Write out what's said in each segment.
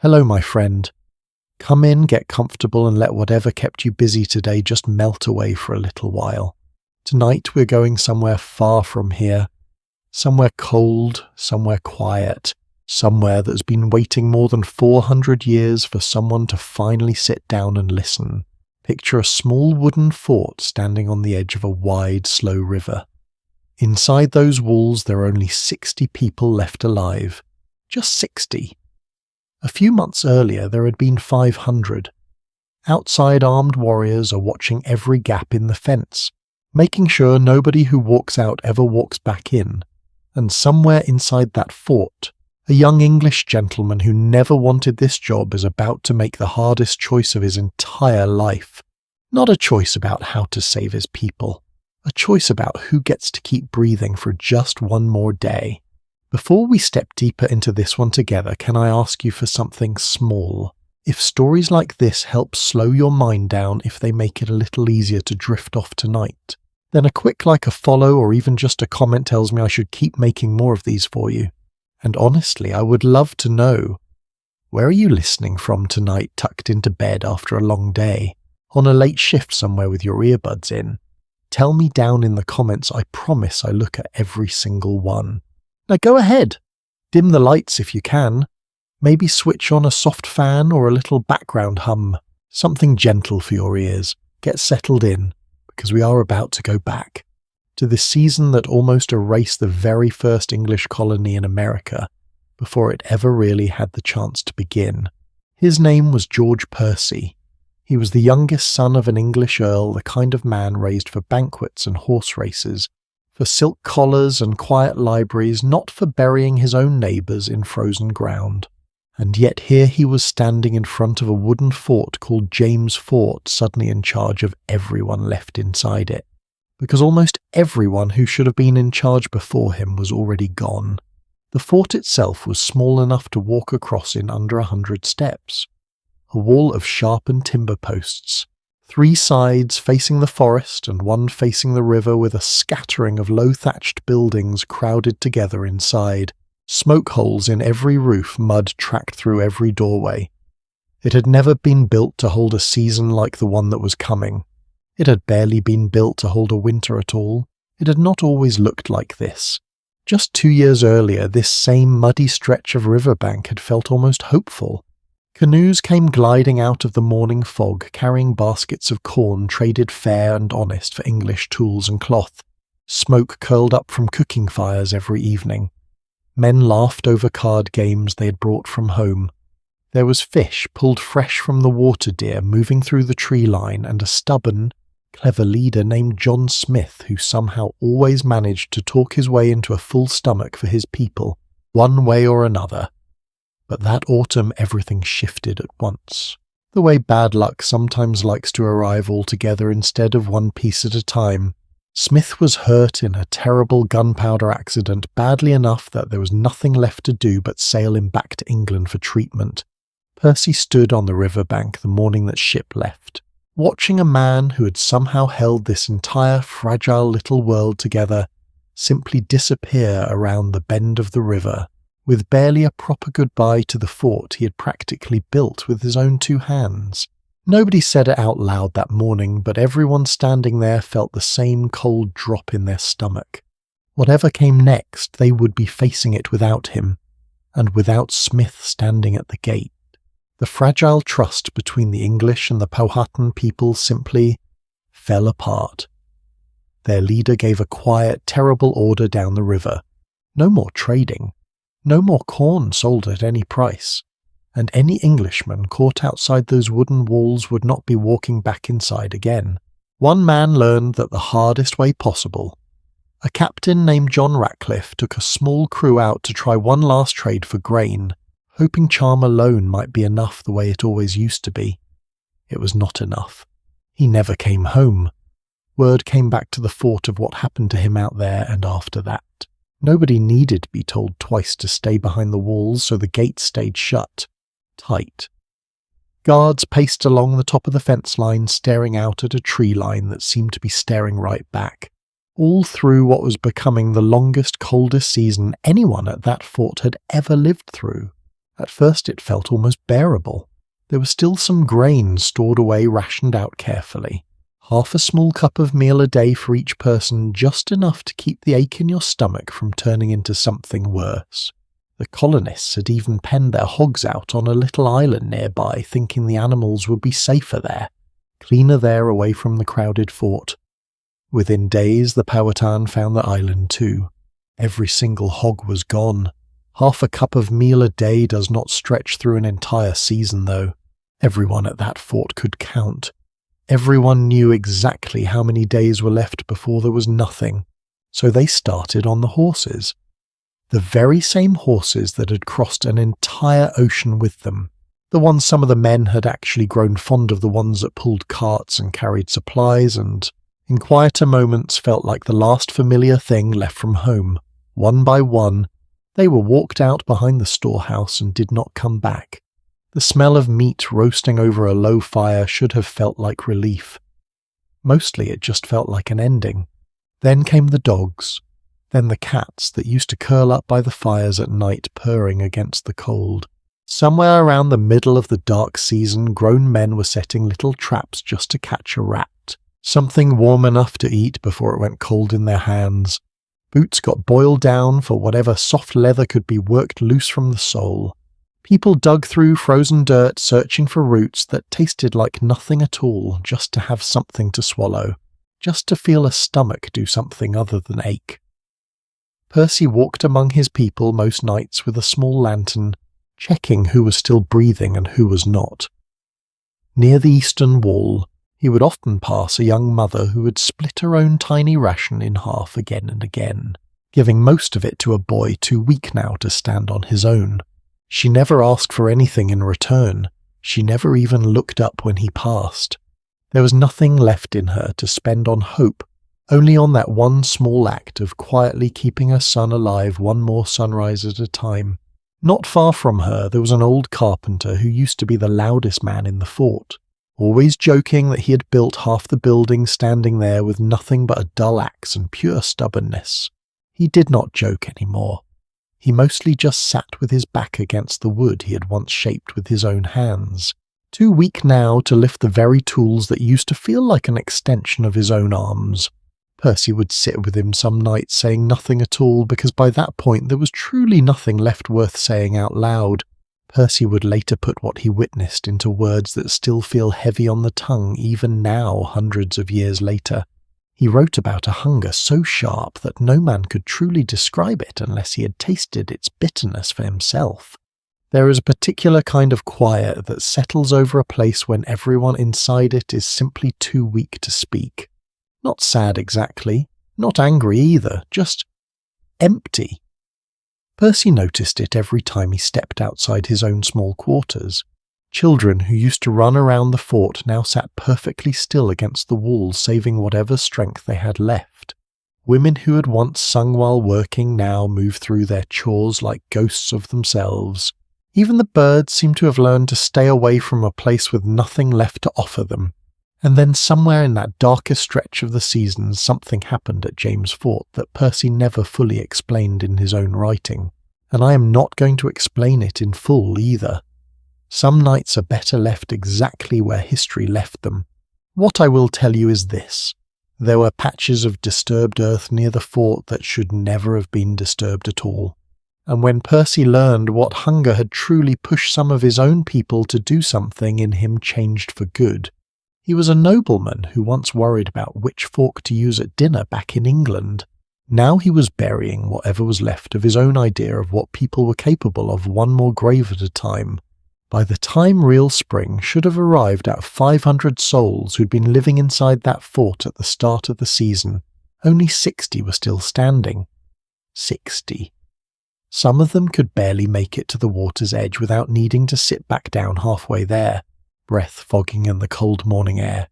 Hello, my friend. Come in, get comfortable, and let whatever kept you busy today just melt away for a little while. Tonight we're going somewhere far from here. Somewhere cold, somewhere quiet, somewhere that's been waiting more than 400 years for someone to finally sit down and listen. Picture a small wooden fort standing on the edge of a wide, slow river. Inside those walls there are only 60 people left alive. Just 60. A few months earlier there had been 500. Outside armed warriors are watching every gap in the fence, making sure nobody who walks out ever walks back in. And somewhere inside that fort, a young English gentleman who never wanted this job is about to make the hardest choice of his entire life. Not a choice about how to save his people. A choice about who gets to keep breathing for just one more day. Before we step deeper into this one together, can I ask you for something small? If stories like this help slow your mind down, if they make it a little easier to drift off tonight, then a quick like, a follow, or even just a comment tells me I should keep making more of these for you. And honestly, I would love to know, where are you listening from tonight, tucked into bed after a long day, on a late shift somewhere with your earbuds in? Tell me down in the comments. I promise I look at every single one. Now go ahead, dim the lights if you can, maybe switch on a soft fan or a little background hum, something gentle for your ears. Get settled in, because we are about to go back to the season that almost erased the very first English colony in America before it ever really had the chance to begin. His name was George Percy. He was the youngest son of an English earl, the kind of man raised for banquets and horse races, for silk collars and quiet libraries, not for burying his own neighbours in frozen ground. And yet here he was standing in front of a wooden fort called James Fort, suddenly in charge of everyone left inside it. Because almost everyone who should have been in charge before him was already gone. The fort itself was small enough to walk across in under 100 steps. A wall of sharpened timber posts, 3 sides facing the forest and one facing the river, with a scattering of low-thatched buildings crowded together inside, smoke holes in every roof, mud tracked through every doorway. It had never been built to hold a season like the one that was coming. It had barely been built to hold a winter at all. It had not always looked like this. Just 2 years earlier, this same muddy stretch of riverbank had felt almost hopeful. Canoes came gliding out of the morning fog, carrying baskets of corn traded fair and honest for English tools and cloth. Smoke curled up from cooking fires every evening. Men laughed over card games they had brought from home. There was fish pulled fresh from the water deer moving through the tree line, and a stubborn, clever leader named John Smith who somehow always managed to talk his way into a full stomach for his people, one way or another. But that autumn everything shifted at once. The way bad luck sometimes likes to arrive all together instead of one piece at a time. Smith was hurt in a terrible gunpowder accident, badly enough that there was nothing left to do but sail him back to England for treatment. Percy stood on the riverbank the morning that ship left, watching a man who had somehow held this entire fragile little world together simply disappear around the bend of the river. With barely a proper goodbye to the fort he had practically built with his own 2 hands. Nobody said it out loud that morning, but everyone standing there felt the same cold drop in their stomach. Whatever came next, they would be facing it without him, and without Smith standing at the gate. The fragile trust between the English and the Powhatan people simply fell apart. Their leader gave a quiet, terrible order down the river. No more trading. No more corn sold at any price, and any Englishman caught outside those wooden walls would not be walking back inside again. One man learned that the hardest way possible. A captain named John Ratcliffe took a small crew out to try one last trade for grain, hoping charm alone might be enough the way it always used to be. It was not enough. He never came home. Word came back to the fort of what happened to him out there, and after that, nobody needed to be told twice to stay behind the walls, so the gates stayed shut, tight. Guards paced along the top of the fence line, staring out at a tree line that seemed to be staring right back, all through what was becoming the longest, coldest season anyone at that fort had ever lived through. At first it felt almost bearable. There was still some grain stored away, rationed out carefully. Half a small cup of meal a day for each person, just enough to keep the ache in your stomach from turning into something worse. The colonists had even penned their hogs out on a little island nearby, thinking the animals would be safer there, cleaner there away from the crowded fort. Within days, the Powhatan found the island too. Every single hog was gone. Half a cup of meal a day does not stretch through an entire season, though. Everyone at that fort could count. Everyone knew exactly how many days were left before there was nothing, so they started on the horses. The very same horses that had crossed an entire ocean with them. The ones some of the men had actually grown fond of, the ones that pulled carts and carried supplies and, in quieter moments, felt like the last familiar thing left from home. One by one, they were walked out behind the storehouse and did not come back. The smell of meat roasting over a low fire should have felt like relief. Mostly it just felt like an ending. Then came the dogs, then the cats that used to curl up by the fires at night purring against the cold. Somewhere around the middle of the dark season, grown men were setting little traps just to catch a rat, something warm enough to eat before it went cold in their hands. Boots got boiled down for whatever soft leather could be worked loose from the sole. People dug through frozen dirt searching for roots that tasted like nothing at all, just to have something to swallow, just to feel a stomach do something other than ache. Percy walked among his people most nights with a small lantern, checking who was still breathing and who was not. Near the eastern wall, he would often pass a young mother who would split her own tiny ration in half again and again, giving most of it to a boy too weak now to stand on his own. She never asked for anything in return. She never even looked up when he passed. There was nothing left in her to spend on hope, only on that one small act of quietly keeping her son alive one more sunrise at a time. Not far from her there was an old carpenter who used to be the loudest man in the fort, always joking that he had built half the building standing there with nothing but a dull axe and pure stubbornness. He did not joke anymore. He mostly just sat with his back against the wood he had once shaped with his own hands, too weak now to lift the very tools that used to feel like an extension of his own arms. Percy would sit with him some nights saying nothing at all, because by that point there was truly nothing left worth saying out loud. Percy would later put what he witnessed into words that still feel heavy on the tongue even now, hundreds of years later. He wrote about a hunger so sharp that no man could truly describe it unless he had tasted its bitterness for himself. There is a particular kind of quiet that settles over a place when everyone inside it is simply too weak to speak. Not sad exactly, not angry either, just empty. Percy noticed it every time he stepped outside his own small quarters. Children who used to run around the fort now sat perfectly still against the walls, saving whatever strength they had left. Women who had once sung while working now moved through their chores like ghosts of themselves. Even the birds seemed to have learned to stay away from a place with nothing left to offer them. And then somewhere in that darkest stretch of the season, something happened at James Fort that Percy never fully explained in his own writing, and I am not going to explain it in full either. Some nights are better left exactly where history left them. What I will tell you is this. There were patches of disturbed earth near the fort that should never have been disturbed at all. And when Percy learned what hunger had truly pushed some of his own people to do something in him changed for good. He was a nobleman who once worried about which fork to use at dinner back in England. Now he was burying whatever was left of his own idea of what people were capable of, one more grave at a time. By the time real spring should have arrived at 500 souls who'd been living inside that fort at the start of the season, only 60 were still standing. 60. Some of them could barely make it to the water's edge without needing to sit back down halfway there, breath fogging in the cold morning air.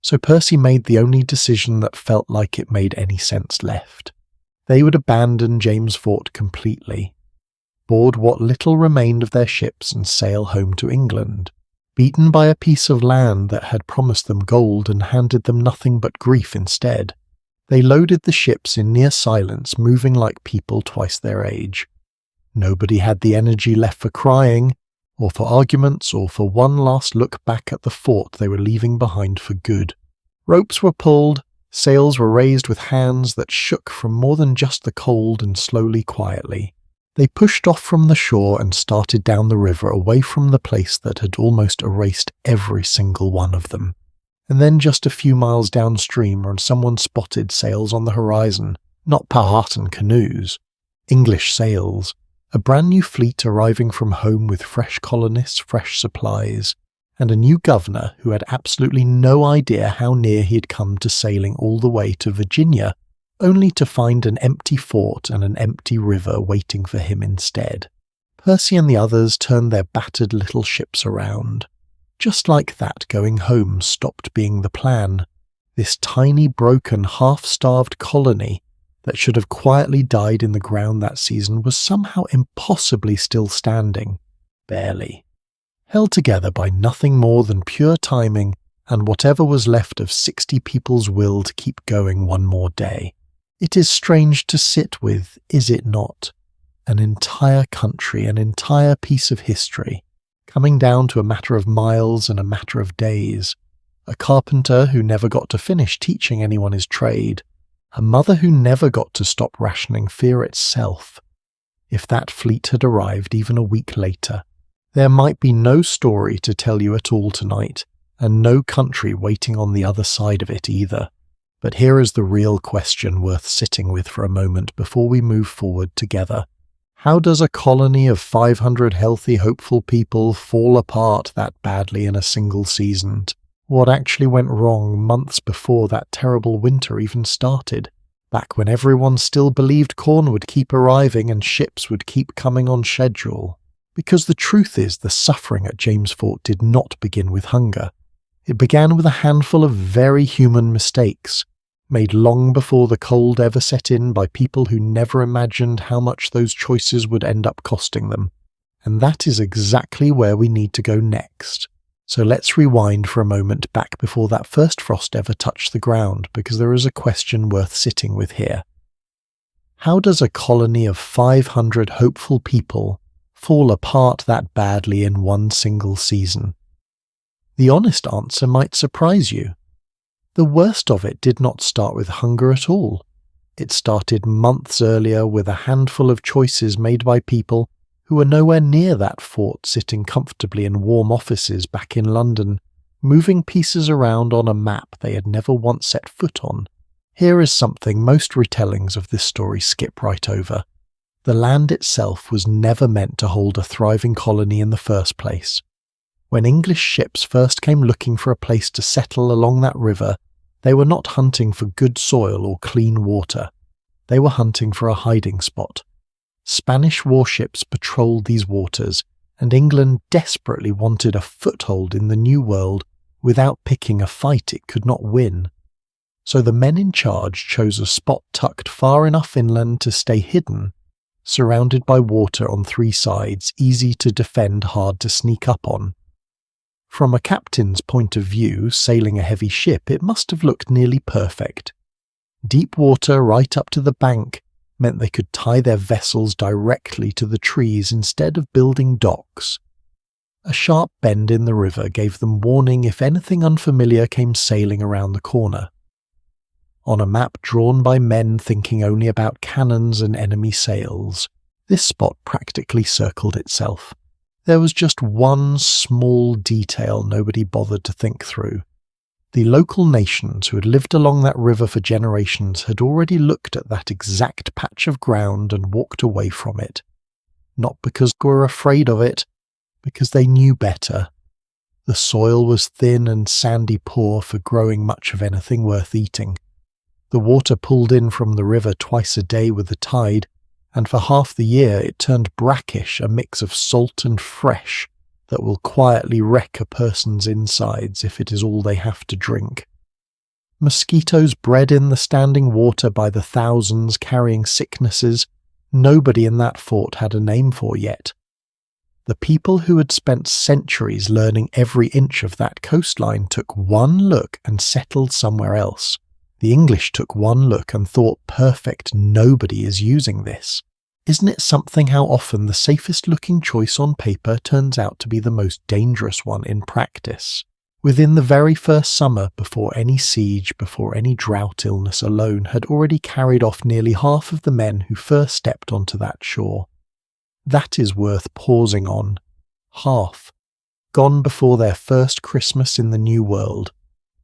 So Percy made the only decision that felt like it made any sense left. They would abandon James Fort completely, board what little remained of their ships and sail home to England, beaten by a piece of land that had promised them gold and handed them nothing but grief instead. They loaded the ships in near silence, moving like people twice their age. Nobody had the energy left for crying, or for arguments, or for one last look back at the fort they were leaving behind for good. Ropes were pulled, sails were raised with hands that shook from more than just the cold, and slowly, quietly, they pushed off from the shore and started down the river away from the place that had almost erased every single one of them. And then just a few miles downstream someone spotted sails on the horizon, not Powhatan canoes, English sails, a brand new fleet arriving from home with fresh colonists, fresh supplies, and a new governor who had absolutely no idea how near he had come to sailing all the way to Virginia, only to find an empty fort and an empty river waiting for him instead. Percy and the others turned their battered little ships around. Just like that, going home stopped being the plan. This tiny, broken, half-starved colony that should have quietly died in the ground that season was somehow impossibly still standing. Barely. Held together by nothing more than pure timing and whatever was left of 60 people's will to keep going one more day. It is strange to sit with, is it not? An entire country, an entire piece of history, coming down to a matter of miles and a matter of days. A carpenter who never got to finish teaching anyone his trade. A mother who never got to stop rationing fear itself. If that fleet had arrived even a week later, there might be no story to tell you at all tonight, and no country waiting on the other side of it either. But here is the real question worth sitting with for a moment before we move forward together. How does a colony of 500 healthy, hopeful people fall apart that badly in a single season? What actually went wrong months before that terrible winter even started? Back when everyone still believed corn would keep arriving and ships would keep coming on schedule. Because the truth is, the suffering at James Fort did not begin with hunger. It began with a handful of very human mistakes, made long before the cold ever set in by people who never imagined how much those choices would end up costing them. And that is exactly where we need to go next. So let's rewind for a moment back before that first frost ever touched the ground, because there is a question worth sitting with here. How does a colony of 500 hopeful people fall apart that badly in one single season? The honest answer might surprise you. The worst of it did not start with hunger at all. It started months earlier with a handful of choices made by people who were nowhere near that fort, sitting comfortably in warm offices back in London, moving pieces around on a map they had never once set foot on. Here is something most retellings of this story skip right over. The land itself was never meant to hold a thriving colony in the first place. When English ships first came looking for a place to settle along that river, they were not hunting for good soil or clean water. They were hunting for a hiding spot. Spanish warships patrolled these waters, and England desperately wanted a foothold in the New World without picking a fight it could not win. So the men in charge chose a spot tucked far enough inland to stay hidden, surrounded by water on three sides, easy to defend, hard to sneak up on. From a captain's point of view, sailing a heavy ship, it must have looked nearly perfect. Deep water right up to the bank meant they could tie their vessels directly to the trees instead of building docks. A sharp bend in the river gave them warning if anything unfamiliar came sailing around the corner. On a map drawn by men thinking only about cannons and enemy sails, this spot practically circled itself. There was just one small detail nobody bothered to think through. The local nations who had lived along that river for generations had already looked at that exact patch of ground and walked away from it. Not because they were afraid of it, because they knew better. The soil was thin and sandy poor for growing much of anything worth eating. The water pulled in from the river twice a day with the tide, and for half the year it turned brackish, a mix of salt and fresh that will quietly wreck a person's insides if it is all they have to drink. Mosquitoes bred in the standing water by the thousands, carrying sicknesses nobody in that fort had a name for yet. The people who had spent centuries learning every inch of that coastline took one look and settled somewhere else. The English took one look and thought, perfect, nobody is using this. Isn't it something how often the safest looking choice on paper turns out to be the most dangerous one in practice? Within the very first summer, before any siege, before any drought illness alone had already carried off nearly half of the men who first stepped onto that shore. That is worth pausing on. Half. Gone before their first Christmas in the New World.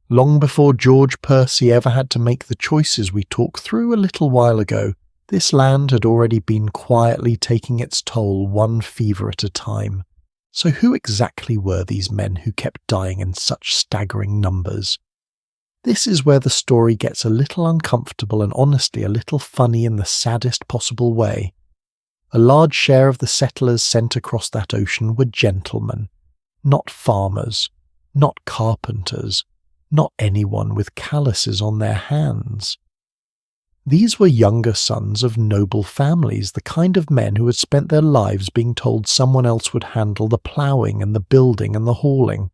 Long before George Percy ever had to make the choices we talked through a little while ago, this land had already been quietly taking its toll one fever at a time. So who exactly were these men who kept dying in such staggering numbers? This is where the story gets a little uncomfortable and honestly a little funny in the saddest possible way. A large share of the settlers sent across that ocean were gentlemen, not farmers, not carpenters, not anyone with calluses on their hands. These were younger sons of noble families, the kind of men who had spent their lives being told someone else would handle the ploughing and the building and the hauling.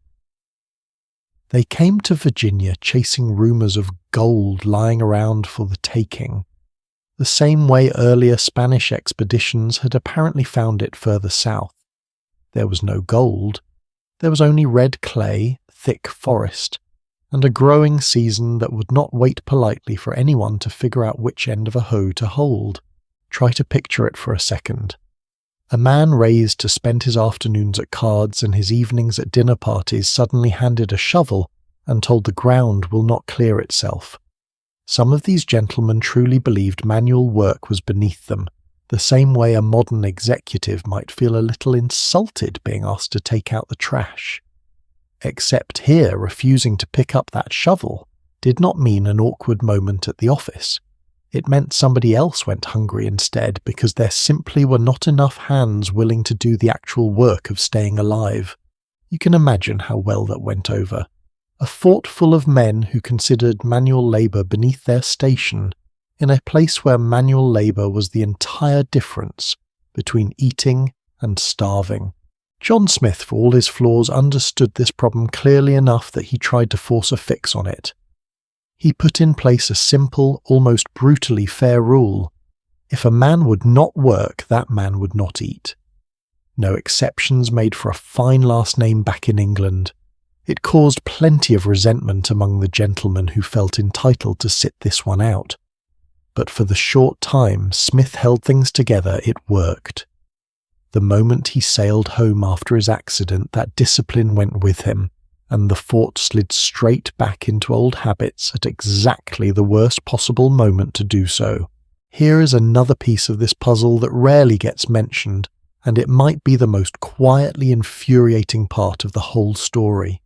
They came to Virginia chasing rumours of gold lying around for the taking, the same way earlier Spanish expeditions had apparently found it further south. There was no gold, there was only red clay, thick forest, and a growing season that would not wait politely for anyone to figure out which end of a hoe to hold. Try to picture it for a second. A man raised to spend his afternoons at cards and his evenings at dinner parties suddenly handed a shovel and told the ground will not clear itself. Some of these gentlemen truly believed manual work was beneath them, the same way a modern executive might feel a little insulted being asked to take out the trash. Except here, refusing to pick up that shovel did not mean an awkward moment at the office. It meant somebody else went hungry instead because there simply were not enough hands willing to do the actual work of staying alive. You can imagine how well that went over. A fort full of men who considered manual labour beneath their station, in a place where manual labour was the entire difference between eating and starving. John Smith, for all his flaws, understood this problem clearly enough that he tried to force a fix on it. He put in place a simple, almost brutally fair rule. If a man would not work, that man would not eat. No exceptions made for a fine last name back in England. It caused plenty of resentment among the gentlemen who felt entitled to sit this one out. But for the short time Smith held things together, it worked. The moment he sailed home after his accident, that discipline went with him, and the fort slid straight back into old habits at exactly the worst possible moment to do so. Here is another piece of this puzzle that rarely gets mentioned, and it might be the most quietly infuriating part of the whole story.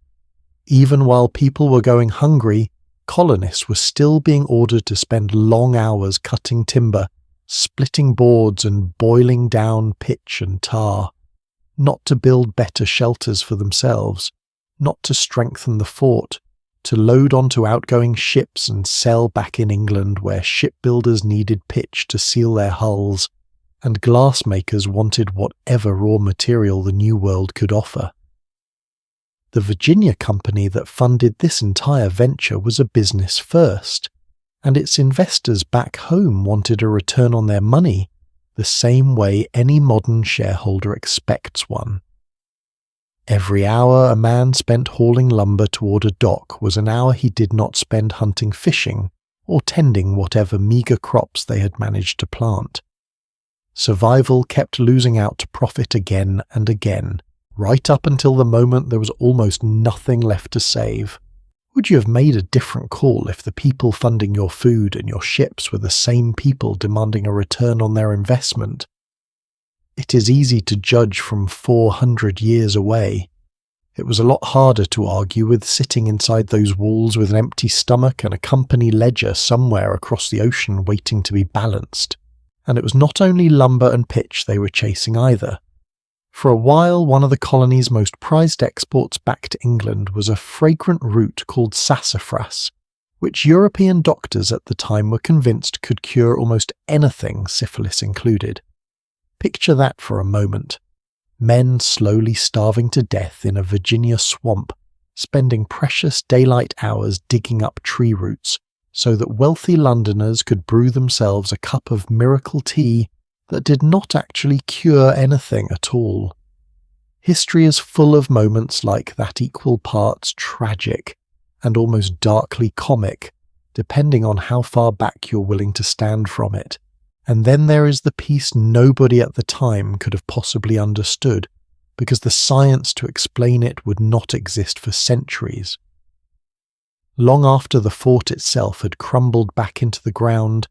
Even while people were going hungry, colonists were still being ordered to spend long hours cutting timber, splitting boards and boiling down pitch and tar, not to build better shelters for themselves, not to strengthen the fort, to load onto outgoing ships and sell back in England where shipbuilders needed pitch to seal their hulls, and glassmakers wanted whatever raw material the New World could offer. The Virginia company that funded this entire venture was a business first, and its investors back home wanted a return on their money, the same way any modern shareholder expects one. Every hour a man spent hauling lumber toward a dock was an hour he did not spend hunting fishing or tending whatever meagre crops they had managed to plant. Survival kept losing out to profit again and again, right up until the moment there was almost nothing left to save. Would you have made a different call if the people funding your food and your ships were the same people demanding a return on their investment? It is easy to judge from 400 years away. It was a lot harder to argue with sitting inside those walls with an empty stomach and a company ledger somewhere across the ocean waiting to be balanced. And it was not only lumber and pitch they were chasing either. For a while, one of the colony's most prized exports back to England was a fragrant root called sassafras, which European doctors at the time were convinced could cure almost anything, syphilis included. Picture that for a moment. Men slowly starving to death in a Virginia swamp, spending precious daylight hours digging up tree roots, so that wealthy Londoners could brew themselves a cup of miracle tea that did not actually cure anything at all. History is full of moments like that, equal parts tragic and almost darkly comic, depending on how far back you're willing to stand from it. And then there is the piece nobody at the time could have possibly understood, because the science to explain it would not exist for centuries. Long after the fort itself had crumbled back into the ground,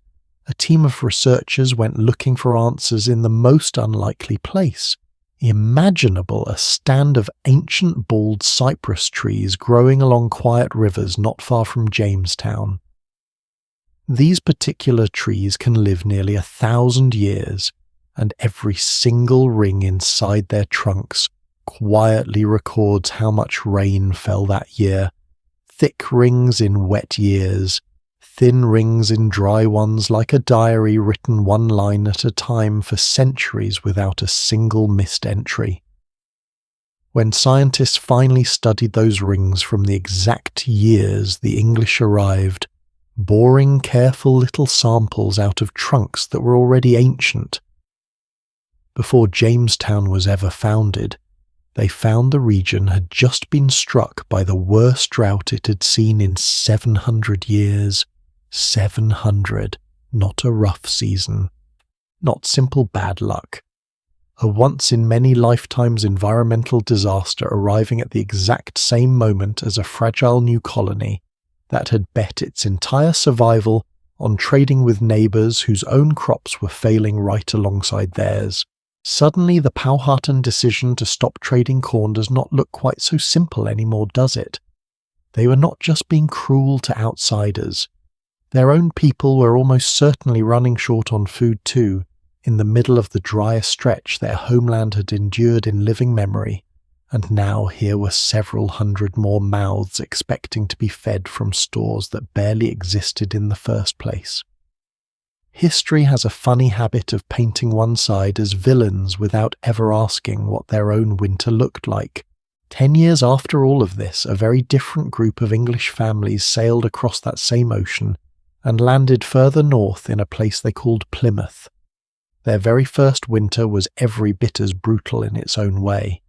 a team of researchers went looking for answers in the most unlikely place imaginable, a stand of ancient bald cypress trees growing along quiet rivers not far from Jamestown. These particular trees can live nearly 1,000 years, and every single ring inside their trunks quietly records how much rain fell that year. Thick rings in wet years, thin rings in dry ones, like a diary written one line at a time for centuries without a single missed entry. When scientists finally studied those rings from the exact years the English arrived, boring careful little samples out of trunks that were already ancient. Before Jamestown was ever founded, they found the region had just been struck by the worst drought it had seen in 700 years. 700, not a rough season, not simple bad luck. A once-in-many-lifetimes environmental disaster arriving at the exact same moment as a fragile new colony that had bet its entire survival on trading with neighbours whose own crops were failing right alongside theirs. Suddenly the Powhatan decision to stop trading corn does not look quite so simple anymore, does it? They were not just being cruel to outsiders. Their own people were almost certainly running short on food too, in the middle of the driest stretch their homeland had endured in living memory, and now here were several hundred more mouths expecting to be fed from stores that barely existed in the first place. History has a funny habit of painting one side as villains without ever asking what their own winter looked like. 10 years after all of this, a very different group of English families sailed across that same ocean and landed further north in a place they called Plymouth. Their very first winter was every bit as brutal in its own way.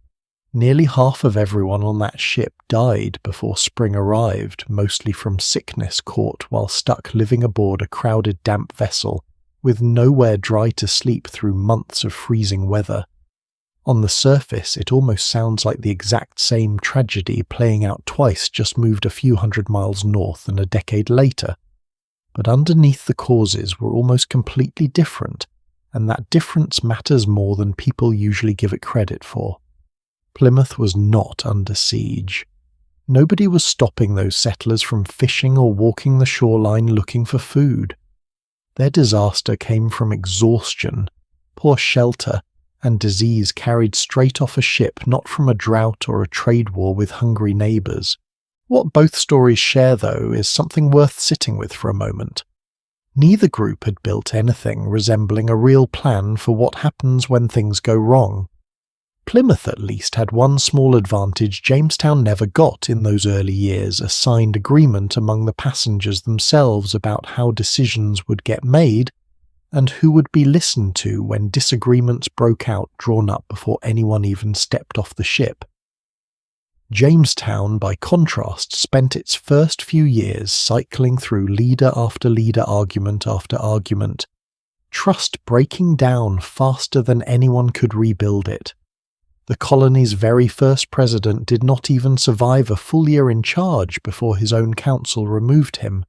Nearly half of everyone on that ship died before spring arrived, mostly from sickness caught while stuck living aboard a crowded damp vessel, with nowhere dry to sleep through months of freezing weather. On the surface, it almost sounds like the exact same tragedy playing out twice, just moved a few hundred miles north and a decade later. But underneath the causes were almost completely different, and that difference matters more than people usually give it credit for. Plymouth was not under siege. Nobody was stopping those settlers from fishing or walking the shoreline looking for food. Their disaster came from exhaustion, poor shelter, and disease carried straight off a ship, not from a drought or a trade war with hungry neighbours. What both stories share, though, is something worth sitting with for a moment. Neither group had built anything resembling a real plan for what happens when things go wrong. Plymouth at least had one small advantage Jamestown never got in those early years: a signed agreement among the passengers themselves about how decisions would get made and who would be listened to when disagreements broke out, drawn up before anyone even stepped off the ship. Jamestown, by contrast, spent its first few years cycling through leader after leader, argument after argument, trust breaking down faster than anyone could rebuild it. The colony's very first president did not even survive a full year in charge before his own council removed him,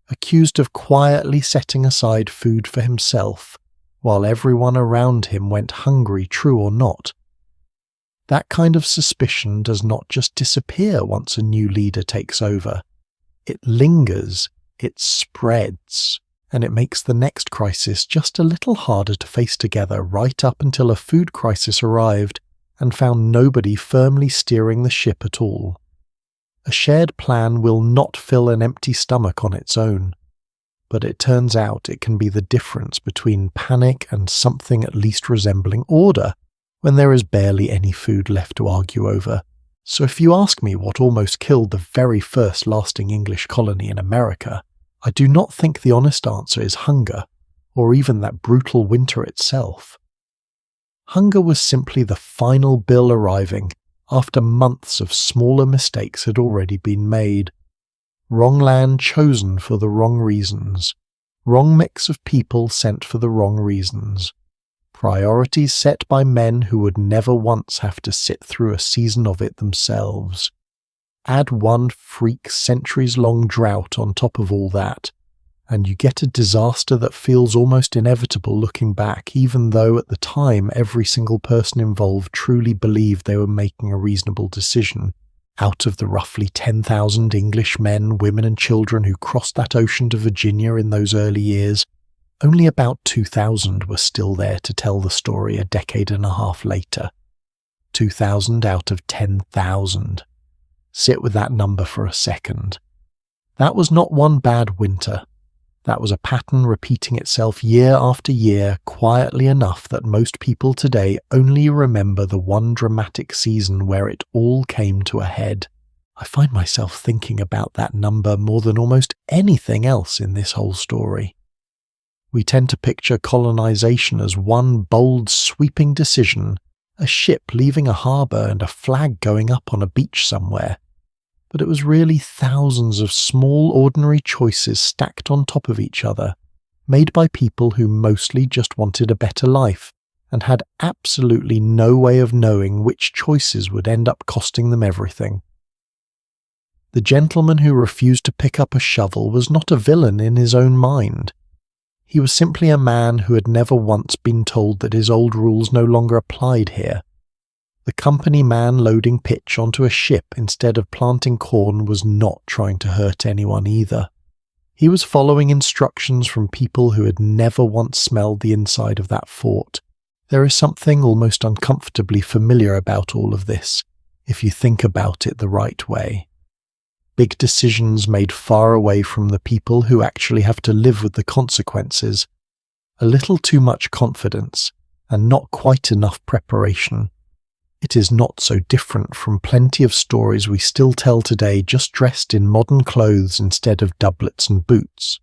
accused of quietly setting aside food for himself, while everyone around him went hungry, true or not. That kind of suspicion does not just disappear once a new leader takes over. It lingers, it spreads, and it makes the next crisis just a little harder to face together, right up until a food crisis arrived and found nobody firmly steering the ship at all. A shared plan will not fill an empty stomach on its own, but it turns out it can be the difference between panic and something at least resembling order when there is barely any food left to argue over. So if you ask me what almost killed the very first lasting English colony in America, I do not think the honest answer is hunger, or even that brutal winter itself. Hunger was simply the final bill arriving after months of smaller mistakes had already been made. Wrong land chosen for the wrong reasons. Wrong mix of people sent for the wrong reasons. Priorities set by men who would never once have to sit through a season of it themselves. Add one freak centuries-long drought on top of all that, and you get a disaster that feels almost inevitable looking back, even though at the time every single person involved truly believed they were making a reasonable decision. Out of the roughly 10,000 English men, women and children who crossed that ocean to Virginia in those early years, only about 2,000 were still there to tell the story a decade and a half later. 2,000 out of 10,000. Sit with that number for a second. That was not one bad winter. That was a pattern repeating itself year after year, quietly enough that most people today only remember the one dramatic season where it all came to a head. I find myself thinking about that number more than almost anything else in this whole story. We tend to picture colonization as one bold, sweeping decision, a ship leaving a harbour and a flag going up on a beach somewhere. But it was really thousands of small, ordinary choices stacked on top of each other, made by people who mostly just wanted a better life, and had absolutely no way of knowing which choices would end up costing them everything. The gentleman who refused to pick up a shovel was not a villain in his own mind. He was simply a man who had never once been told that his old rules no longer applied here. The company man loading pitch onto a ship instead of planting corn was not trying to hurt anyone either. He was following instructions from people who had never once smelled the inside of that fort. There is something almost uncomfortably familiar about all of this, if you think about it the right way. Big decisions made far away from the people who actually have to live with the consequences. A little too much confidence, and not quite enough preparation. It is not so different from plenty of stories we still tell today, just dressed in modern clothes instead of doublets and boots.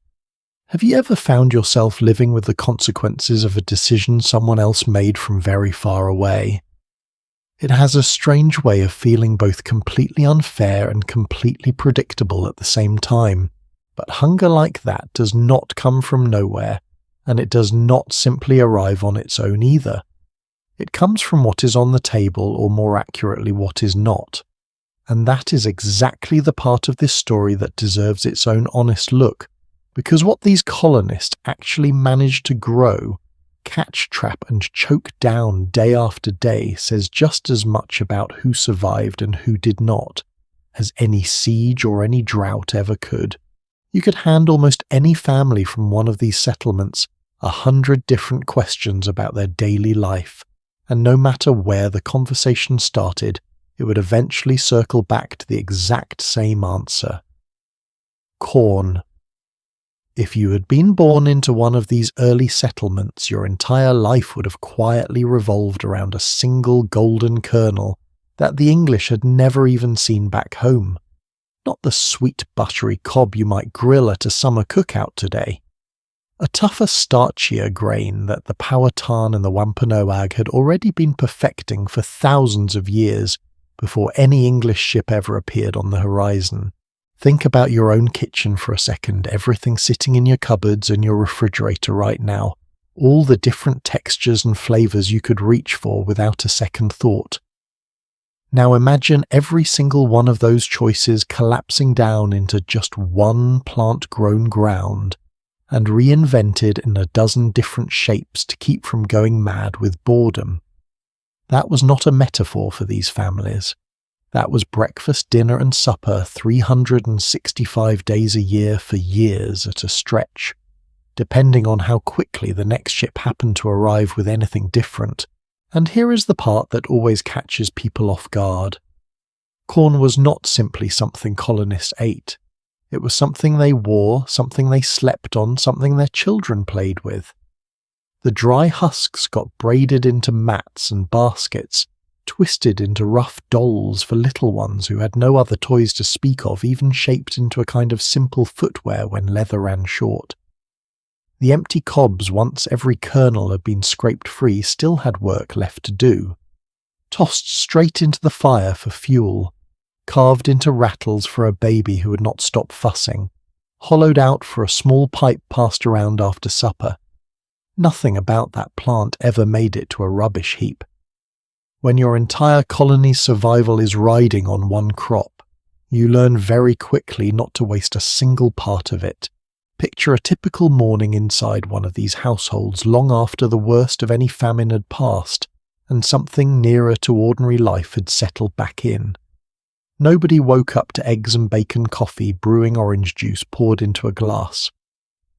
Have you ever found yourself living with the consequences of a decision someone else made from very far away? It has a strange way of feeling both completely unfair and completely predictable at the same time. But hunger like that does not come from nowhere, and it does not simply arrive on its own either. It comes from what is on the table, or more accurately, what is not. And that is exactly the part of this story that deserves its own honest look, because what these colonists actually managed to grow, catch, trap and choke down day after day says just as much about who survived and who did not, as any siege or any drought ever could. You could hand almost any family from one of these settlements 100 different questions about their daily life, and no matter where the conversation started, it would eventually circle back to the exact same answer. Corn. If you had been born into one of these early settlements, your entire life would have quietly revolved around a single golden kernel that the English had never even seen back home. Not the sweet buttery cob you might grill at a summer cookout today. A tougher, starchier grain that the Powhatan and the Wampanoag had already been perfecting for thousands of years before any English ship ever appeared on the horizon. Think about your own kitchen for a second, everything sitting in your cupboards and your refrigerator right now, all the different textures and flavours you could reach for without a second thought. Now imagine every single one of those choices collapsing down into just one plant-grown ground, and reinvented in a dozen different shapes to keep from going mad with boredom. That was not a metaphor for these families. That was breakfast, dinner and supper 365 days a year for years at a stretch, depending on how quickly the next ship happened to arrive with anything different. And here is the part that always catches people off guard. Corn was not simply something colonists ate. It was something they wore, something they slept on, something their children played with. The dry husks got braided into mats and baskets, twisted into rough dolls for little ones who had no other toys to speak of, even shaped into a kind of simple footwear when leather ran short. The empty cobs, once every kernel had been scraped free, still had work left to do. Tossed straight into the fire for fuel, carved into rattles for a baby who would not stop fussing, hollowed out for a small pipe passed around after supper. Nothing about that plant ever made it to a rubbish heap. When your entire colony's survival is riding on one crop, you learn very quickly not to waste a single part of it. Picture a typical morning inside one of these households long after the worst of any famine had passed and something nearer to ordinary life had settled back in. Nobody woke up to eggs and bacon coffee brewing orange juice poured into a glass.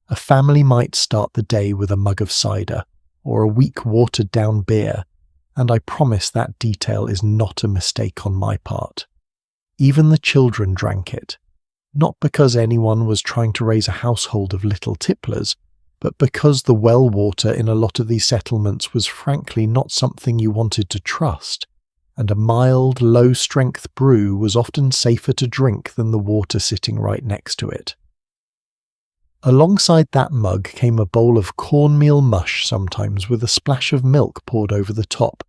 A family might start the day with a mug of cider or a weak watered-down beer, and I promise that detail is not a mistake on my part. Even the children drank it, not because anyone was trying to raise a household of little tipplers, but because the well water in a lot of these settlements was frankly not something you wanted to trust, and a mild, low-strength brew was often safer to drink than the water sitting right next to it. Alongside that mug came a bowl of cornmeal mush, sometimes with a splash of milk poured over the top.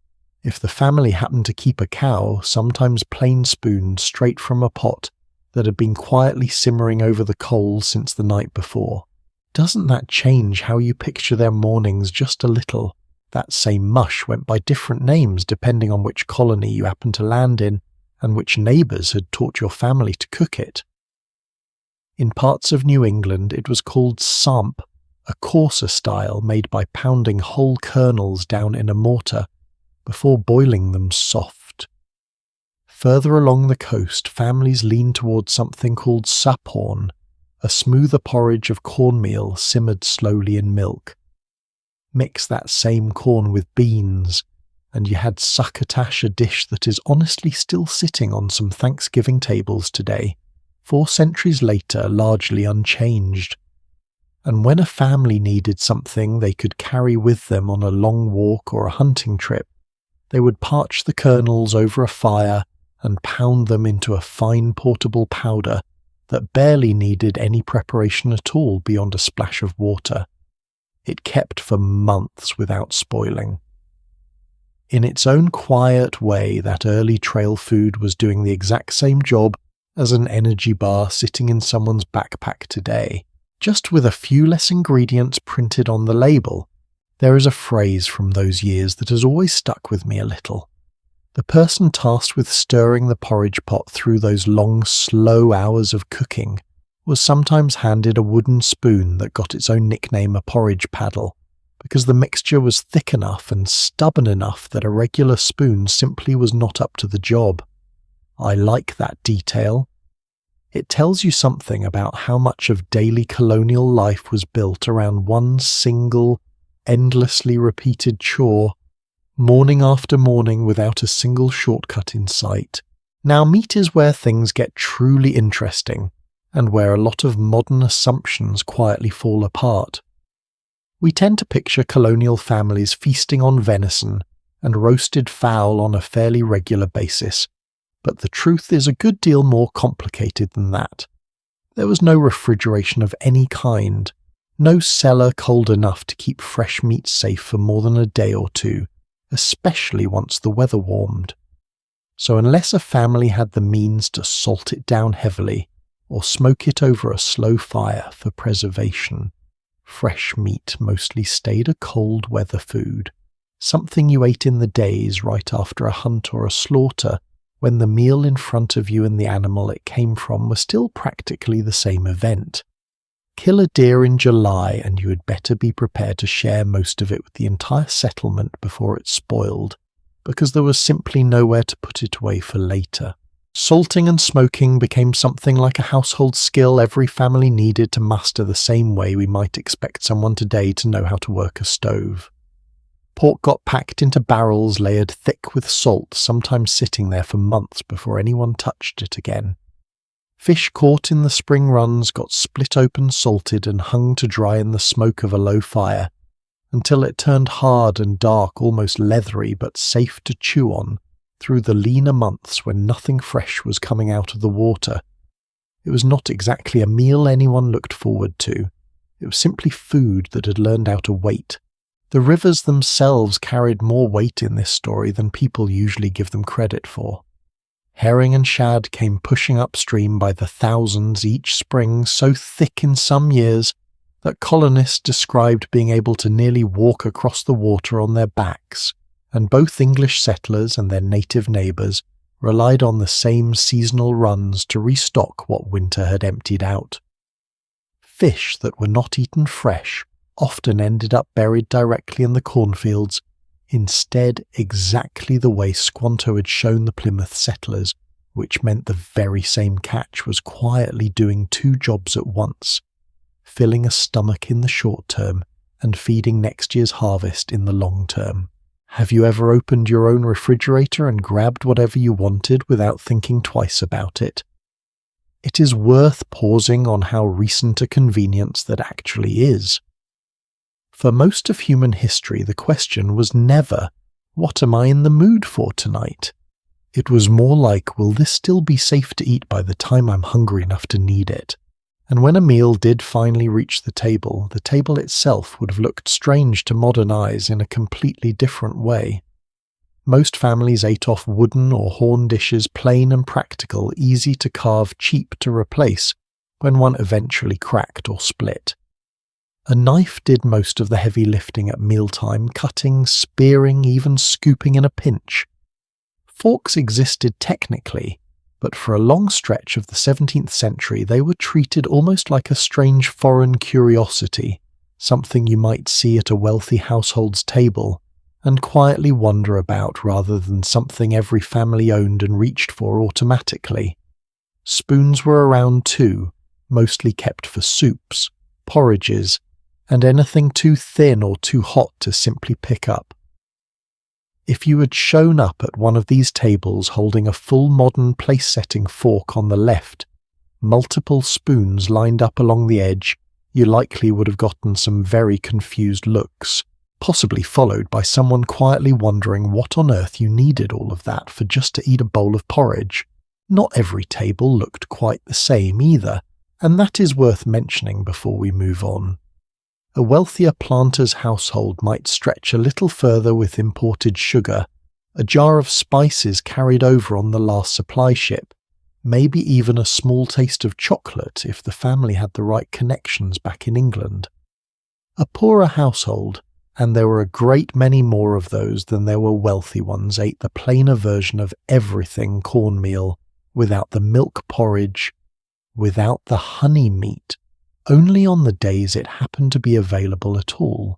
If the family happened to keep a cow, sometimes plain spooned straight from a pot that had been quietly simmering over the coals since the night before. Doesn't that change how you picture their mornings just a little? That same mush went by different names depending on which colony you happened to land in and which neighbours had taught your family to cook it. In parts of New England it was called samp, a coarser style made by pounding whole kernels down in a mortar before boiling them soft. Further along the coast, families leaned towards something called saphorn, a smoother porridge of cornmeal simmered slowly in milk. Mix that same corn with beans, and you had succotash, a dish that is honestly still sitting on some Thanksgiving tables today, 4 centuries later, largely unchanged. And when a family needed something they could carry with them on a long walk or a hunting trip, they would parch the kernels over a fire and pound them into a fine portable powder that barely needed any preparation at all beyond a splash of water. It kept for months without spoiling. In its own quiet way, that early trail food was doing the exact same job as an energy bar sitting in someone's backpack today, just with a few less ingredients printed on the label. There is a phrase from those years that has always stuck with me a little. The person tasked with stirring the porridge pot through those long, slow hours of cooking was sometimes handed a wooden spoon that got its own nickname, a porridge paddle, because the mixture was thick enough and stubborn enough that a regular spoon simply was not up to the job. I like that detail. It tells you something about how much of daily colonial life was built around one single, endlessly repeated chore, morning after morning without a single shortcut in sight. Now, meat is where things get truly interesting, and where a lot of modern assumptions quietly fall apart. We tend to picture colonial families feasting on venison and roasted fowl on a fairly regular basis, but the truth is a good deal more complicated than that. There was no refrigeration of any kind, no cellar cold enough to keep fresh meat safe for more than a day or two, especially once the weather warmed. So unless a family had the means to salt it down heavily or smoke it over a slow fire for preservation, fresh meat mostly stayed a cold weather food, something you ate in the days right after a hunt or a slaughter, when the meal in front of you and the animal it came from was still practically the same event. Kill a deer in July and you had better be prepared to share most of it with the entire settlement before it spoiled, because there was simply nowhere to put it away for later. Salting and smoking became something like a household skill every family needed to master, the same way we might expect someone today to know how to work a stove. Pork got packed into barrels layered thick with salt, sometimes sitting there for months before anyone touched it again. Fish caught in the spring runs got split open, salted, and hung to dry in the smoke of a low fire, until it turned hard and dark, almost leathery, but safe to chew on, through the leaner months when nothing fresh was coming out of the water. It was not exactly a meal anyone looked forward to. It was simply food that had learned how to wait. The rivers themselves carried more weight in this story than people usually give them credit for. Herring and shad came pushing upstream by the thousands each spring, so thick in some years that colonists described being able to nearly walk across the water on their backs, and both English settlers and their native neighbours relied on the same seasonal runs to restock what winter had emptied out. Fish that were not eaten fresh often ended up buried directly in the cornfields, instead exactly the way Squanto had shown the Plymouth settlers, which meant the very same catch was quietly doing two jobs at once, filling a stomach in the short term and feeding next year's harvest in the long term. Have you ever opened your own refrigerator and grabbed whatever you wanted without thinking twice about it? It is worth pausing on how recent a convenience that actually is. For most of human history, the question was never, "What am I in the mood for tonight?" It was more like, "Will this still be safe to eat by the time I'm hungry enough to need it?" And when a meal did finally reach the table itself would have looked strange to modern eyes in a completely different way. Most families ate off wooden or horn dishes, plain and practical, easy to carve, cheap to replace, when one eventually cracked or split. A knife did most of the heavy lifting at mealtime, cutting, spearing, even scooping in a pinch. Forks existed technically, but for a long stretch of the 17th century they were treated almost like a strange foreign curiosity, something you might see at a wealthy household's table, and quietly wonder about rather than something every family owned and reached for automatically. Spoons were around too, mostly kept for soups, porridges, and anything too thin or too hot to simply pick up. If you had shown up at one of these tables holding a full modern place-setting fork on the left, multiple spoons lined up along the edge, you likely would have gotten some very confused looks, possibly followed by someone quietly wondering what on earth you needed all of that for just to eat a bowl of porridge. Not every table looked quite the same either, and that is worth mentioning before we move on. A wealthier planter's household might stretch a little further with imported sugar, a jar of spices carried over on the last supply ship, maybe even a small taste of chocolate if the family had the right connections back in England. A poorer household, and there were a great many more of those than there were wealthy ones, ate the plainer version of everything cornmeal, without the milk porridge, without the honey meat, only on the days it happened to be available at all.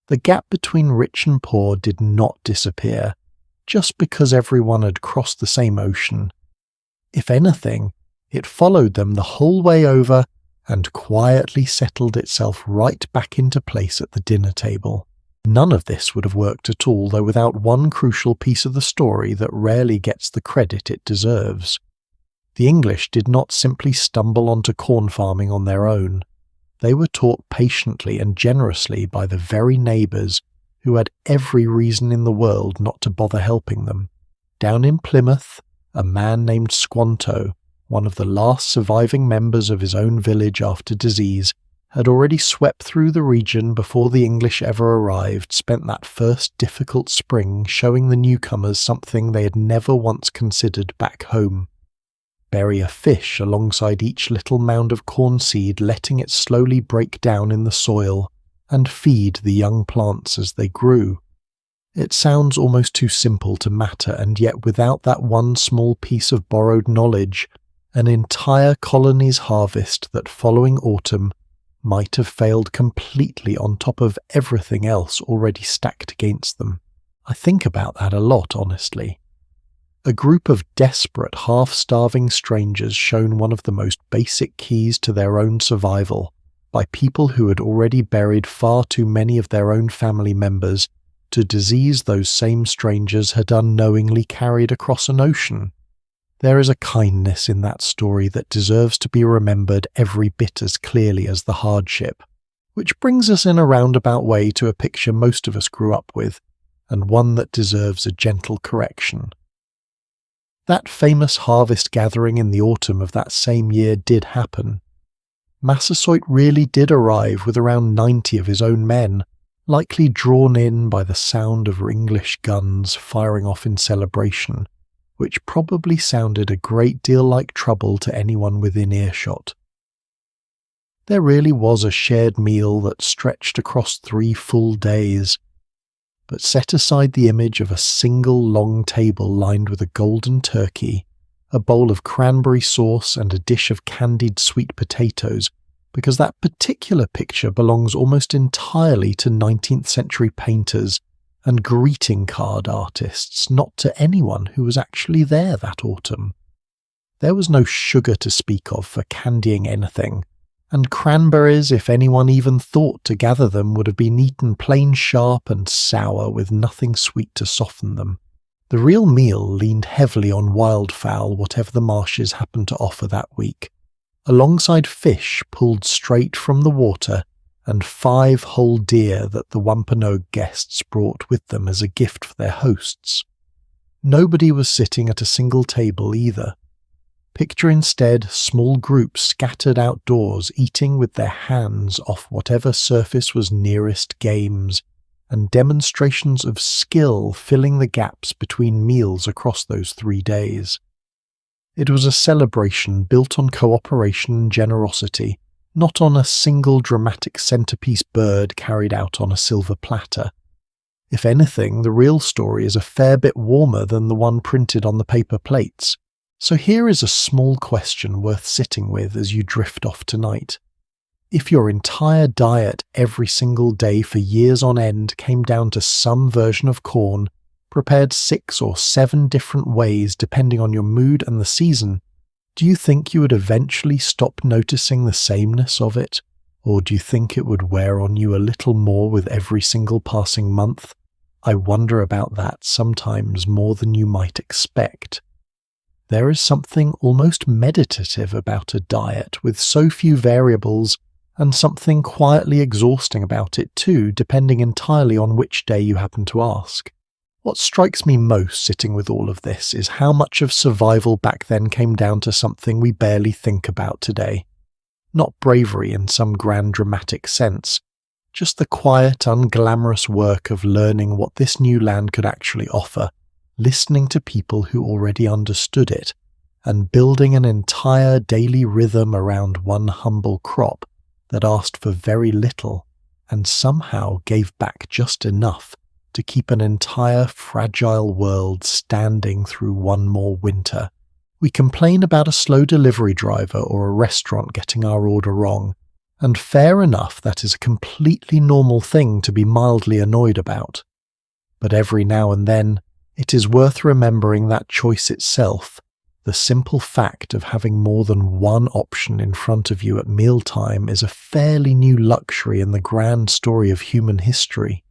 The gap between rich and poor did not disappear, just because everyone had crossed the same ocean. If anything, it followed them the whole way over and quietly settled itself right back into place at the dinner table. None of this would have worked at all, though, without one crucial piece of the story that rarely gets the credit it deserves. The English did not simply stumble onto corn farming on their own. They were taught patiently and generously by the very neighbours who had every reason in the world not to bother helping them. Down in Plymouth, a man named Squanto, one of the last surviving members of his own village after disease, had already swept through the region before the English ever arrived, spent that first difficult spring showing the newcomers something they had never once considered back home. Bury a fish alongside each little mound of corn seed, letting it slowly break down in the soil, and feed the young plants as they grew. It sounds almost too simple to matter, and yet without that one small piece of borrowed knowledge, an entire colony's harvest that following autumn might have failed completely on top of everything else already stacked against them. I think about that a lot, honestly. A group of desperate, half-starving strangers shown one of the most basic keys to their own survival by people who had already buried far too many of their own family members to disease those same strangers had unknowingly carried across an ocean. There is a kindness in that story that deserves to be remembered every bit as clearly as the hardship, which brings us in a roundabout way to a picture most of us grew up with, and one that deserves a gentle correction. That famous harvest gathering in the autumn of that same year did happen. Massasoit really did arrive with around 90 of his own men, likely drawn in by the sound of English guns firing off in celebration, which probably sounded a great deal like trouble to anyone within earshot. There really was a shared meal that stretched across 3 full days, but set aside the image of a single long table lined with a golden turkey, a bowl of cranberry sauce and a dish of candied sweet potatoes, because that particular picture belongs almost entirely to 19th century painters and greeting card artists, not to anyone who was actually there that autumn. There was no sugar to speak of for candying anything, and cranberries, if anyone even thought to gather them, would have been eaten plain sharp and sour with nothing sweet to soften them. The real meal leaned heavily on wildfowl, whatever the marshes happened to offer that week, alongside fish pulled straight from the water and 5 whole deer that the Wampanoag guests brought with them as a gift for their hosts. Nobody was sitting at a single table either. Picture instead small groups scattered outdoors eating with their hands off whatever surface was nearest games, and demonstrations of skill filling the gaps between meals across those 3 days. It was a celebration built on cooperation and generosity, not on a single dramatic centerpiece bird carried out on a silver platter. If anything, the real story is a fair bit warmer than the one printed on the paper plates. So here is a small question worth sitting with as you drift off tonight. If your entire diet every single day for years on end came down to some version of corn, prepared 6 or 7 different ways depending on your mood and the season, do you think you would eventually stop noticing the sameness of it? Or do you think it would wear on you a little more with every single passing month? I wonder about that sometimes more than you might expect. There is something almost meditative about a diet with so few variables, and something quietly exhausting about it too, depending entirely on which day you happen to ask. What strikes me most sitting with all of this is how much of survival back then came down to something we barely think about today. Not bravery in some grand dramatic sense, just the quiet, unglamorous work of learning what this new land could actually offer, listening to people who already understood it, and building an entire daily rhythm around one humble crop that asked for very little and somehow gave back just enough to keep an entire fragile world standing through one more winter. We complain about a slow delivery driver or a restaurant getting our order wrong, and fair enough, that is a completely normal thing to be mildly annoyed about. But every now and then, it is worth remembering that choice itself, the simple fact of having more than one option in front of you at mealtime, is a fairly new luxury in the grand story of human history.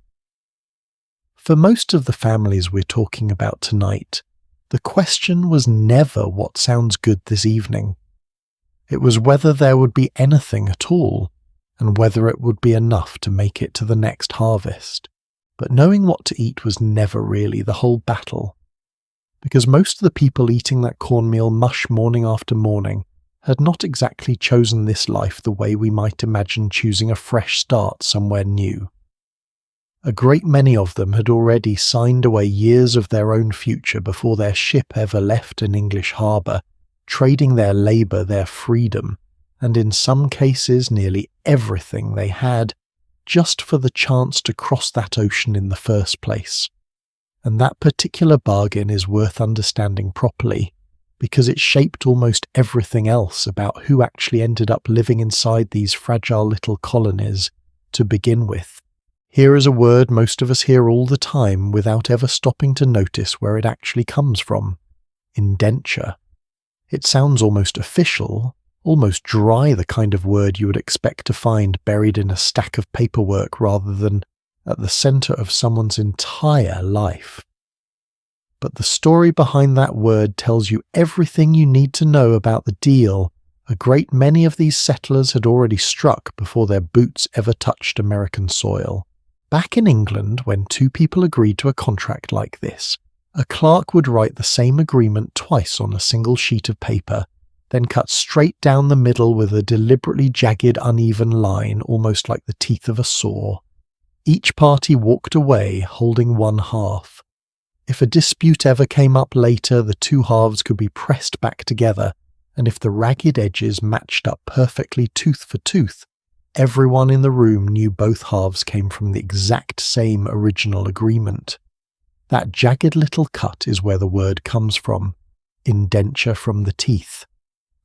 For most of the families we're talking about tonight, the question was never what sounds good this evening. It was whether there would be anything at all, and whether it would be enough to make it to the next harvest. But knowing what to eat was never really the whole battle, because most of the people eating that cornmeal mush morning after morning had not exactly chosen this life the way we might imagine choosing a fresh start somewhere new. A great many of them had already signed away years of their own future before their ship ever left an English harbour, trading their labour, their freedom, and in some cases nearly everything they had, just for the chance to cross that ocean in the first place. And that particular bargain is worth understanding properly, because it shaped almost everything else about who actually ended up living inside these fragile little colonies to begin with. Here is a word most of us hear all the time without ever stopping to notice where it actually comes from: indenture. It sounds almost official, almost dry, the kind of word you would expect to find buried in a stack of paperwork rather than at the centre of someone's entire life. But the story behind that word tells you everything you need to know about the deal a great many of these settlers had already struck before their boots ever touched American soil. Back in England, when 2 people agreed to a contract like this, a clerk would write the same agreement twice on a single sheet of paper, then cut straight down the middle with a deliberately jagged, uneven line, almost like the teeth of a saw. Each party walked away, holding one half. If a dispute ever came up later, the two halves could be pressed back together, and if the ragged edges matched up perfectly tooth for tooth, everyone in the room knew both halves came from the exact same original agreement. That jagged little cut is where the word comes from, indenture from the teeth.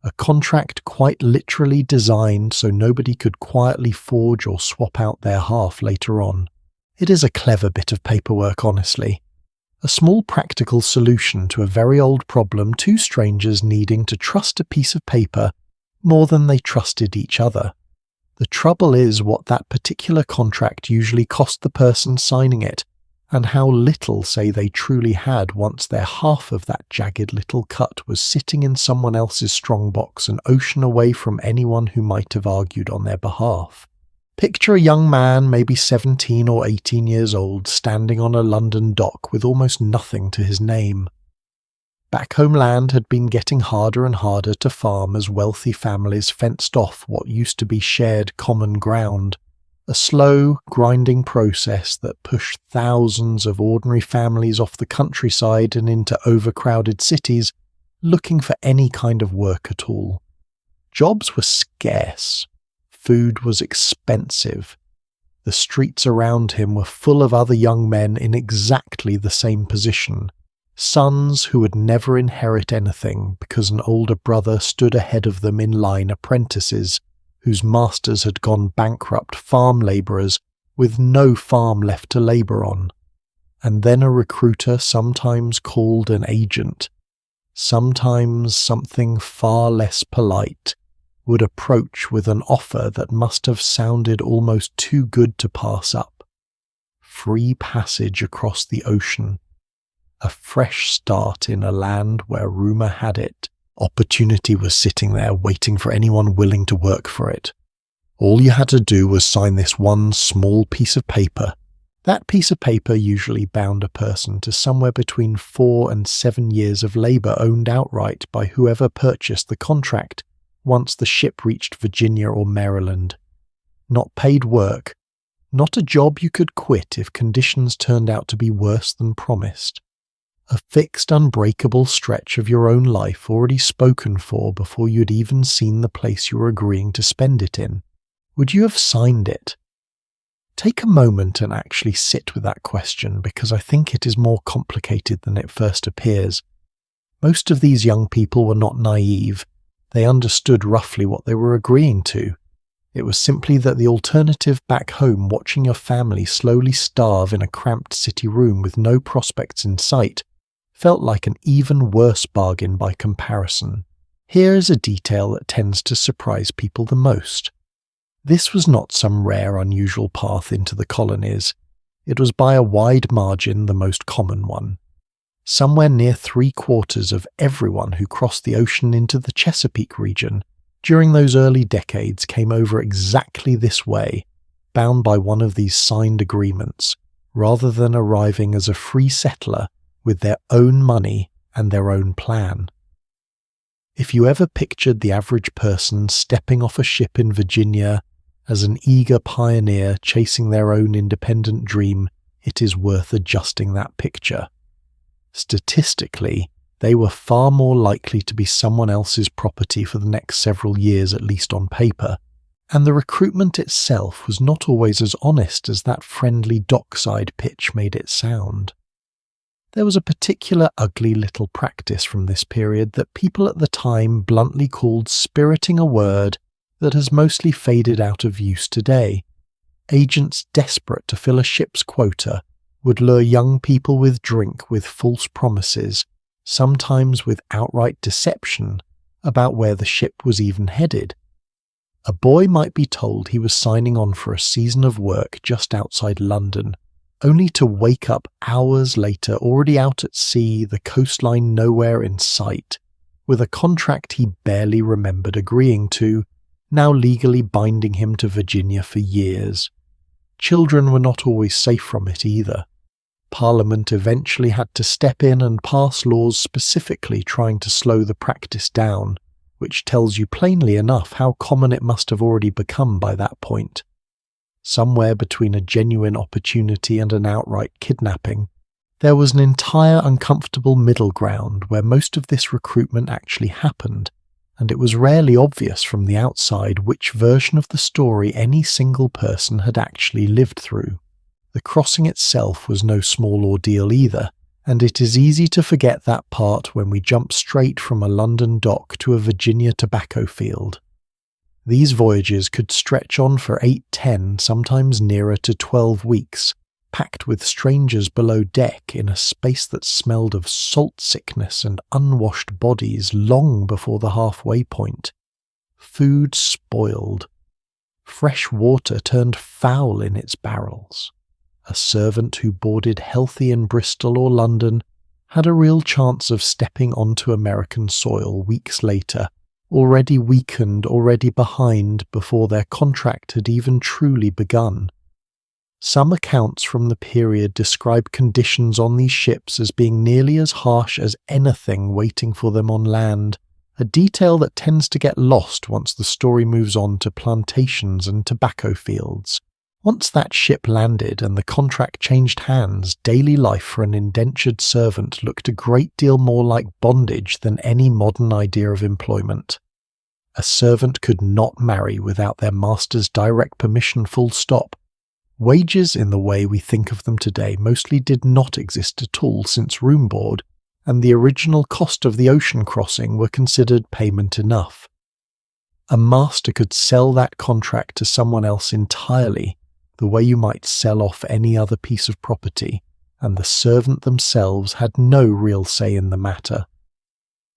A contract quite literally designed so nobody could quietly forge or swap out their half later on. It is a clever bit of paperwork, honestly. A small practical solution to a very old problem, two strangers needing to trust a piece of paper more than they trusted each other. The trouble is what that particular contract usually cost the person signing it, and how little say they truly had once their half of that jagged little cut was sitting in someone else's strongbox an ocean away from anyone who might have argued on their behalf. Picture a young man, maybe 17 or 18 years old, standing on a London dock with almost nothing to his name. Back home land had been getting harder and harder to farm as wealthy families fenced off what used to be shared common ground. A slow, grinding process that pushed thousands of ordinary families off the countryside and into overcrowded cities, looking for any kind of work at all. Jobs were scarce. Food was expensive. The streets around him were full of other young men in exactly the same position. Sons who would never inherit anything because an older brother stood ahead of them in line, apprentices whose masters had gone bankrupt, farm labourers with no farm left to labour on. And then a recruiter, sometimes called an agent, sometimes something far less polite, would approach with an offer that must have sounded almost too good to pass up. Free passage across the ocean. A fresh start in a land where rumour had it opportunity was sitting there waiting for anyone willing to work for it. All you had to do was sign this one small piece of paper. That piece of paper usually bound a person to somewhere between 4 and 7 years of labour owned outright by whoever purchased the contract once the ship reached Virginia or Maryland. Not paid work, not a job you could quit if conditions turned out to be worse than promised. A fixed, unbreakable stretch of your own life already spoken for before you'd even seen the place you were agreeing to spend it in. Would you have signed it? Take a moment and actually sit with that question, because I think it is more complicated than it first appears. Most of these young people were not naive. They understood roughly what they were agreeing to. It was simply that the alternative back home, watching your family slowly starve in a cramped city room with no prospects in sight, felt like an even worse bargain by comparison. Here is a detail that tends to surprise people the most. This was not some rare, unusual path into the colonies. It was by a wide margin the most common one. Somewhere near 3/4 of everyone who crossed the ocean into the Chesapeake region during those early decades came over exactly this way, bound by one of these signed agreements, rather than arriving as a free settler with their own money and their own plan. If you ever pictured the average person stepping off a ship in Virginia as an eager pioneer chasing their own independent dream, it is worth adjusting that picture. Statistically, they were far more likely to be someone else's property for the next several years, at least on paper, and the recruitment itself was not always as honest as that friendly dockside pitch made it sound. There was a particular ugly little practice from this period that people at the time bluntly called spiriting, a word that has mostly faded out of use today. Agents desperate to fill a ship's quota would lure young people with drink with false promises, sometimes with outright deception, about where the ship was even headed. A boy might be told he was signing on for a season of work just outside London, only to wake up hours later already out at sea, the coastline nowhere in sight, with a contract he barely remembered agreeing to, now legally binding him to Virginia for years. Children were not always safe from it either. Parliament eventually had to step in and pass laws specifically trying to slow the practice down, which tells you plainly enough how common it must have already become by that point. Somewhere between a genuine opportunity and an outright kidnapping, there was an entire uncomfortable middle ground where most of this recruitment actually happened, and it was rarely obvious from the outside which version of the story any single person had actually lived through. The crossing itself was no small ordeal either, and it is easy to forget that part when we jump straight from a London dock to a Virginia tobacco field. These voyages could stretch on for 8, 10, sometimes nearer to 12 weeks, packed with strangers below deck in a space that smelled of salt sickness and unwashed bodies long before the halfway point. Food spoiled. Fresh water turned foul in its barrels. A servant who boarded healthy in Bristol or London had a real chance of stepping onto American soil weeks later, already weakened, already behind before their contract had even truly begun. Some accounts from the period describe conditions on these ships as being nearly as harsh as anything waiting for them on land, a detail that tends to get lost once the story moves on to plantations and tobacco fields. Once that ship landed and the contract changed hands, daily life for an indentured servant looked a great deal more like bondage than any modern idea of employment. A servant could not marry without their master's direct permission, full stop. Wages in the way we think of them today mostly did not exist at all since room board, and the original cost of the ocean crossing were considered payment enough. A master could sell that contract to someone else entirely, the way you might sell off any other piece of property, and the servant themselves had no real say in the matter.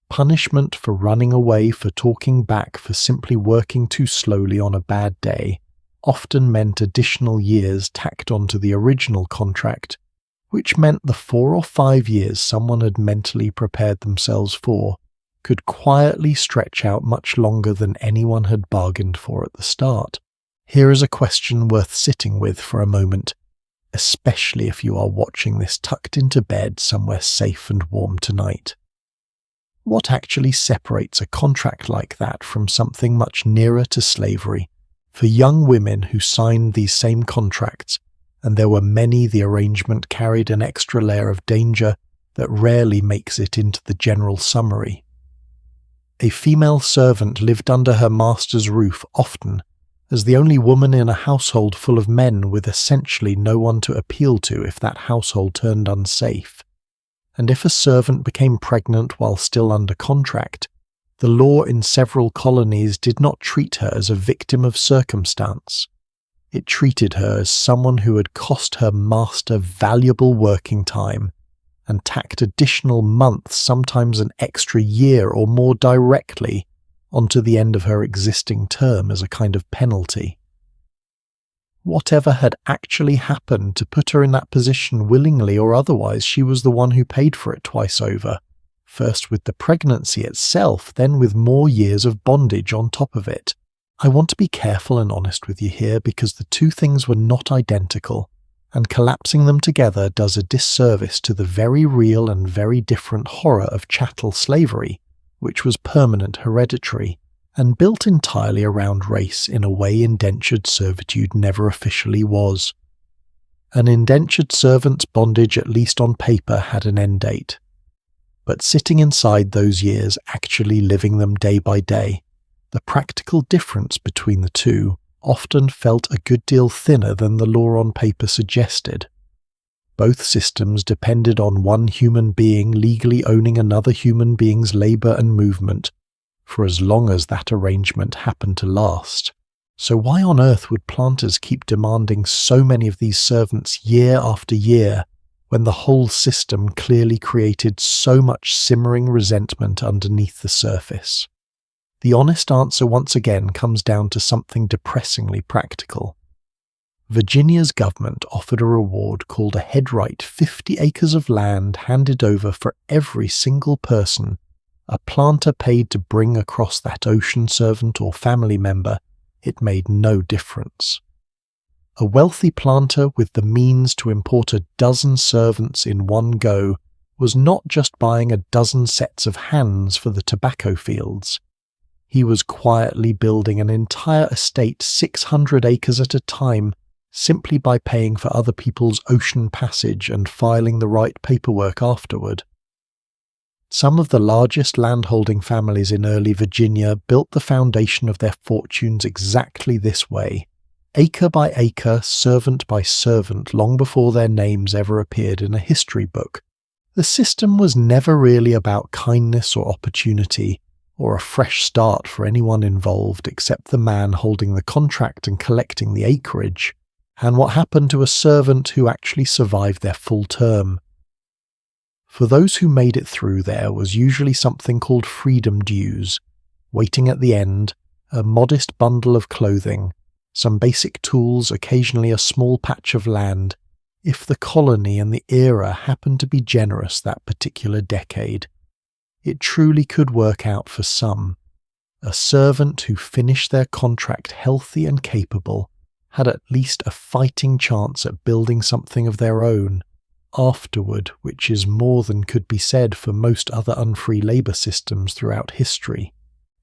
Punishment for running away, for talking back, for simply working too slowly on a bad day, often meant additional years tacked onto the original contract, which meant the 4 or 5 years someone had mentally prepared themselves for could quietly stretch out much longer than anyone had bargained for at the start. Here is a question worth sitting with for a moment, especially if you are watching this tucked into bed somewhere safe and warm tonight. What actually separates a contract like that from something much nearer to slavery? For young women who signed these same contracts, and there were many, the arrangement carried an extra layer of danger that rarely makes it into the general summary. A female servant lived under her master's roof often, as the only woman in a household full of men with essentially no one to appeal to if that household turned unsafe. And if a servant became pregnant while still under contract, the law in several colonies did not treat her as a victim of circumstance. It treated her as someone who had cost her master valuable working time and tacked additional months, sometimes an extra year or more directly, onto the end of her existing term as a kind of penalty. Whatever had actually happened to put her in that position willingly or otherwise, she was the one who paid for it twice over, first with the pregnancy itself, then with more years of bondage on top of it. I want to be careful and honest with you here because the two things were not identical, and collapsing them together does a disservice to the very real and very different horror of chattel slavery, which was permanent, hereditary, and built entirely around race in a way indentured servitude never officially was. An indentured servant's bondage, at least on paper, had an end date. But sitting inside those years, actually living them day by day, the practical difference between the two often felt a good deal thinner than the law on paper suggested. Both systems depended on one human being legally owning another human being's labour and movement, for as long as that arrangement happened to last. So why on earth would planters keep demanding so many of these servants year after year, when the whole system clearly created so much simmering resentment underneath the surface? The honest answer once again comes down to something depressingly practical. Virginia's government offered a reward called a headright, 50 acres of land handed over for every single person a planter paid to bring across that ocean servant or family member. It made no difference. A wealthy planter with the means to import a dozen servants in one go was not just buying a dozen sets of hands for the tobacco fields. He was quietly building an entire estate 600 acres at a time, simply by paying for other people's ocean passage and filing the right paperwork afterward. Some of the largest landholding families in early Virginia built the foundation of their fortunes exactly this way, acre by acre, servant by servant, long before their names ever appeared in a history book. The system was never really about kindness or opportunity, or a fresh start for anyone involved except the man holding the contract and collecting the acreage, and what happened to a servant who actually survived their full term. For those who made it through, there was usually something called freedom dues, waiting at the end, a modest bundle of clothing, some basic tools, occasionally a small patch of land, if the colony and the era happened to be generous that particular decade. It truly could work out for some. A servant who finished their contract healthy and capable had at least a fighting chance at building something of their own afterward, which is more than could be said for most other unfree labour systems throughout history.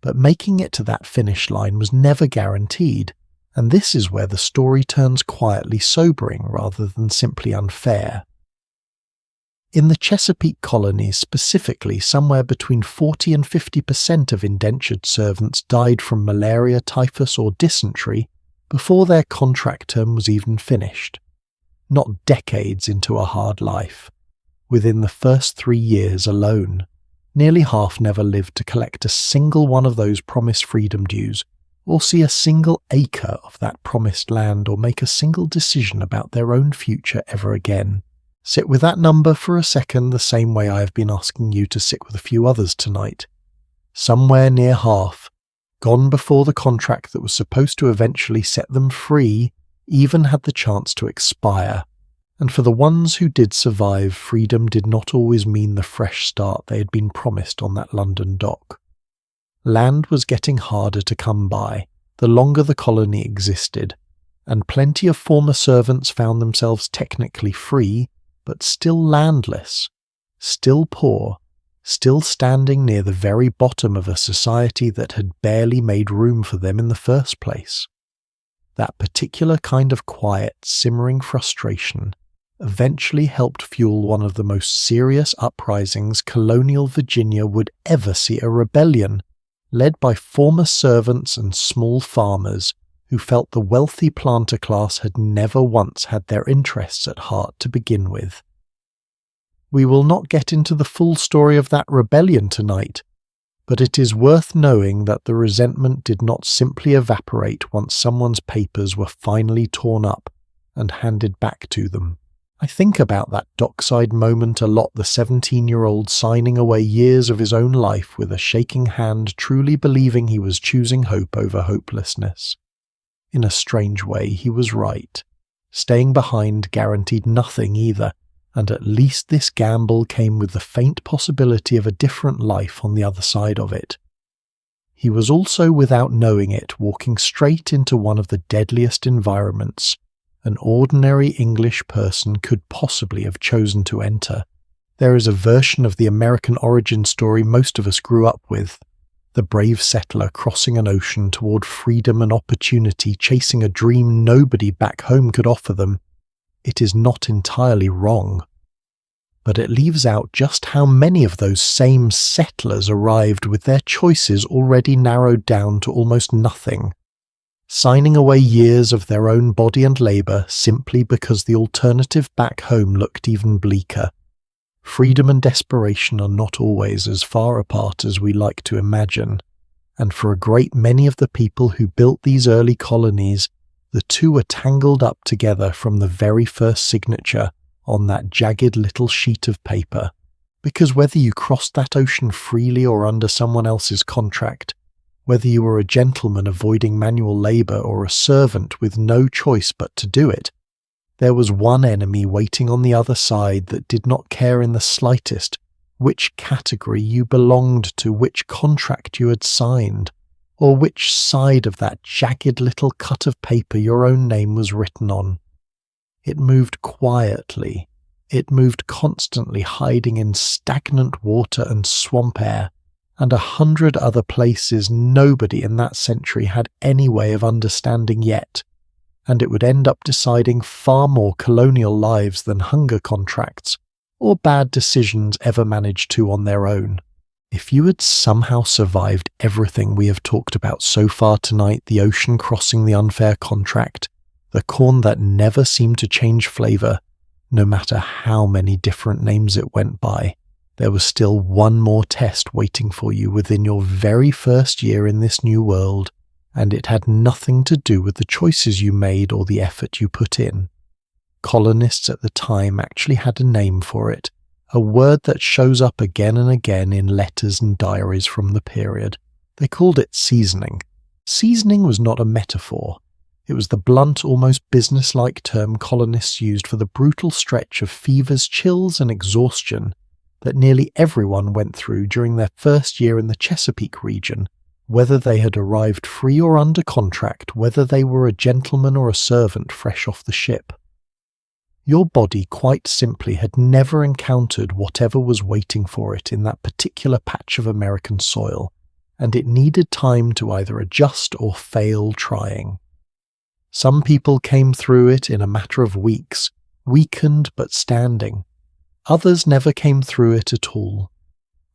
But making it to that finish line was never guaranteed, and this is where the story turns quietly sobering rather than simply unfair. In the Chesapeake colonies specifically, somewhere between 40 and 50% of indentured servants died from malaria, typhus or dysentery before their contract term was even finished. Not decades into a hard life. Within the first 3 years alone, nearly half never lived to collect a single one of those promised freedom dues, or see a single acre of that promised land, or make a single decision about their own future ever again. Sit with that number for a second the same way I have been asking you to sit with a few others tonight. Somewhere near half, gone before the contract that was supposed to eventually set them free even had the chance to expire. And for the ones who did survive, freedom did not always mean the fresh start they had been promised on that London dock. Land was getting harder to come by the longer the colony existed, and plenty of former servants found themselves technically free, but still landless, still poor, still standing near the very bottom of a society that had barely made room for them in the first place. That particular kind of quiet, simmering frustration eventually helped fuel one of the most serious uprisings colonial Virginia would ever see, a rebellion led by former servants and small farmers who felt the wealthy planter class had never once had their interests at heart to begin with. We will not get into the full story of that rebellion tonight, but it is worth knowing that the resentment did not simply evaporate once someone's papers were finally torn up and handed back to them. I think about that dockside moment a lot, the 17-year-old signing away years of his own life with a shaking hand, truly believing he was choosing hope over hopelessness. In a strange way, he was right. Staying behind guaranteed nothing either, and at least this gamble came with the faint possibility of a different life on the other side of it. He was also, without knowing it, walking straight into one of the deadliest environments an ordinary English person could possibly have chosen to enter. There is a version of the American origin story most of us grew up with, the brave settler crossing an ocean toward freedom and opportunity, chasing a dream nobody back home could offer them. It is not entirely wrong, but it leaves out just how many of those same settlers arrived with their choices already narrowed down to almost nothing, signing away years of their own body and labour simply because the alternative back home looked even bleaker. Freedom and desperation are not always as far apart as we like to imagine, and for a great many of the people who built these early colonies, the two were tangled up together from the very first signature on that jagged little sheet of paper, because whether you crossed that ocean freely or under someone else's contract, whether you were a gentleman avoiding manual labour or a servant with no choice but to do it, there was one enemy waiting on the other side that did not care in the slightest which category you belonged to, which contract you had signed, or which side of that jagged little cut of paper your own name was written on. It moved quietly. It moved constantly, hiding in stagnant water and swamp air, and 100 other places nobody in that century had any way of understanding yet, and it would end up deciding far more colonial lives than hunger contracts or bad decisions ever managed to on their own. If you had somehow survived everything we have talked about so far tonight, the ocean crossing the unfair contract, the corn that never seemed to change flavour, no matter how many different names it went by, there was still one more test waiting for you within your very first year in this new world, and it had nothing to do with the choices you made or the effort you put in. Colonists at the time actually had a name for it, a word that shows up again and again in letters and diaries from the period. They called it seasoning. Seasoning was not a metaphor. It was the blunt, almost business-like term colonists used for the brutal stretch of fevers, chills, and exhaustion that nearly everyone went through during their first year in the Chesapeake region, whether they had arrived free or under contract, whether they were a gentleman or a servant fresh off the ship. Your body quite simply had never encountered whatever was waiting for it in that particular patch of American soil, and it needed time to either adjust or fail trying. Some people came through it in a matter of weeks, weakened but standing. Others never came through it at all.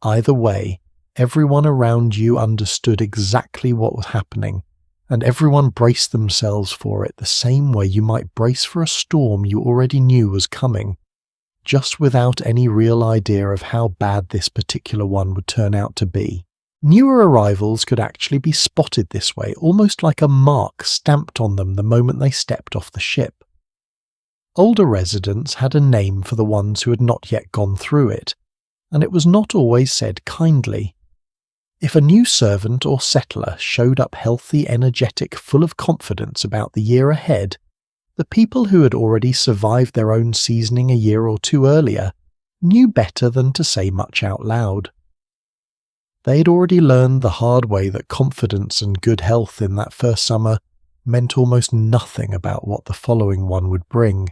Either way, everyone around you understood exactly what was happening, and everyone braced themselves for it the same way you might brace for a storm you already knew was coming, just without any real idea of how bad this particular one would turn out to be. Newer arrivals could actually be spotted this way, almost like a mark stamped on them the moment they stepped off the ship. Older residents had a name for the ones who had not yet gone through it, and it was not always said kindly. If a new servant or settler showed up healthy, energetic, full of confidence about the year ahead, the people who had already survived their own seasoning a year or two earlier knew better than to say much out loud. They had already learned the hard way that confidence and good health in that first summer meant almost nothing about what the following one would bring.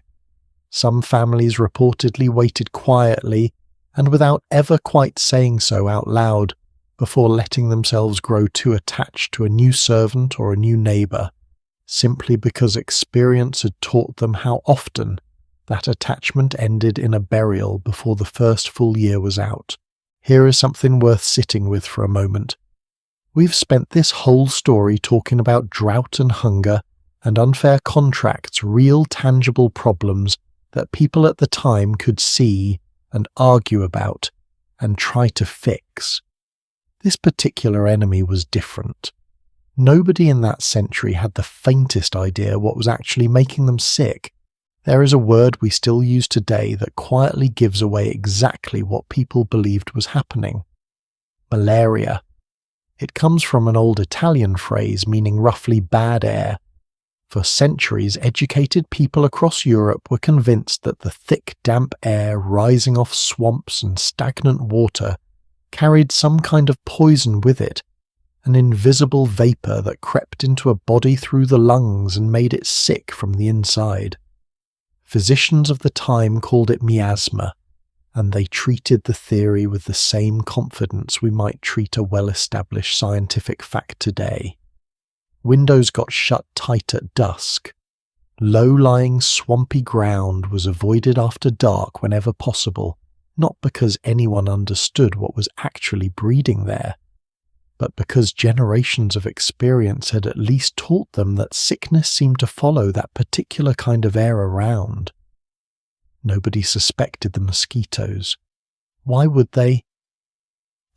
Some families reportedly waited quietly and without ever quite saying so out loud before letting themselves grow too attached to a new servant or a new neighbour, simply because experience had taught them how often that attachment ended in a burial before the first full year was out. Here is something worth sitting with for a moment. We've spent this whole story talking about drought and hunger and unfair contracts, real tangible problems that people at the time could see and argue about and try to fix. This particular enemy was different. Nobody in that century had the faintest idea what was actually making them sick. There is a word we still use today that quietly gives away exactly what people believed was happening. Malaria. It comes from an old Italian phrase meaning roughly bad air. For centuries, educated people across Europe were convinced that the thick, damp air rising off swamps and stagnant water carried some kind of poison with it, an invisible vapour that crept into a body through the lungs and made it sick from the inside. Physicians of the time called it miasma, and they treated the theory with the same confidence we might treat a well-established scientific fact today. Windows got shut tight at dusk. Low-lying swampy ground was avoided after dark whenever possible, not because anyone understood what was actually breeding there, but because generations of experience had at least taught them that sickness seemed to follow that particular kind of air around. Nobody suspected the mosquitoes. Why would they?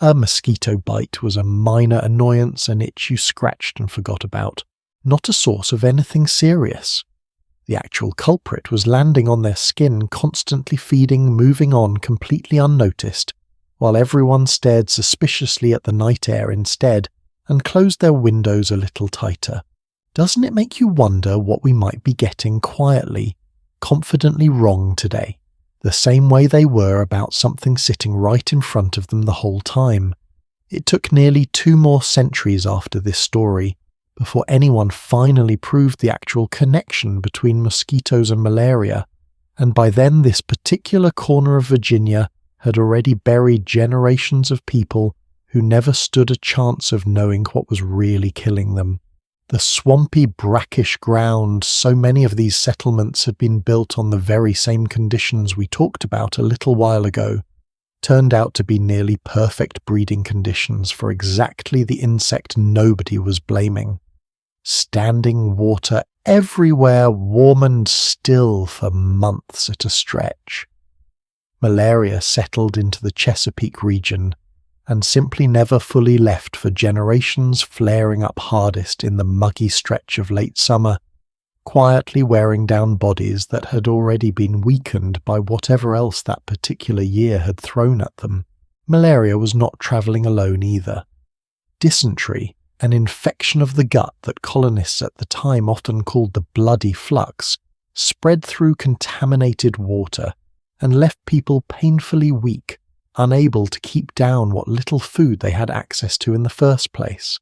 A mosquito bite was a minor annoyance, an itch you scratched and forgot about, not a source of anything serious. The actual culprit was landing on their skin, constantly feeding, moving on completely unnoticed, while everyone stared suspiciously at the night air instead and closed their windows a little tighter. Doesn't it make you wonder what we might be getting quietly, confidently wrong today, the same way they were about something sitting right in front of them the whole time? It took nearly 2 more centuries after this story before anyone finally proved the actual connection between mosquitoes and malaria, and by then this particular corner of Virginia had already buried generations of people who never stood a chance of knowing what was really killing them. The swampy, brackish ground, so many of these settlements had been built on the very same conditions we talked about a little while ago, turned out to be nearly perfect breeding conditions for exactly the insect nobody was blaming. Standing water everywhere, warm and still for months at a stretch. Malaria settled into the Chesapeake region, and simply never fully left for generations, flaring up hardest in the muggy stretch of late summer, quietly wearing down bodies that had already been weakened by whatever else that particular year had thrown at them. Malaria was not travelling alone either. Dysentery, an infection of the gut that colonists at the time often called the bloody flux, spread through contaminated water and left people painfully weak, unable to keep down what little food they had access to in the first place.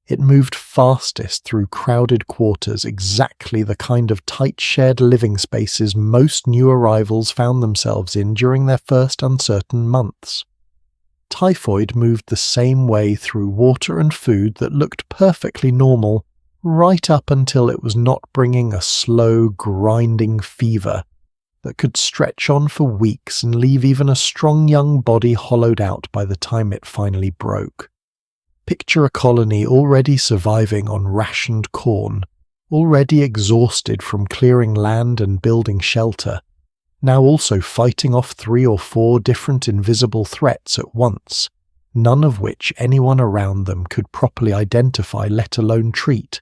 It moved fastest through crowded quarters, exactly the kind of tight shared living spaces most new arrivals found themselves in during their first uncertain months. Typhoid moved the same way through water and food that looked perfectly normal, right up until it was not bringing a slow, grinding fever that could stretch on for weeks and leave even a strong young body hollowed out by the time it finally broke. Picture a colony already surviving on rationed corn, already exhausted from clearing land and building shelter, now also fighting off 3 or 4 different invisible threats at once, none of which anyone around them could properly identify, let alone treat.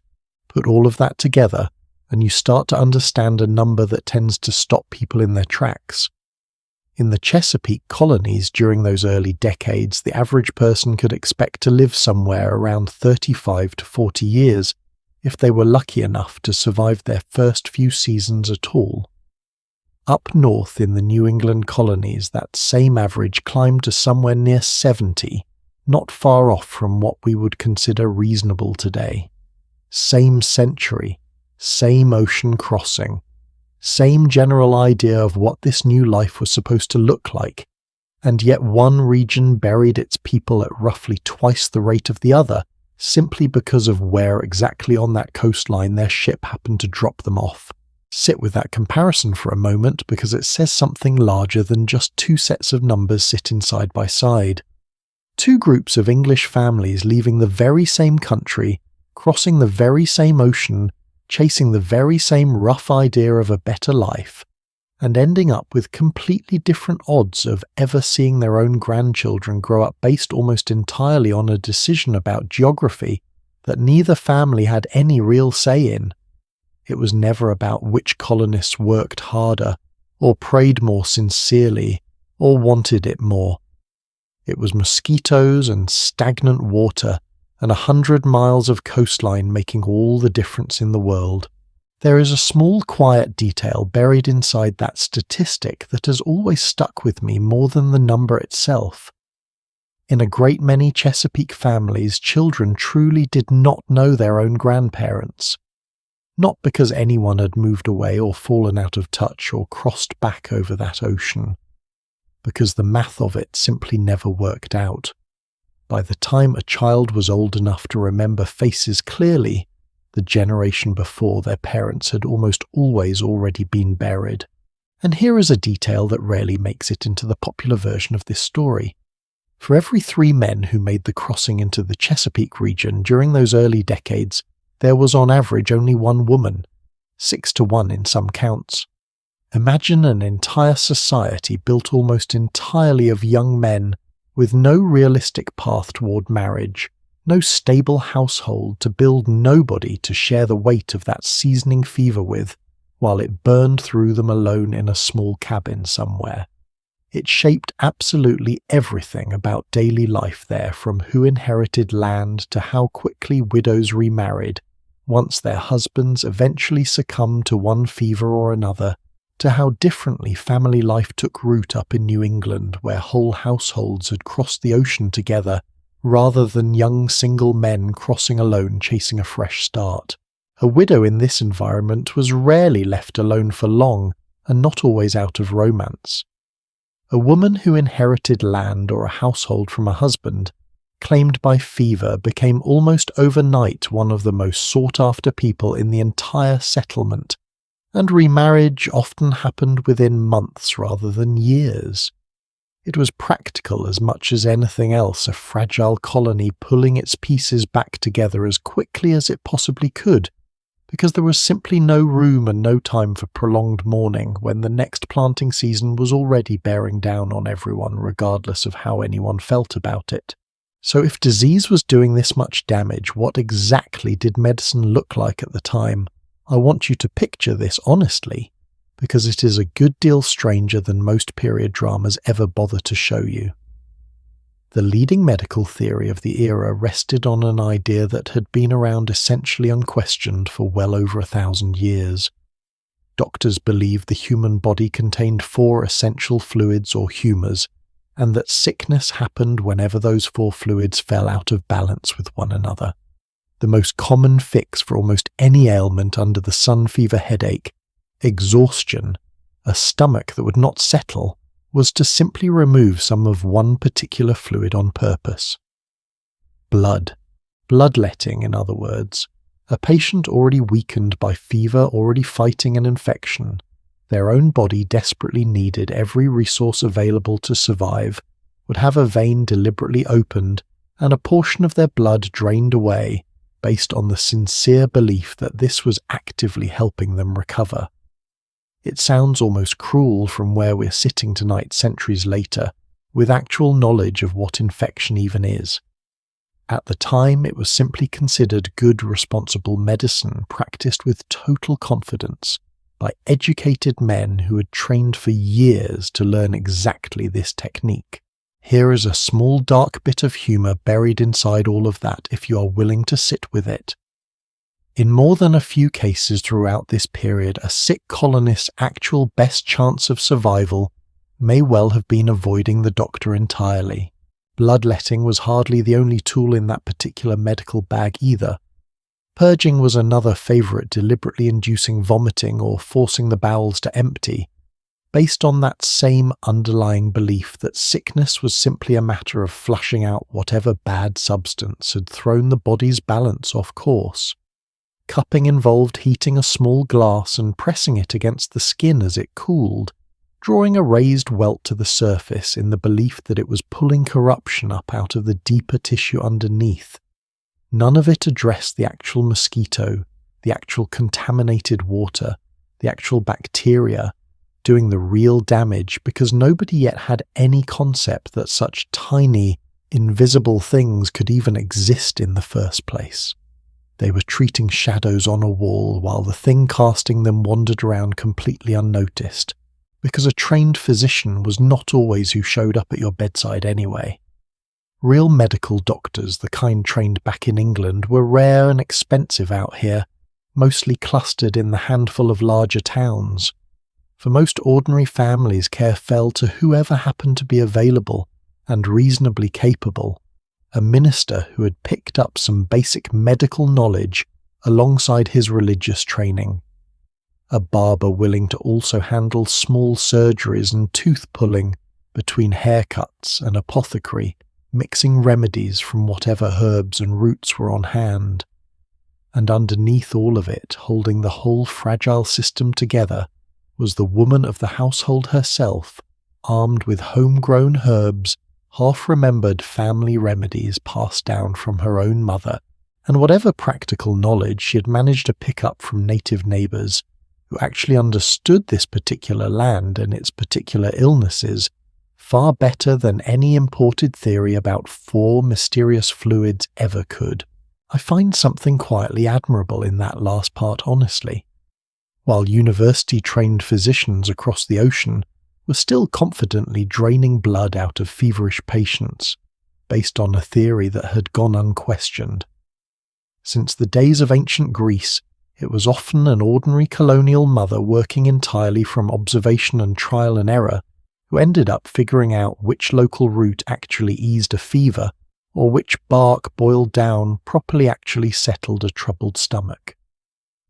Put all of that together, and you start to understand a number that tends to stop people in their tracks. In the Chesapeake colonies during those early decades, the average person could expect to live somewhere around 35 to 40 years, if they were lucky enough to survive their first few seasons at all. Up north in the New England colonies, that same average climbed to somewhere near 70, not far off from what we would consider reasonable today. Same century, same ocean crossing, same general idea of what this new life was supposed to look like, and yet one region buried its people at roughly twice the rate of the other, simply because of where exactly on that coastline their ship happened to drop them off. Sit with that comparison for a moment, because it says something larger than just 2 sets of numbers sitting side by side. 2 groups of English families leaving the very same country, crossing the very same ocean, chasing the very same rough idea of a better life, and ending up with completely different odds of ever seeing their own grandchildren grow up based almost entirely on a decision about geography that neither family had any real say in. It was never about which colonists worked harder, or prayed more sincerely, or wanted it more. It was mosquitoes and stagnant water, and 100 miles of coastline making all the difference in the world. There is a small quiet detail buried inside that statistic that has always stuck with me more than the number itself. In a great many Chesapeake families, children truly did not know their own grandparents. Not because anyone had moved away or fallen out of touch or crossed back over that ocean, because the math of it simply never worked out. By the time a child was old enough to remember faces clearly, the generation before their parents had almost always already been buried. And here is a detail that rarely makes it into the popular version of this story. For every 3 men who made the crossing into the Chesapeake region during those early decades, there was on average only 1 woman, 6 to 1 in some counts. Imagine an entire society built almost entirely of young men, with no realistic path toward marriage, no stable household to build nobody to share the weight of that seasoning fever with, while it burned through them alone in a small cabin somewhere. It shaped absolutely everything about daily life there, from who inherited land to how quickly widows remarried, once their husbands eventually succumbed to one fever or another, to how differently family life took root up in New England, where whole households had crossed the ocean together, rather than young single men crossing alone chasing a fresh start. A widow in this environment was rarely left alone for long, and not always out of romance. A woman who inherited land or a household from a husband claimed by fever became almost overnight one of the most sought-after people in the entire settlement, and remarriage often happened within months rather than years. It was practical as much as anything else, a fragile colony pulling its pieces back together as quickly as it possibly could, because there was simply no room and no time for prolonged mourning when the next planting season was already bearing down on everyone regardless of how anyone felt about it. So if disease was doing this much damage, what exactly did medicine look like at the time? I want you to picture this honestly, because it is a good deal stranger than most period dramas ever bother to show you. The leading medical theory of the era rested on an idea that had been around essentially unquestioned for well over 1,000 years. Doctors believed the human body contained 4 essential fluids or humours, and that sickness happened whenever those 4 fluids fell out of balance with one another. The most common fix for almost any ailment under the sun, fever, headache, exhaustion, a stomach that would not settle, was to simply remove some of one particular fluid on purpose. Blood. Bloodletting, in other words. A patient already weakened by fever, already fighting an infection. Their own body desperately needed every resource available to survive, would have a vein deliberately opened and a portion of their blood drained away, based on the sincere belief that this was actively helping them recover. It sounds almost cruel from where we're sitting tonight centuries later, with actual knowledge of what infection even is. At the time, it was simply considered good, responsible medicine practiced with total confidence by educated men who had trained for years to learn exactly this technique. Here is a small dark bit of humour buried inside all of that if you are willing to sit with it. In more than a few cases throughout this period, a sick colonist's actual best chance of survival may well have been avoiding the doctor entirely. Bloodletting was hardly the only tool in that particular medical bag either. Purging was another favourite, deliberately inducing vomiting or forcing the bowels to empty, based on that same underlying belief that sickness was simply a matter of flushing out whatever bad substance had thrown the body's balance off course. Cupping involved heating a small glass and pressing it against the skin as it cooled, drawing a raised welt to the surface in the belief that it was pulling corruption up out of the deeper tissue underneath. None of it addressed the actual mosquito, the actual contaminated water, the actual bacteria, doing the real damage, because nobody yet had any concept that such tiny, invisible things could even exist in the first place. They were treating shadows on a wall while the thing casting them wandered around completely unnoticed, because a trained physician was not always who showed up at your bedside anyway. Real medical doctors, the kind trained back in England, were rare and expensive out here, mostly clustered in the handful of larger towns. For most ordinary families, care fell to whoever happened to be available and reasonably capable, a minister who had picked up some basic medical knowledge alongside his religious training, a barber willing to also handle small surgeries and tooth pulling between haircuts, an apothecary mixing remedies from whatever herbs and roots were on hand. And underneath all of it, holding the whole fragile system together, was the woman of the household herself, armed with homegrown herbs, half-remembered family remedies passed down from her own mother, and whatever practical knowledge she had managed to pick up from native neighbours, who actually understood this particular land and its particular illnesses far better than any imported theory about 4 mysterious fluids ever could. I find something quietly admirable in that last part, honestly. While university-trained physicians across the ocean were still confidently draining blood out of feverish patients, based on a theory that had gone unquestioned. Since the days of ancient Greece, it was often an ordinary colonial mother working entirely from observation and trial and error who ended up figuring out which local root actually eased a fever, or which bark boiled down properly actually settled a troubled stomach.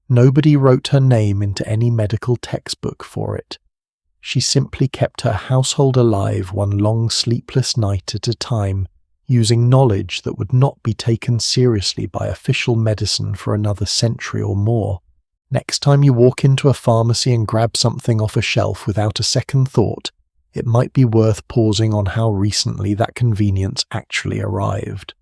Nobody wrote her name into any medical textbook for it. She simply kept her household alive one long sleepless night at a time, using knowledge that would not be taken seriously by official medicine for another century or more. Next time you walk into a pharmacy and grab something off a shelf without a second thought, it might be worth pausing on how recently that convenience actually arrived.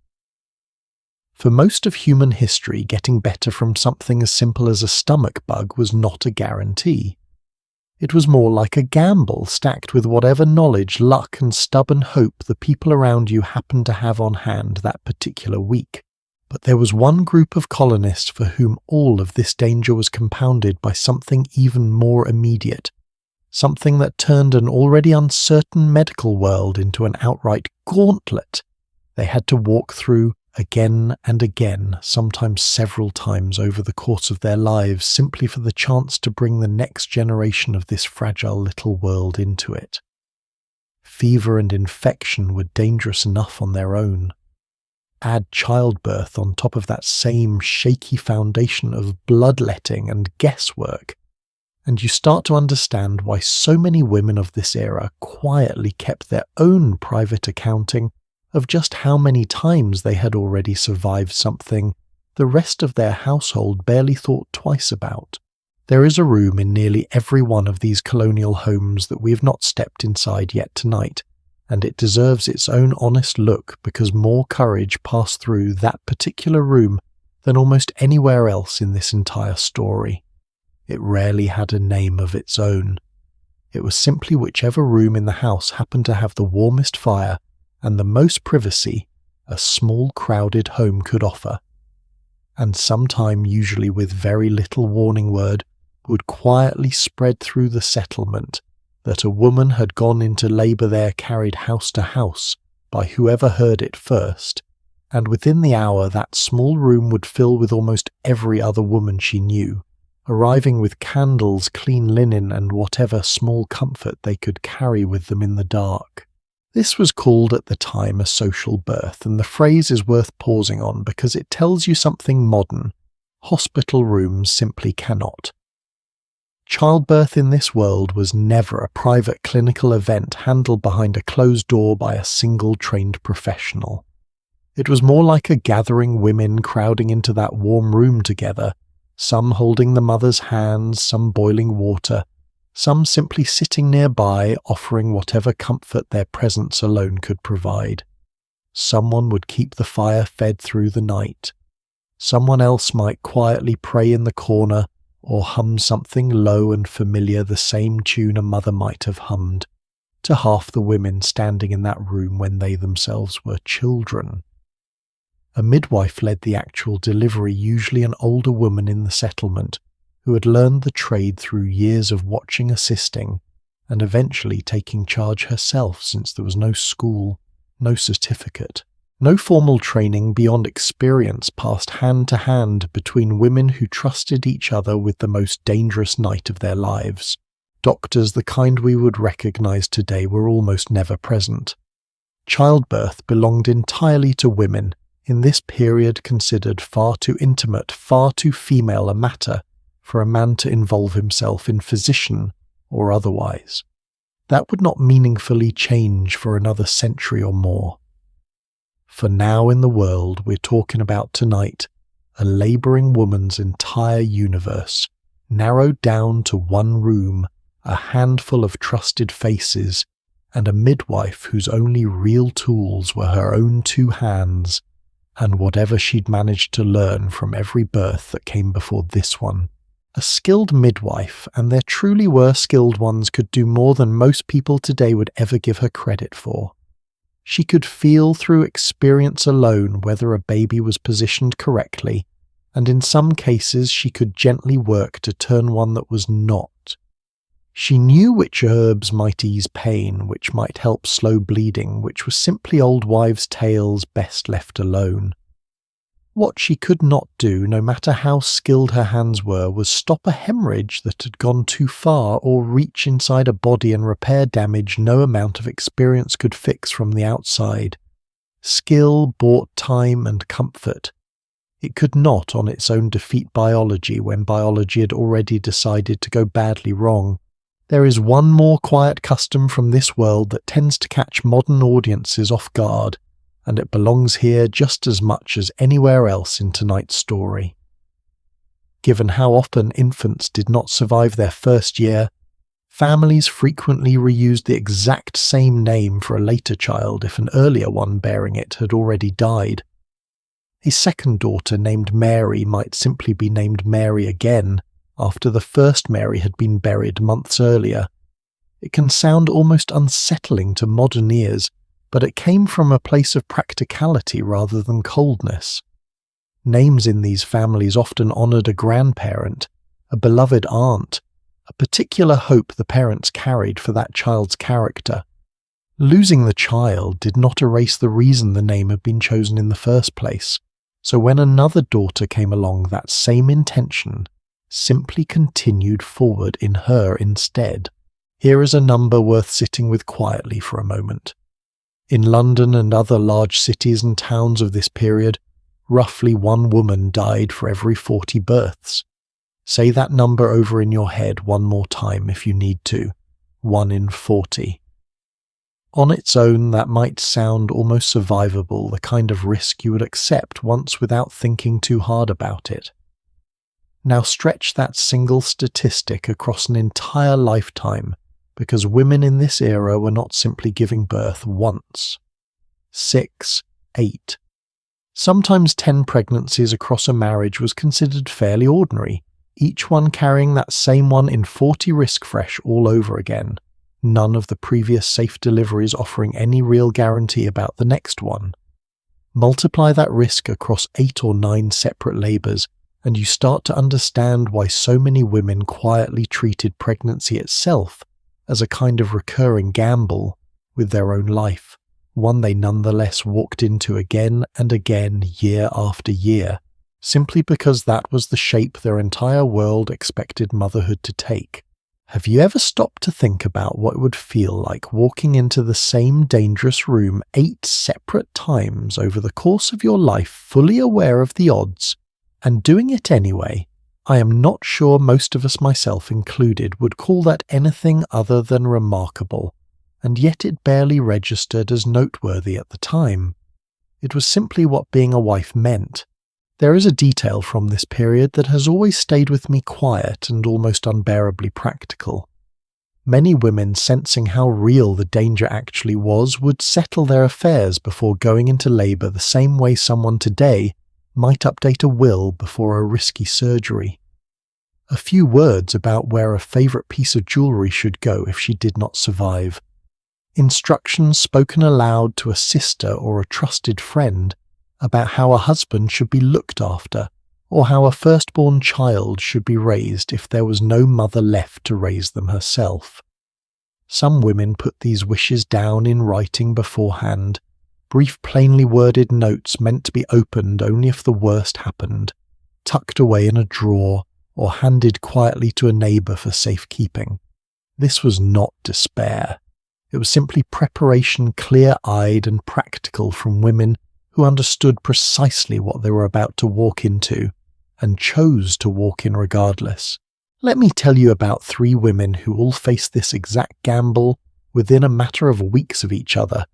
For most of human history, getting better from something as simple as a stomach bug was not a guarantee. It was more like a gamble stacked with whatever knowledge, luck, and stubborn hope the people around you happened to have on hand that particular week. But there was one group of colonists for whom all of this danger was compounded by something even more immediate, something that turned an already uncertain medical world into an outright gauntlet they had to walk through again and again, sometimes several times over the course of their lives, simply for the chance to bring the next generation of this fragile little world into it. Fever and infection were dangerous enough on their own. Add childbirth on top of that same shaky foundation of bloodletting and guesswork, and you start to understand why so many women of this era quietly kept their own private accounting of just how many times they had already survived something the rest of their household barely thought twice about. There is a room in nearly every one of these colonial homes that we have not stepped inside yet tonight, and it deserves its own honest look because more courage passed through that particular room than almost anywhere else in this entire story. It rarely had a name of its own. It was simply whichever room in the house happened to have the warmest fire and the most privacy a small crowded home could offer, and sometime, usually with very little warning word, would quietly spread through the settlement that a woman had gone into labour there, carried house to house by whoever heard it first, and within the hour that small room would fill with almost every other woman she knew, arriving with candles, clean linen, and whatever small comfort they could carry with them in the dark. This was called at the time a social birth, and the phrase is worth pausing on because it tells you something modern hospital rooms simply cannot. Childbirth in this world was never a private clinical event handled behind a closed door by a single trained professional. It was more like a gathering women crowding into that warm room together, some holding the mother's hands, some boiling water, some simply sitting nearby offering whatever comfort their presence alone could provide. Someone would keep the fire fed through the night. Someone else might quietly pray in the corner or hum something low and familiar, the same tune a mother might have hummed, to half the women standing in that room when they themselves were children. A midwife led the actual delivery, usually an older woman in the settlement, who had learned the trade through years of watching, assisting, and eventually taking charge herself, since there was no school, no certificate, no formal training beyond experience passed hand to hand between women who trusted each other with the most dangerous night of their lives. Doctors, the kind we would recognize today, were almost never present. Childbirth belonged entirely to women, in this period considered far too intimate, far too female a matter for a man to involve himself in, physician or otherwise. That would not meaningfully change for another century or more. For now in the world we're talking about tonight, a labouring woman's entire universe, narrowed down to one room, a handful of trusted faces, and a midwife whose only real tools were her own two hands, and whatever she'd managed to learn from every birth that came before this one. A skilled midwife, and there truly were skilled ones, could do more than most people today would ever give her credit for. She could feel through experience alone whether a baby was positioned correctly, and in some cases she could gently work to turn one that was not. She knew which herbs might ease pain, which might help slow bleeding, which were simply old wives' tales best left alone. What she could not do, no matter how skilled her hands were, was stop a hemorrhage that had gone too far or reach inside a body and repair damage no amount of experience could fix from the outside. Skill bought time and comfort. It could not on its own defeat biology when biology had already decided to go badly wrong. There is one more quiet custom from this world that tends to catch modern audiences off guard, and it belongs here just as much as anywhere else in tonight's story. Given how often infants did not survive their first year, families frequently reused the exact same name for a later child if an earlier one bearing it had already died. A second daughter named Mary might simply be named Mary again after the first Mary had been buried months earlier. It can sound almost unsettling to modern ears, but it came from a place of practicality rather than coldness. Names in these families often honoured a grandparent, a beloved aunt, a particular hope the parents carried for that child's character. Losing the child did not erase the reason the name had been chosen in the first place, so when another daughter came along, that same intention simply continued forward in her instead. Here is a number worth sitting with quietly for a moment. In London and other large cities and towns of this period, roughly 1 woman died for every 40 births. Say that number over in your head one more time if you need to. 1 in 40. On its own, that might sound almost survivable, the kind of risk you would accept once without thinking too hard about it. Now stretch that single statistic across an entire lifetime, because women in this era were not simply giving birth once. 6, 8. Sometimes 10 pregnancies across a marriage was considered fairly ordinary, each one carrying that same one in 40 risk fresh all over again, none of the previous safe deliveries offering any real guarantee about the next one. Multiply that risk across 8 or 9 separate labours, and you start to understand why so many women quietly treated pregnancy itself as a kind of recurring gamble with their own life, one they nonetheless walked into again and again year after year, simply because that was the shape their entire world expected motherhood to take. Have you ever stopped to think about what it would feel like walking into the same dangerous room 8 separate times over the course of your life, fully aware of the odds, and doing it anyway? I am not sure most of us, myself included, would call that anything other than remarkable, and yet it barely registered as noteworthy at the time. It was simply what being a wife meant. There is a detail from this period that has always stayed with me quiet and almost unbearably practical. Many women, sensing how real the danger actually was, would settle their affairs before going into labour the same way someone today might update a will before a risky surgery. A few words about where a favourite piece of jewellery should go if she did not survive. Instructions spoken aloud to a sister or a trusted friend about how a husband should be looked after, or how a firstborn child should be raised if there was no mother left to raise them herself. Some women put these wishes down in writing beforehand, brief plainly worded notes meant to be opened only if the worst happened, tucked away in a drawer, or handed quietly to a neighbour for safekeeping. This was not despair. It was simply preparation, clear-eyed and practical from women who understood precisely what they were about to walk into, and chose to walk in regardless. Let me tell you about 3 women who all faced this exact gamble within a matter of weeks of each other,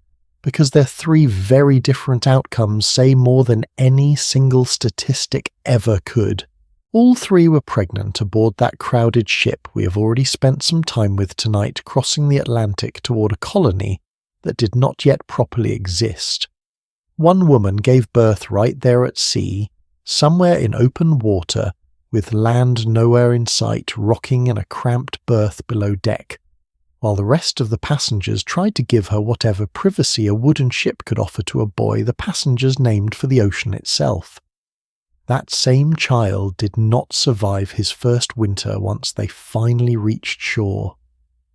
because their 3 very different outcomes say more than any single statistic ever could. All 3 were pregnant aboard that crowded ship we have already spent some time with tonight, crossing the Atlantic toward a colony that did not yet properly exist. One woman gave birth right there at sea, somewhere in open water, with land nowhere in sight, rocking in a cramped berth below deck, while the rest of the passengers tried to give her whatever privacy a wooden ship could offer to a boy the passengers named for the ocean itself. That same child did not survive his first winter once they finally reached shore,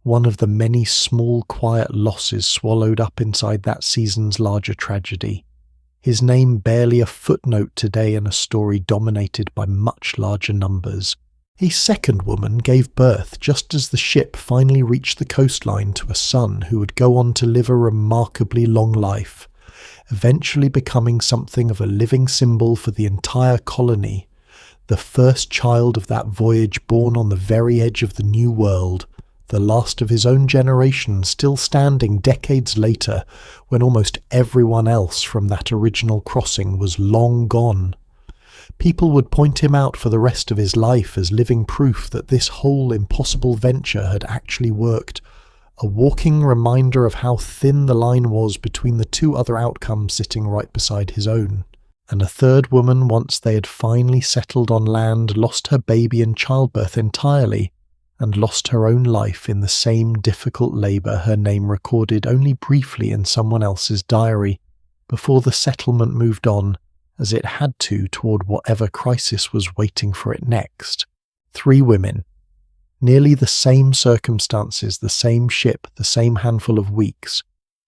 one of the many small quiet losses swallowed up inside that season's larger tragedy. His name barely a footnote today in a story dominated by much larger numbers. A second woman gave birth just as the ship finally reached the coastline to a son who would go on to live a remarkably long life, eventually becoming something of a living symbol for the entire colony, the first child of that voyage born on the very edge of the New World, the last of his own generation, still standing decades later when almost everyone else from that original crossing was long gone. People would point him out for the rest of his life as living proof that this whole impossible venture had actually worked, a walking reminder of how thin the line was between the two other outcomes sitting right beside his own. And a third woman, once they had finally settled on land, lost her baby in childbirth entirely, and lost her own life in the same difficult labour, her name recorded only briefly in someone else's diary, before the settlement moved on, as it had to, toward whatever crisis was waiting for it next. 3 women. Nearly the same circumstances, the same ship, the same handful of weeks.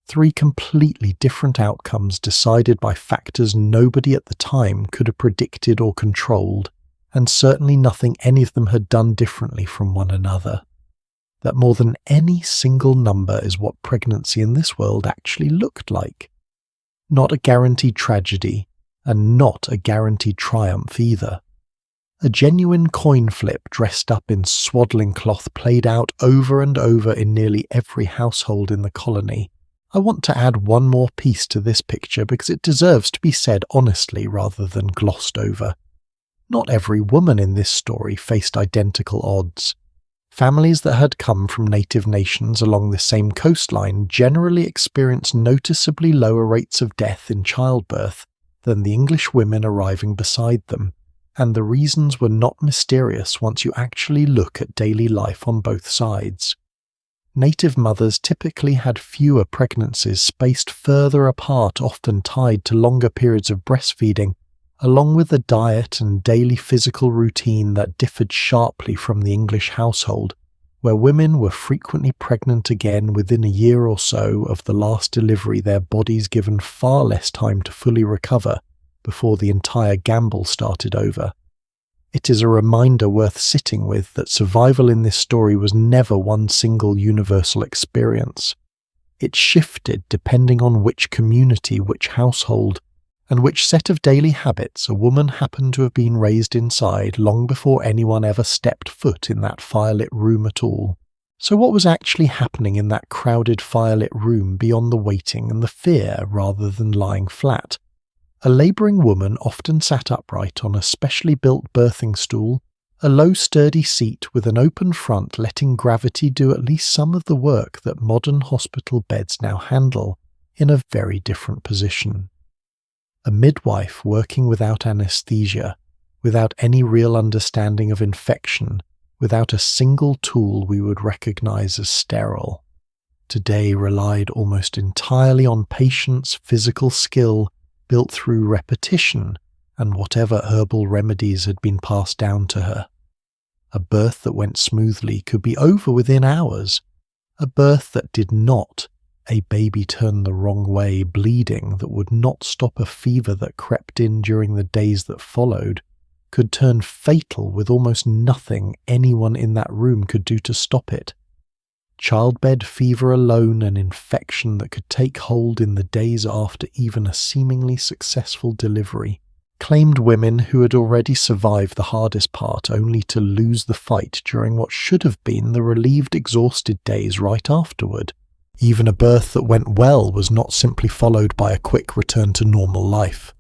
3 completely different outcomes decided by factors nobody at the time could have predicted or controlled, and certainly nothing any of them had done differently from one another. That more than any single number is what pregnancy in this world actually looked like. Not a guaranteed tragedy, and not a guaranteed triumph either. A genuine coin flip dressed up in swaddling cloth played out over and over in nearly every household in the colony. I want to add one more piece to this picture because it deserves to be said honestly rather than glossed over. Not every woman in this story faced identical odds. Families that had come from native nations along the same coastline generally experienced noticeably lower rates of death in childbirth than the English women arriving beside them, and the reasons were not mysterious once you actually look at daily life on both sides. Native mothers typically had fewer pregnancies spaced further apart, often tied to longer periods of breastfeeding, along with a diet and daily physical routine that differed sharply from the English household, where women were frequently pregnant again within a year or so of the last delivery, their bodies given far less time to fully recover before the entire gamble started over. It is a reminder worth sitting with that survival in this story was never one single universal experience. It shifted depending on which community, which household, and which set of daily habits a woman happened to have been raised inside long before anyone ever stepped foot in that firelit room at all. So what was actually happening in that crowded firelit room beyond the waiting and the fear rather than lying flat? A labouring woman often sat upright on a specially built birthing stool, a low sturdy seat with an open front letting gravity do at least some of the work that modern hospital beds now handle, in a very different position. A midwife working without anaesthesia, without any real understanding of infection, without a single tool we would recognise as sterile. Today relied almost entirely on patience, physical skill, built through repetition and whatever herbal remedies had been passed down to her. A birth that went smoothly could be over within hours. A birth that did not, a baby turned the wrong way, bleeding that would not stop a fever that crept in during the days that followed, could turn fatal with almost nothing anyone in that room could do to stop it. Childbed fever alone, an infection that could take hold in the days after even a seemingly successful delivery, claimed women who had already survived the hardest part only to lose the fight during what should have been the relieved, exhausted days right afterward. Even a birth that went well was not simply followed by a quick return to normal life.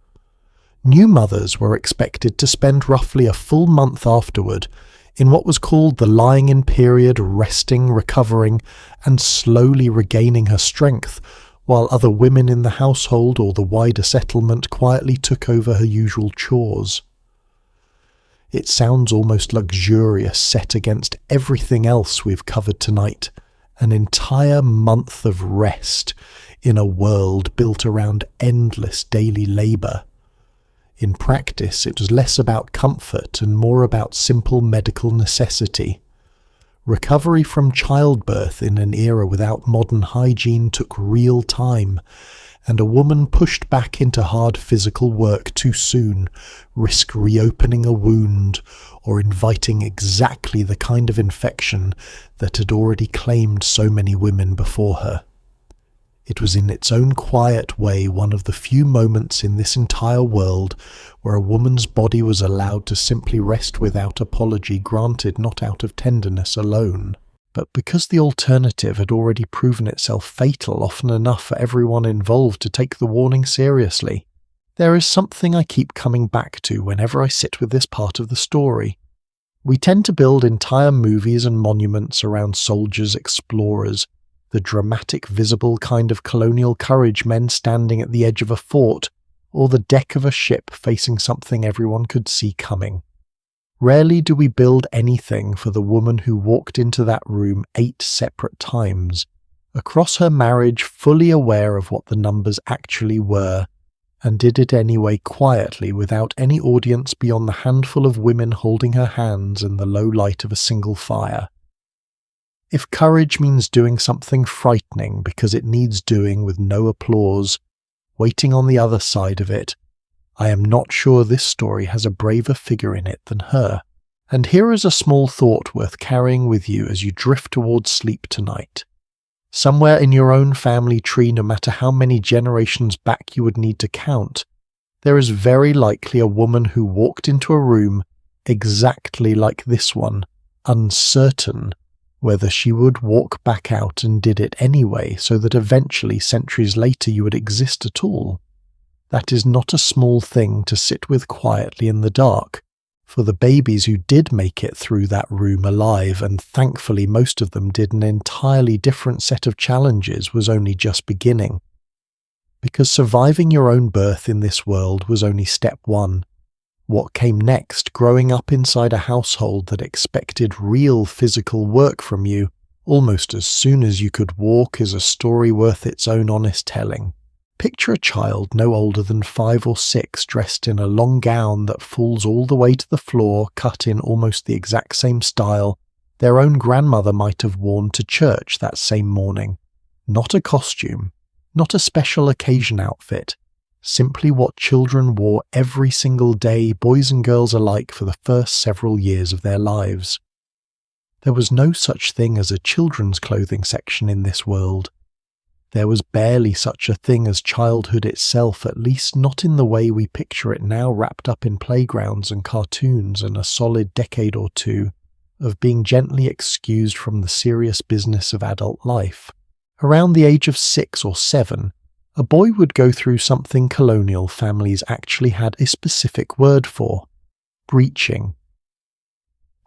New mothers were expected to spend roughly a full month afterward in what was called the lying-in period, resting, recovering, and slowly regaining her strength, while other women in the household or the wider settlement quietly took over her usual chores. It sounds almost luxurious set against everything else we've covered tonight. An entire month of rest in a world built around endless daily labour. In practice, it was less about comfort and more about simple medical necessity. Recovery from childbirth in an era without modern hygiene took real time, and a woman pushed back into hard physical work too soon risked reopening a wound or inviting exactly the kind of infection that had already claimed so many women before her. It was in its own quiet way one of the few moments in this entire world where a woman's body was allowed to simply rest without apology, granted not out of tenderness alone, but because the alternative had already proven itself fatal often enough for everyone involved to take the warning seriously. There is something I keep coming back to whenever I sit with this part of the story. We tend to build entire movies and monuments around soldiers, explorers, the dramatic, visible kind of colonial courage men standing at the edge of a fort, or the deck of a ship facing something everyone could see coming. Rarely do we build anything for the woman who walked into that room 8 separate times, across her marriage fully aware of what the numbers actually were, and did it anyway quietly without any audience beyond the handful of women holding her hands in the low light of a single fire. If courage means doing something frightening because it needs doing with no applause, waiting on the other side of it, I am not sure this story has a braver figure in it than her. And here is a small thought worth carrying with you as you drift towards sleep tonight. Somewhere in your own family tree, no matter how many generations back you would need to count, there is very likely a woman who walked into a room exactly like this one, uncertain whether she would walk back out, and did it anyway, so that eventually, centuries later, you would exist at all. That is not a small thing to sit with quietly in the dark, for the babies who did make it through that room alive, and thankfully most of them did an entirely different set of challenges, was only just beginning. Because surviving your own birth in this world was only step one. What came next, growing up inside a household that expected real physical work from you almost as soon as you could walk, is a story worth its own honest telling. Picture a child no older than 5 or 6 dressed in a long gown that falls all the way to the floor, cut in almost the exact same style their own grandmother might have worn to church that same morning. Not a costume, not a special occasion outfit, simply what children wore every single day, boys and girls alike, for the first several years of their lives. There was no such thing as a children's clothing section in this world. There was barely such a thing as childhood itself, at least not in the way we picture it now, wrapped up in playgrounds and cartoons and a solid decade or two of being gently excused from the serious business of adult life. Around the age of 6 or 7, a boy would go through something colonial families actually had a specific word for: breeching.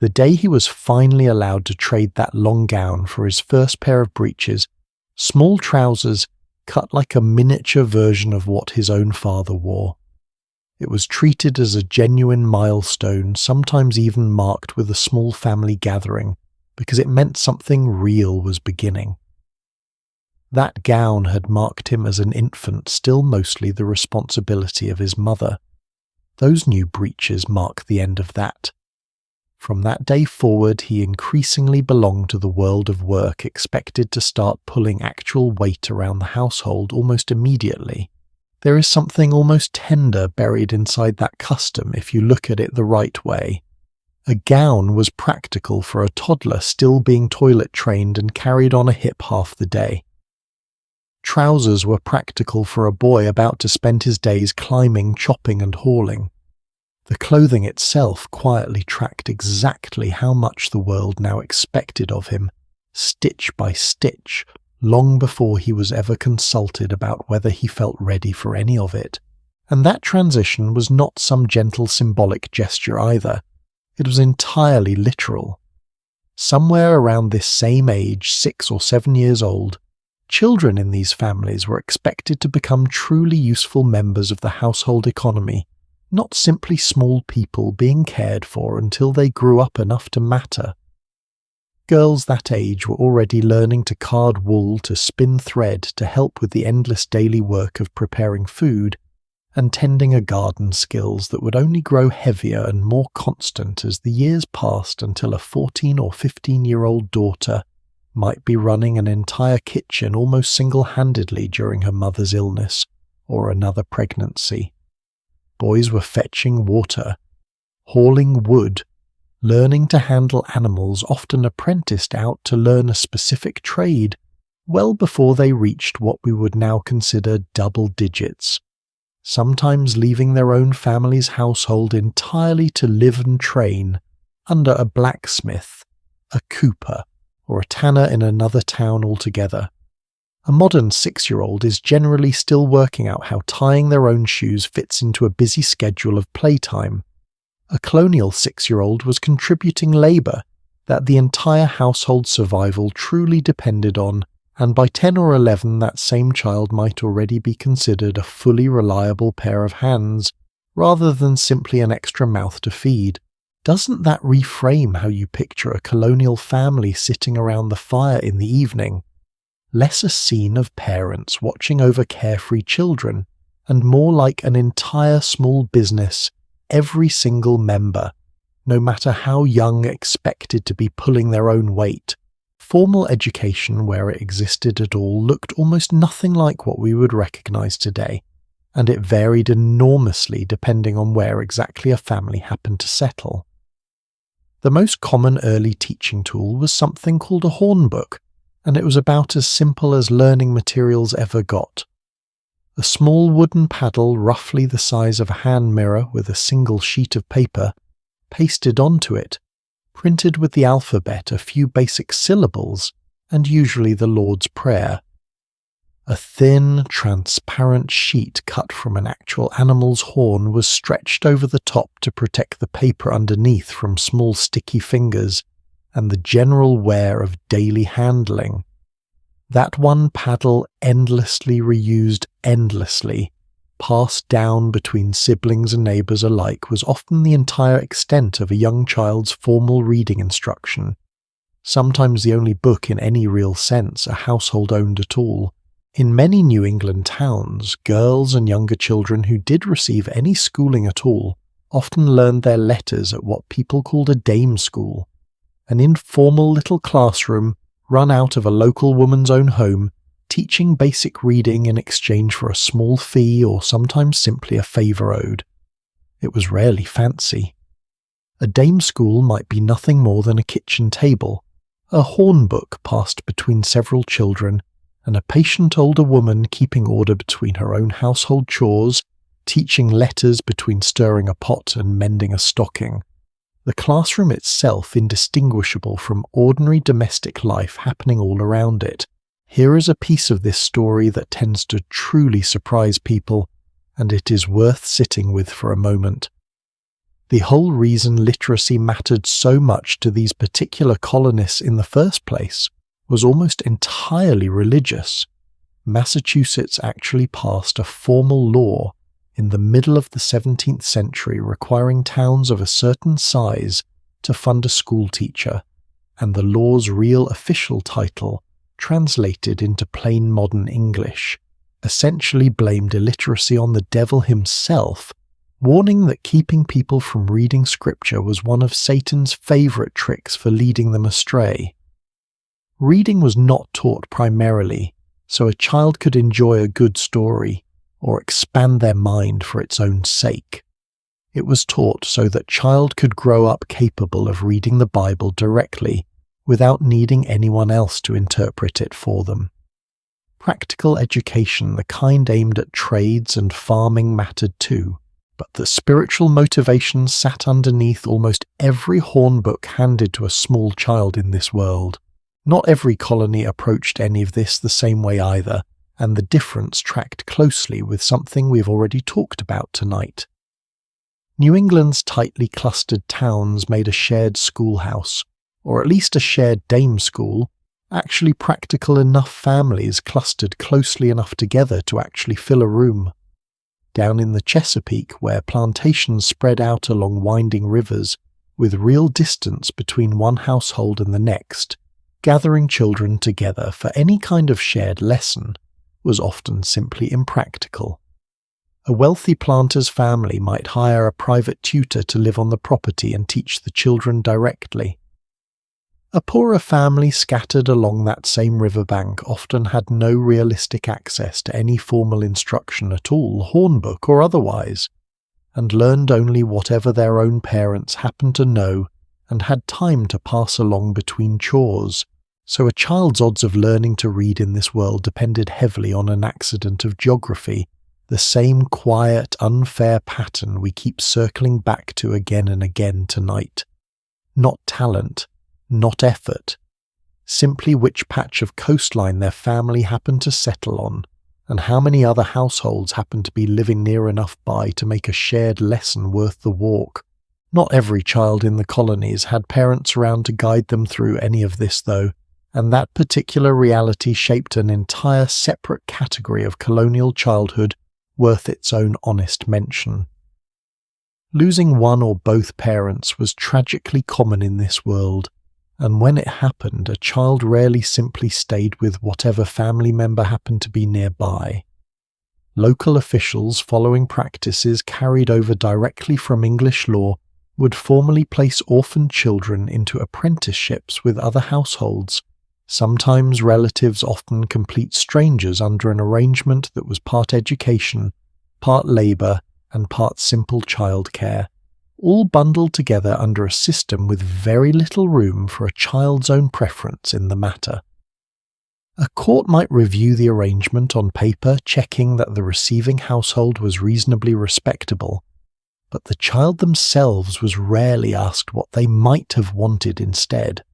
The day he was finally allowed to trade that long gown for his first pair of breeches, small trousers cut like a miniature version of what his own father wore. It was treated as a genuine milestone, sometimes even marked with a small family gathering, because it meant something real was beginning. That gown had marked him as an infant, still mostly the responsibility of his mother. Those new breeches marked the end of that. From that day forward, he increasingly belonged to the world of work, expected to start pulling actual weight around the household almost immediately. There is something almost tender buried inside that custom if you look at it the right way. A gown was practical for a toddler still being toilet trained and carried on a hip half the day. Trousers were practical for a boy about to spend his days climbing, chopping and hauling. The clothing itself quietly tracked exactly how much the world now expected of him, stitch by stitch, long before he was ever consulted about whether he felt ready for any of it. And that transition was not some gentle symbolic gesture either. It was entirely literal. Somewhere around this same age, 6 or 7 years old, children in these families were expected to become truly useful members of the household economy, not simply small people being cared for until they grew up enough to matter. Girls that age were already learning to card wool, to spin thread, to help with the endless daily work of preparing food, and tending a garden, skills that would only grow heavier and more constant as the years passed until a 14 or 15-year-old daughter might be running an entire kitchen almost single-handedly during her mother's illness or another pregnancy. Boys were fetching water, hauling wood, learning to handle animals, often apprenticed out to learn a specific trade, well before they reached what we would now consider double digits, sometimes leaving their own family's household entirely to live and train under a blacksmith, a cooper, or a tanner in another town altogether. A modern 6-year-old is generally still working out how tying their own shoes fits into a busy schedule of playtime. A colonial 6-year-old was contributing labour that the entire household's survival truly depended on, and by 10 or 11 that same child might already be considered a fully reliable pair of hands, rather than simply an extra mouth to feed. Doesn't that reframe how you picture a colonial family sitting around the fire in the evening? Less a scene of parents watching over carefree children, and more like an entire small business, every single member, no matter how young, expected to be pulling their own weight. Formal education, where it existed at all, looked almost nothing like what we would recognise today, and it varied enormously depending on where exactly a family happened to settle. The most common early teaching tool was something called a hornbook, and it was about as simple as learning materials ever got. A small wooden paddle roughly the size of a hand mirror with a single sheet of paper, pasted onto it, printed with the alphabet a few basic syllables, and usually the Lord's Prayer. A thin, transparent sheet cut from an actual animal's horn was stretched over the top to protect the paper underneath from small sticky fingers and the general wear of daily handling. That one paddle endlessly reused endlessly, passed down between siblings and neighbours alike, was often the entire extent of a young child's formal reading instruction, sometimes the only book in any real sense a household owned at all. In many New England towns, girls and younger children who did receive any schooling at all often learned their letters at what people called a dame school, an informal little classroom run out of a local woman's own home, teaching basic reading in exchange for a small fee or sometimes simply a favour owed. It was rarely fancy. A dame school might be nothing more than a kitchen table, a hornbook passed between several children, and a patient older woman keeping order between her own household chores, teaching letters between stirring a pot and mending a stocking. The classroom itself indistinguishable from ordinary domestic life happening all around it. Here is a piece of this story that tends to truly surprise people, and it is worth sitting with for a moment. The whole reason literacy mattered so much to these particular colonists in the first place was almost entirely religious. Massachusetts actually passed a formal law in the middle of the 17th century requiring towns of a certain size to fund a school teacher, and the law's real official title, translated into plain modern English, essentially blamed illiteracy on the devil himself, warning that keeping people from reading scripture was one of Satan's favourite tricks for leading them astray. Reading was not taught primarily so a child could enjoy a good story or expand their mind for its own sake. It was taught so that child could grow up capable of reading the Bible directly without needing anyone else to interpret it for them. Practical education, the kind aimed at trades and farming, mattered too, but the spiritual motivation sat underneath almost every hornbook handed to a small child in this world. Not every colony approached any of this the same way either, and the difference tracked closely with something we've already talked about tonight. New England's tightly clustered towns made a shared schoolhouse, or at least a shared dame school, actually practical enough families clustered closely enough together to actually fill a room. Down in the Chesapeake, where plantations spread out along winding rivers, with real distance between one household and the next, gathering children together for any kind of shared lesson was often simply impractical. A wealthy planter's family might hire a private tutor to live on the property and teach the children directly. A poorer family scattered along that same riverbank often had no realistic access to any formal instruction at all, hornbook or otherwise, and learned only whatever their own parents happened to know and had time to pass along between chores, so a child's odds of learning to read in this world depended heavily on an accident of geography, the same quiet, unfair pattern we keep circling back to again and again tonight. Not talent, not effort, simply which patch of coastline their family happened to settle on, and how many other households happened to be living near enough by to make a shared lesson worth the walk. Not every child in the colonies had parents around to guide them through any of this, though, and that particular reality shaped an entire separate category of colonial childhood worth its own honest mention. Losing one or both parents was tragically common in this world, and when it happened, a child rarely simply stayed with whatever family member happened to be nearby. Local officials, following practices carried over directly from English law, would formally place orphan children into apprenticeships with other households, sometimes relatives, often complete strangers, under an arrangement that was part education, part labour, and part simple childcare, all bundled together under a system with very little room for a child's own preference in the matter. A court might review the arrangement on paper, checking that the receiving household was reasonably respectable, but the child themselves was rarely asked what they might have wanted instead.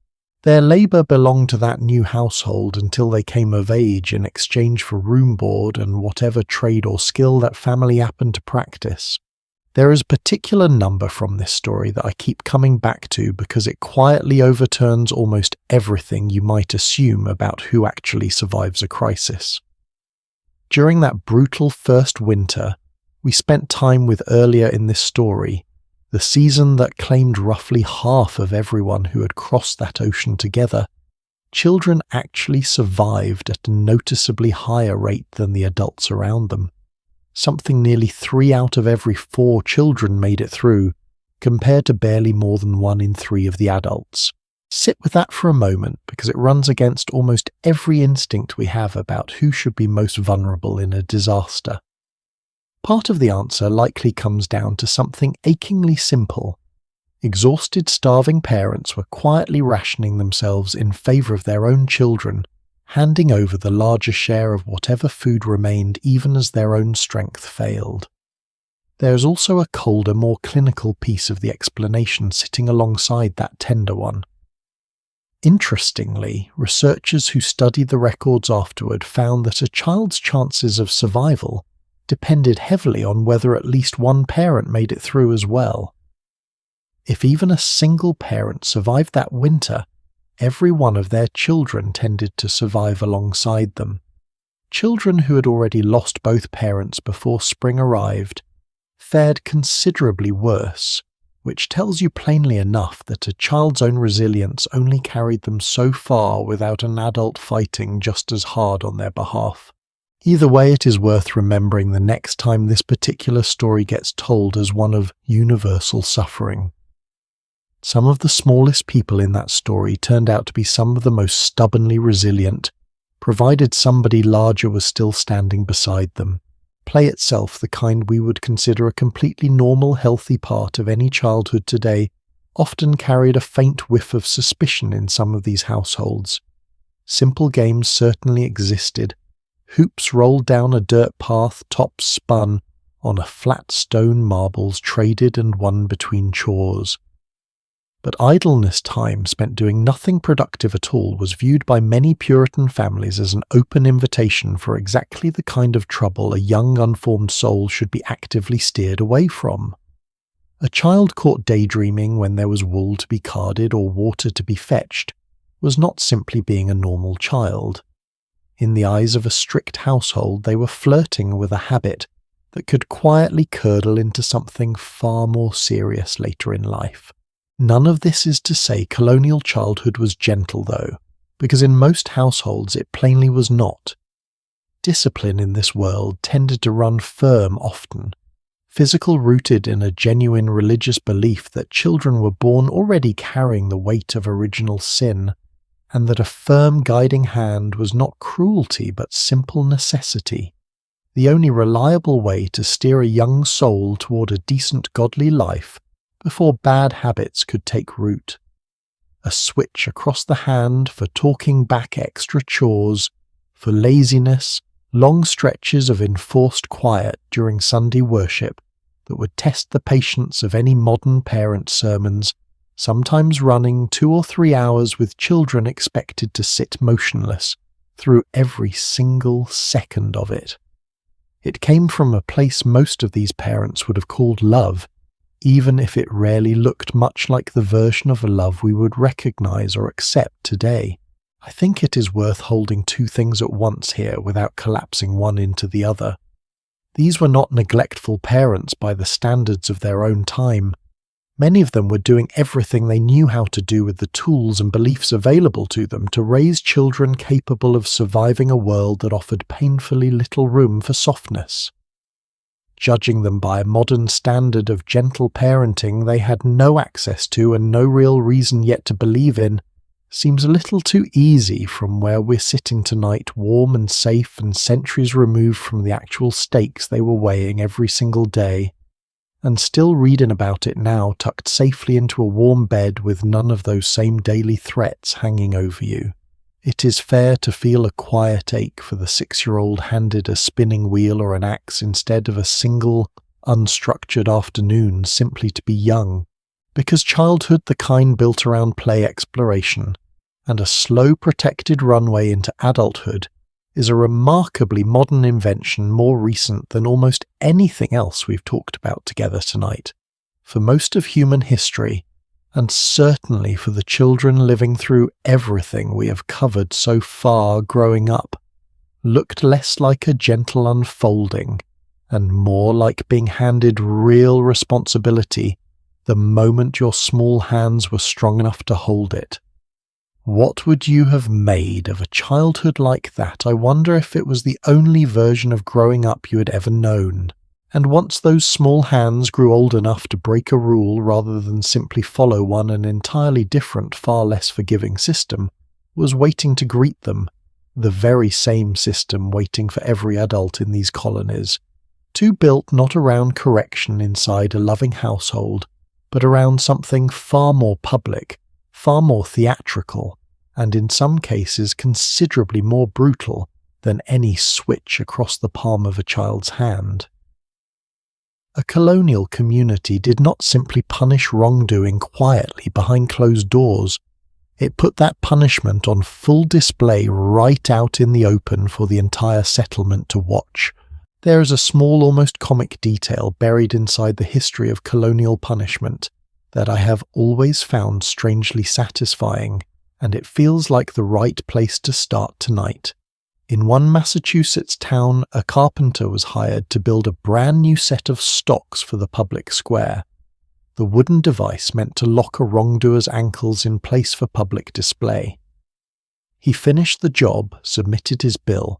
Their labour belonged to that new household until they came of age in exchange for room board and whatever trade or skill that family happened to practice. There is a particular number from this story that I keep coming back to because it quietly overturns almost everything you might assume about who actually survives a crisis. During that brutal first winter we spent time with earlier in this story, the season that claimed roughly half of everyone who had crossed that ocean together, children actually survived at a noticeably higher rate than the adults around them. Something nearly 3 out of every 4 children made it through, compared to barely more than 1 in 3 of the adults. Sit with that for a moment, because it runs against almost every instinct we have about who should be most vulnerable in a disaster. Part of the answer likely comes down to something achingly simple. Exhausted, starving parents were quietly rationing themselves in favour of their own children, handing over the larger share of whatever food remained even as their own strength failed. There is also a colder, more clinical piece of the explanation sitting alongside that tender one. Interestingly, researchers who studied the records afterward found that a child's chances of survival depended heavily on whether at least one parent made it through as well. If even a single parent survived that winter, every one of their children tended to survive alongside them. Children who had already lost both parents before spring arrived fared considerably worse, which tells you plainly enough that a child's own resilience only carried them so far without an adult fighting just as hard on their behalf. Either way, it is worth remembering the next time this particular story gets told as one of universal suffering. Some of the smallest people in that story turned out to be some of the most stubbornly resilient, provided somebody larger was still standing beside them. Play itself, the kind we would consider a completely normal, healthy part of any childhood today, often carried a faint whiff of suspicion in some of these households. Simple games certainly existed. Hoops rolled down a dirt path, tops spun, on a flat stone marbles traded and won between chores. But idleness time spent doing nothing productive at all was viewed by many Puritan families as an open invitation for exactly the kind of trouble a young unformed soul should be actively steered away from. A child caught daydreaming when there was wool to be carded or water to be fetched was not simply being a normal child. In the eyes of a strict household, they were flirting with a habit that could quietly curdle into something far more serious later in life. None of this is to say colonial childhood was gentle, though, because in most households it plainly was not. Discipline in this world tended to run firm often, physical, rooted in a genuine religious belief that children were born already carrying the weight of original sin, and that a firm guiding hand was not cruelty but simple necessity, the only reliable way to steer a young soul toward a decent godly life before bad habits could take root. A switch across the hand for talking back extra chores, for laziness, long stretches of enforced quiet during Sunday worship that would test the patience of any modern parent's sermons, sometimes running 2 or 3 hours with children expected to sit motionless through every single second of it. It came from a place most of these parents would have called love, even if it rarely looked much like the version of a love we would recognize or accept today. I think it is worth holding two things at once here without collapsing one into the other. These were not neglectful parents by the standards of their own time. Many of them were doing everything they knew how to do with the tools and beliefs available to them to raise children capable of surviving a world that offered painfully little room for softness. Judging them by a modern standard of gentle parenting they had no access to and no real reason yet to believe in seems a little too easy from where we're sitting tonight, warm and safe and centuries removed from the actual stakes they were weighing every single day, and still reading about it now tucked safely into a warm bed with none of those same daily threats hanging over you. It is fair to feel a quiet ache for the 6-year-old handed a spinning wheel or an axe instead of a single, unstructured afternoon simply to be young, because childhood, the kind built around play exploration, and a slow protected runway into adulthood, is a remarkably modern invention more recent than almost anything else we've talked about together tonight. For most of human history, and certainly for the children living through everything we have covered so far growing up, looked less like a gentle unfolding and more like being handed real responsibility the moment your small hands were strong enough to hold it. What would you have made of a childhood like that? I wonder if it was the only version of growing up you had ever known. And once those small hands grew old enough to break a rule rather than simply follow one, an entirely different, far less forgiving system was waiting to greet them, the very same system waiting for every adult in these colonies, two built not around correction inside a loving household, but around something far more public, far more theatrical, and in some cases considerably more brutal than any switch across the palm of a child's hand. A colonial community did not simply punish wrongdoing quietly behind closed doors. It put that punishment on full display right out in the open for the entire settlement to watch. There is a small, almost comic detail buried inside the history of colonial punishment that I have always found strangely satisfying, and it feels like the right place to start tonight. In one Massachusetts town, a carpenter was hired to build a brand new set of stocks for the public square. The wooden device meant to lock a wrongdoer's ankles in place for public display. He finished the job, submitted his bill,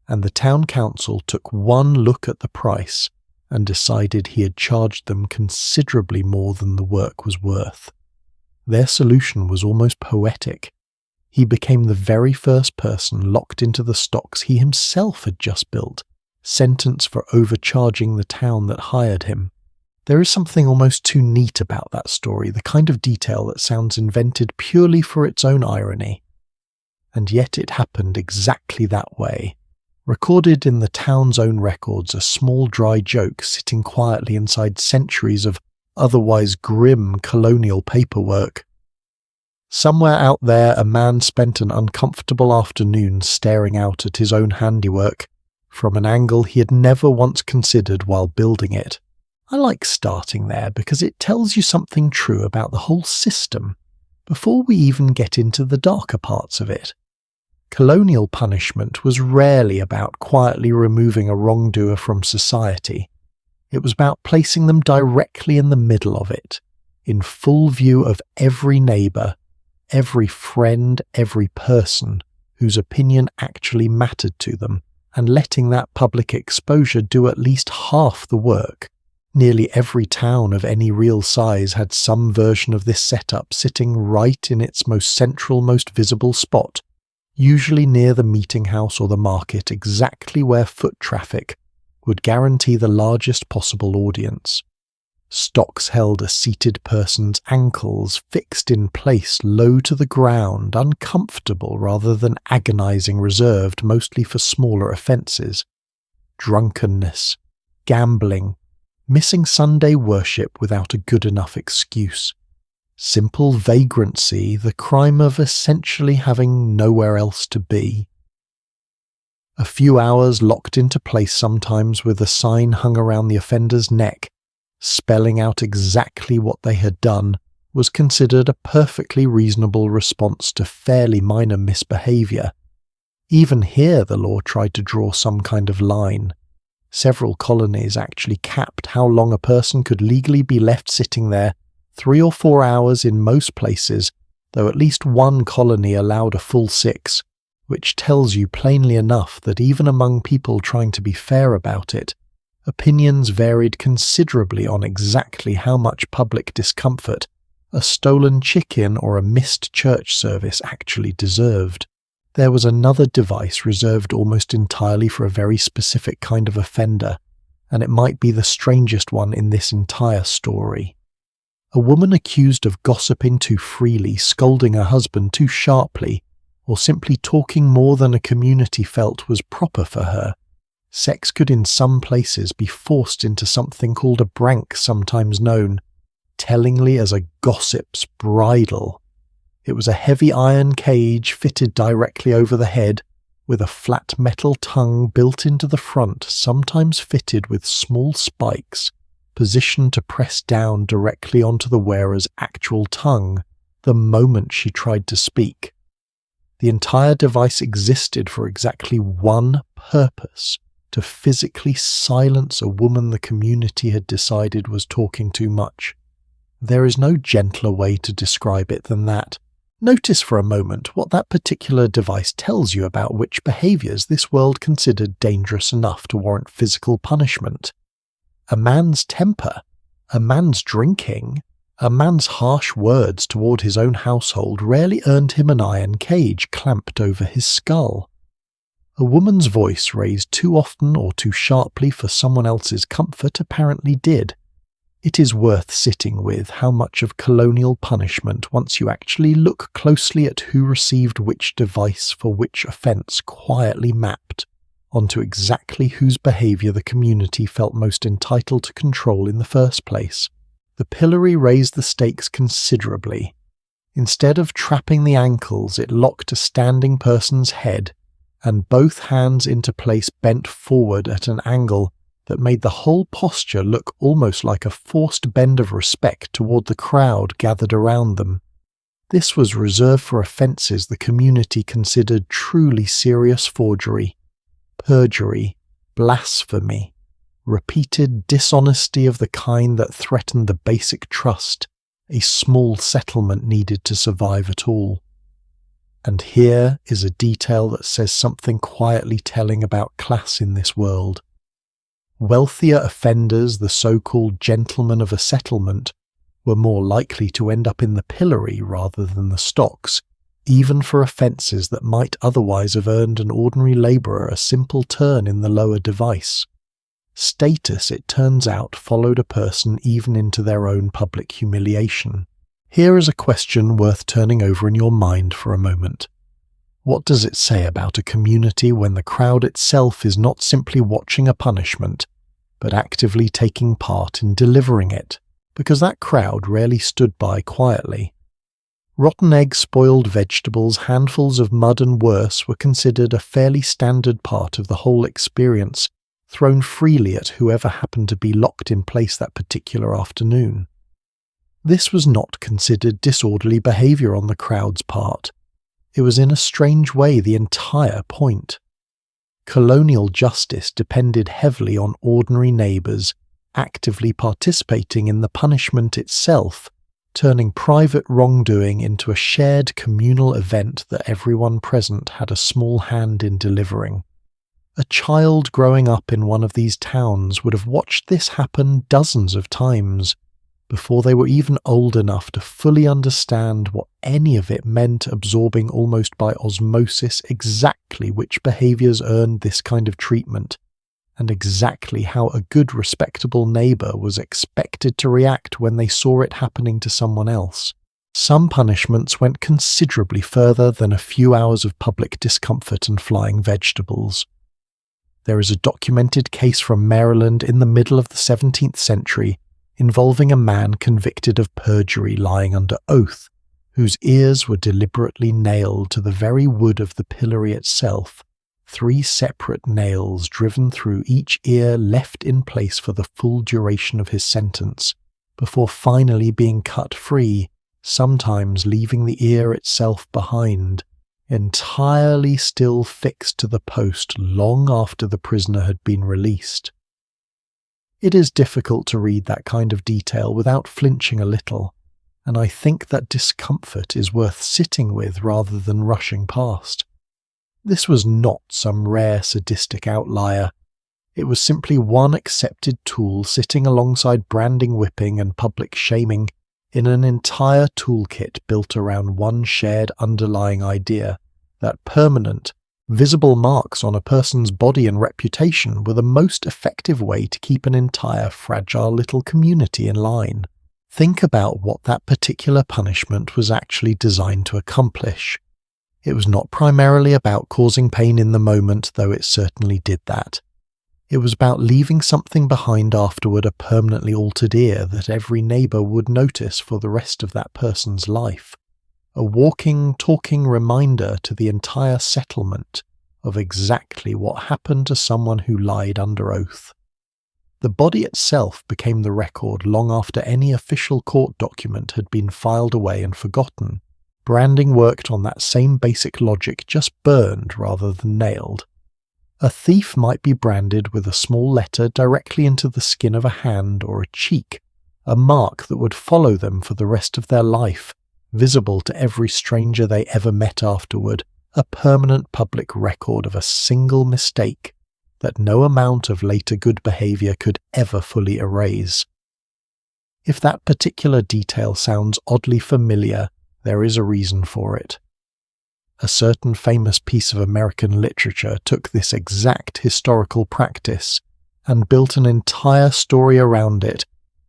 and the town council took one look at the price and decided he had charged them considerably more than the work was worth. Their solution was almost poetic. He became the very first person locked into the stocks he himself had just built, sentenced for overcharging the town that hired him. There is something almost too neat about that story, the kind of detail that sounds invented purely for its own irony. And yet it happened exactly that way. Recorded in the town's own records, a small dry joke sitting quietly inside centuries of otherwise grim colonial paperwork. Somewhere out there, a man spent an uncomfortable afternoon staring out at his own handiwork from an angle he had never once considered while building it. I like starting there because it tells you something true about the whole system before we even get into the darker parts of it. Colonial punishment was rarely about quietly removing a wrongdoer from society. It was about placing them directly in the middle of it, in full view of every neighbour, every friend, every person whose opinion actually mattered to them, and letting that public exposure do at least half the work. Nearly every town of any real size had some version of this setup sitting right in its most central, most visible spot, usually near the meeting house or the market, exactly where foot traffic would guarantee the largest possible audience. Stocks held a seated person's ankles, fixed in place low to the ground, uncomfortable rather than agonizing, reserved mostly for smaller offences. Drunkenness, gambling, missing Sunday worship without a good enough excuse. Simple vagrancy, the crime of essentially having nowhere else to be. A few hours locked into place sometimes with a sign hung around the offender's neck, spelling out exactly what they had done, was considered a perfectly reasonable response to fairly minor misbehaviour. Even here the law tried to draw some kind of line. Several colonies actually capped how long a person could legally be left sitting there, 3 or 4 hours in most places, though at least one colony allowed a full 6, which tells you plainly enough that even among people trying to be fair about it, opinions varied considerably on exactly how much public discomfort a stolen chicken or a missed church service actually deserved. There was another device reserved almost entirely for a very specific kind of offender, and it might be the strangest one in this entire story. A woman accused of gossiping too freely, scolding her husband too sharply, or simply talking more than a community felt was proper for her. Sex could in some places be forced into something called a brank, sometimes known, tellingly as a gossip's bridle. It was a heavy iron cage fitted directly over the head, with a flat metal tongue built into the front, sometimes fitted with small spikes, positioned to press down directly onto the wearer's actual tongue the moment she tried to speak. The entire device existed for exactly one purpose: to physically silence a woman the community had decided was talking too much. There is no gentler way to describe it than that. Notice for a moment what that particular device tells you about which behaviours this world considered dangerous enough to warrant physical punishment. A man's temper, a man's drinking, a man's harsh words toward his own household rarely earned him an iron cage clamped over his skull. A woman's voice raised too often or too sharply for someone else's comfort apparently did. It is worth sitting with how much of colonial punishment, once you actually look closely at who received which device for which offence, quietly mapped onto exactly whose behaviour the community felt most entitled to control in the first place. The pillory raised the stakes considerably. Instead of trapping the ankles, it locked a standing person's head, and both hands into place bent forward at an angle that made the whole posture look almost like a forced bend of respect toward the crowd gathered around them. This was reserved for offences the community considered truly serious forgery, perjury, blasphemy, repeated dishonesty of the kind that threatened the basic trust a small settlement needed to survive at all. And here is a detail that says something quietly telling about class in this world. Wealthier offenders, the so-called gentlemen of a settlement, were more likely to end up in the pillory rather than the stocks, even for offences that might otherwise have earned an ordinary labourer a simple turn in the lower device. Status, it turns out, followed a person even into their own public humiliation. Here is a question worth turning over in your mind for a moment. What does it say about a community when the crowd itself is not simply watching a punishment, but actively taking part in delivering it? Because that crowd rarely stood by quietly. Rotten eggs, spoiled vegetables, handfuls of mud and worse were considered a fairly standard part of the whole experience, thrown freely at whoever happened to be locked in place that particular afternoon. This was not considered disorderly behaviour on the crowd's part. It was in a strange way the entire point. Colonial justice depended heavily on ordinary neighbours actively participating in the punishment itself, turning private wrongdoing into a shared communal event that everyone present had a small hand in delivering. A child growing up in one of these towns would have watched this happen dozens of times before they were even old enough to fully understand what any of it meant, absorbing almost by osmosis exactly which behaviours earned this kind of treatment, and exactly how a good respectable neighbour was expected to react when they saw it happening to someone else. Some punishments went considerably further than a few hours of public discomfort and flying vegetables. There is a documented case from Maryland in the middle of the 17th century involving a man convicted of perjury lying under oath, whose ears were deliberately nailed to the very wood of the pillory itself, 3 separate nails driven through each ear left in place for the full duration of his sentence, before finally being cut free, sometimes leaving the ear itself behind, entirely still fixed to the post long after the prisoner had been released. It is difficult to read that kind of detail without flinching a little, and I think that discomfort is worth sitting with rather than rushing past. This was not some rare sadistic outlier. It was simply one accepted tool sitting alongside branding, whipping, and public shaming in an entire toolkit built around one shared underlying idea that permanent, visible marks on a person's body and reputation were the most effective way to keep an entire fragile little community in line. Think about what that particular punishment was actually designed to accomplish. It was not primarily about causing pain in the moment, though it certainly did that. It was about leaving something behind afterward, a permanently altered ear that every neighbour would notice for the rest of that person's life. A walking, talking reminder to the entire settlement of exactly what happened to someone who lied under oath. The body itself became the record long after any official court document had been filed away and forgotten. Branding worked on that same basic logic, just burned rather than nailed. A thief might be branded with a small letter directly into the skin of a hand or a cheek, a mark that would follow them for the rest of their life, visible to every stranger they ever met afterward, a permanent public record of a single mistake that no amount of later good behaviour could ever fully erase. If that particular detail sounds oddly familiar, there is a reason for it. A certain famous piece of American literature took this exact historical practice and built an entire story around it,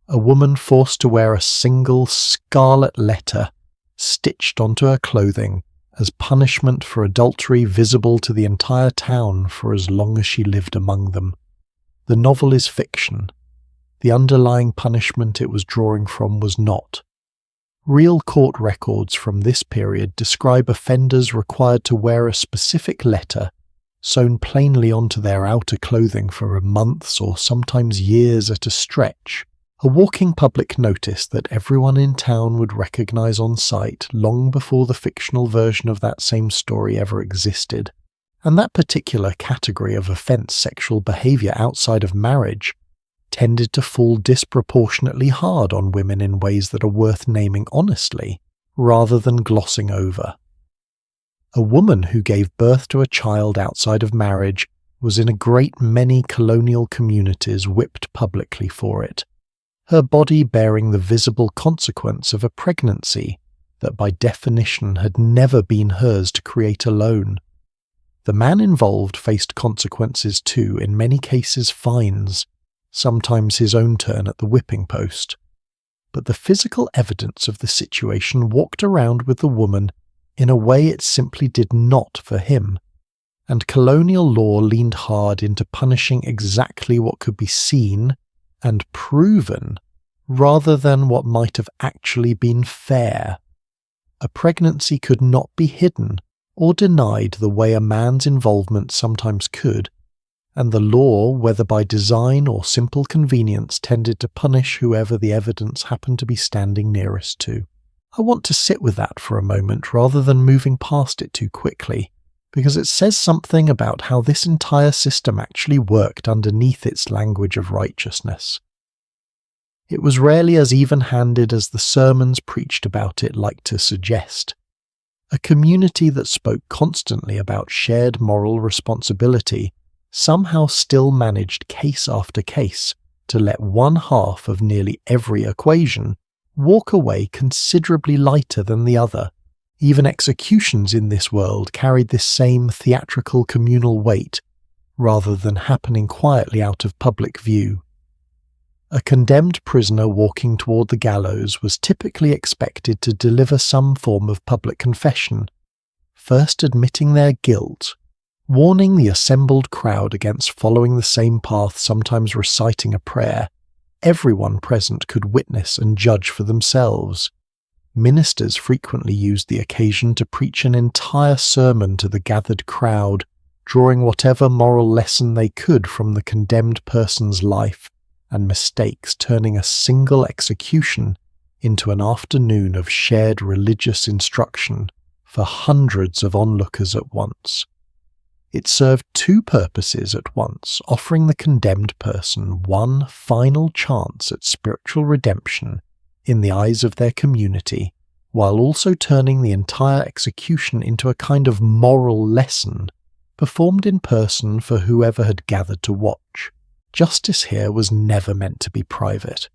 a woman forced to wear a single scarlet letter stitched onto her clothing as punishment for adultery visible to the entire town for as long as she lived among them. The novel is fiction. The underlying punishment it was drawing from was not. Real court records from this period describe offenders required to wear a specific letter sewn plainly onto their outer clothing for months or sometimes years at a stretch, a walking public notice that everyone in town would recognize on sight long before the fictional version of that same story ever existed. And that particular category of offense, sexual behavior outside of marriage, tended to fall disproportionately hard on women in ways that are worth naming honestly, rather than glossing over. A woman who gave birth to a child outside of marriage was in a great many colonial communities whipped publicly for it, her body bearing the visible consequence of a pregnancy that by definition had never been hers to create alone. The man involved faced consequences too, in many cases fines, sometimes his own turn at the whipping post. But the physical evidence of the situation walked around with the woman in a way it simply did not for him, and colonial law leaned hard into punishing exactly what could be seen and proven, rather than what might have actually been fair. A pregnancy could not be hidden or denied the way a man's involvement sometimes could, and the law, whether by design or simple convenience, tended to punish whoever the evidence happened to be standing nearest to. I want to sit with that for a moment rather than moving past it too quickly, because it says something about how this entire system actually worked underneath its language of righteousness. It was rarely as even-handed as the sermons preached about it like to suggest. A community that spoke constantly about shared moral responsibility somehow still managed case after case to let one half of nearly every equation walk away considerably lighter than the other. Even executions in this world carried this same theatrical communal weight, rather than happening quietly out of public view. A condemned prisoner walking toward the gallows was typically expected to deliver some form of public confession, first admitting their guilt, warning the assembled crowd against following the same path, sometimes reciting a prayer, everyone present could witness and judge for themselves. Ministers frequently used the occasion to preach an entire sermon to the gathered crowd, drawing whatever moral lesson they could from the condemned person's life and mistakes, turning a single execution into an afternoon of shared religious instruction for hundreds of onlookers at once. It served two purposes at once, offering the condemned person one final chance at spiritual redemption in the eyes of their community, while also turning the entire execution into a kind of moral lesson, performed in person for whoever had gathered to watch. Justice here was never meant to be private.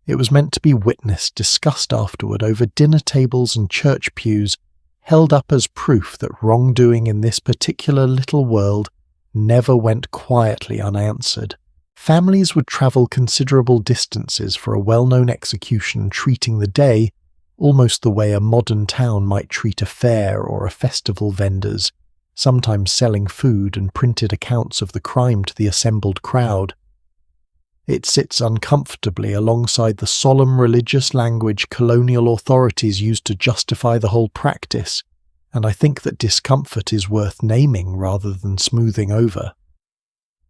It was meant to be witnessed, discussed afterward over dinner tables and church pews, held up as proof that wrongdoing in this particular little world never went quietly unanswered. Families would travel considerable distances for a well-known execution, treating the day almost the way a modern town might treat a fair or a festival vendors, sometimes selling food and printed accounts of the crime to the assembled crowd. It sits uncomfortably alongside the solemn religious language colonial authorities used to justify the whole practice, and I think that discomfort is worth naming rather than smoothing over.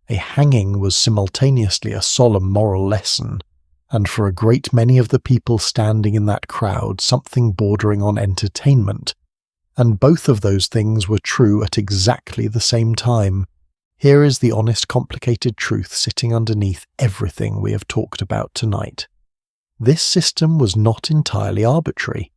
A hanging was simultaneously a solemn moral lesson, and for a great many of the people standing in that crowd, something bordering on entertainment, and both of those things were true at exactly the same time. Here is the honest, complicated truth sitting underneath everything we have talked about tonight. This system was not entirely arbitrary.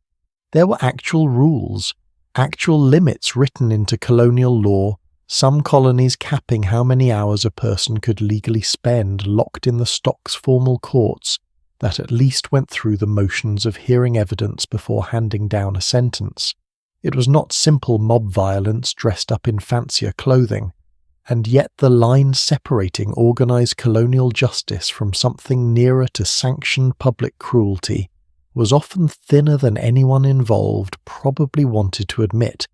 There were actual rules, actual limits written into colonial law, some colonies capping how many hours a person could legally spend locked in the stock's formal courts that at least went through the motions of hearing evidence before handing down a sentence. It was not simple mob violence dressed up in fancier clothing, and yet the line separating organised colonial justice from something nearer to sanctioned public cruelty was often thinner than anyone involved probably wanted to admit,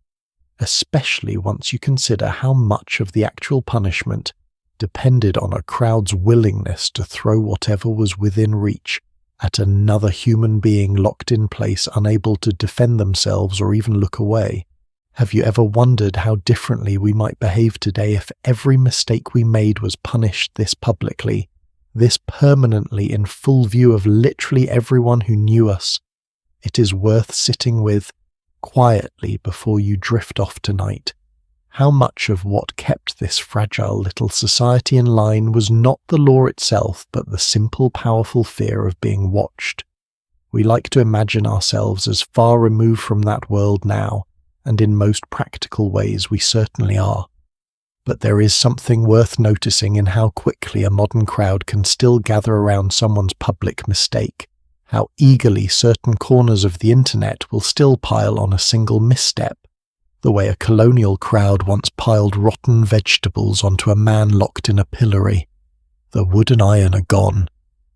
especially once you consider how much of the actual punishment depended on a crowd's willingness to throw whatever was within reach at another human being locked in place, unable to defend themselves or even look away. Have you ever wondered how differently we might behave today if every mistake we made was punished this publicly, this permanently, in full view of literally everyone who knew us? It is worth sitting with quietly before you drift off tonight. How much of what kept this fragile little society in line was not the law itself, but the simple, powerful fear of being watched? We like to imagine ourselves as far removed from that world now, and in most practical ways we certainly are. But there is something worth noticing in how quickly a modern crowd can still gather around someone's public mistake, how eagerly certain corners of the internet will still pile on a single misstep, the way a colonial crowd once piled rotten vegetables onto a man locked in a pillory. The wood and iron are gone.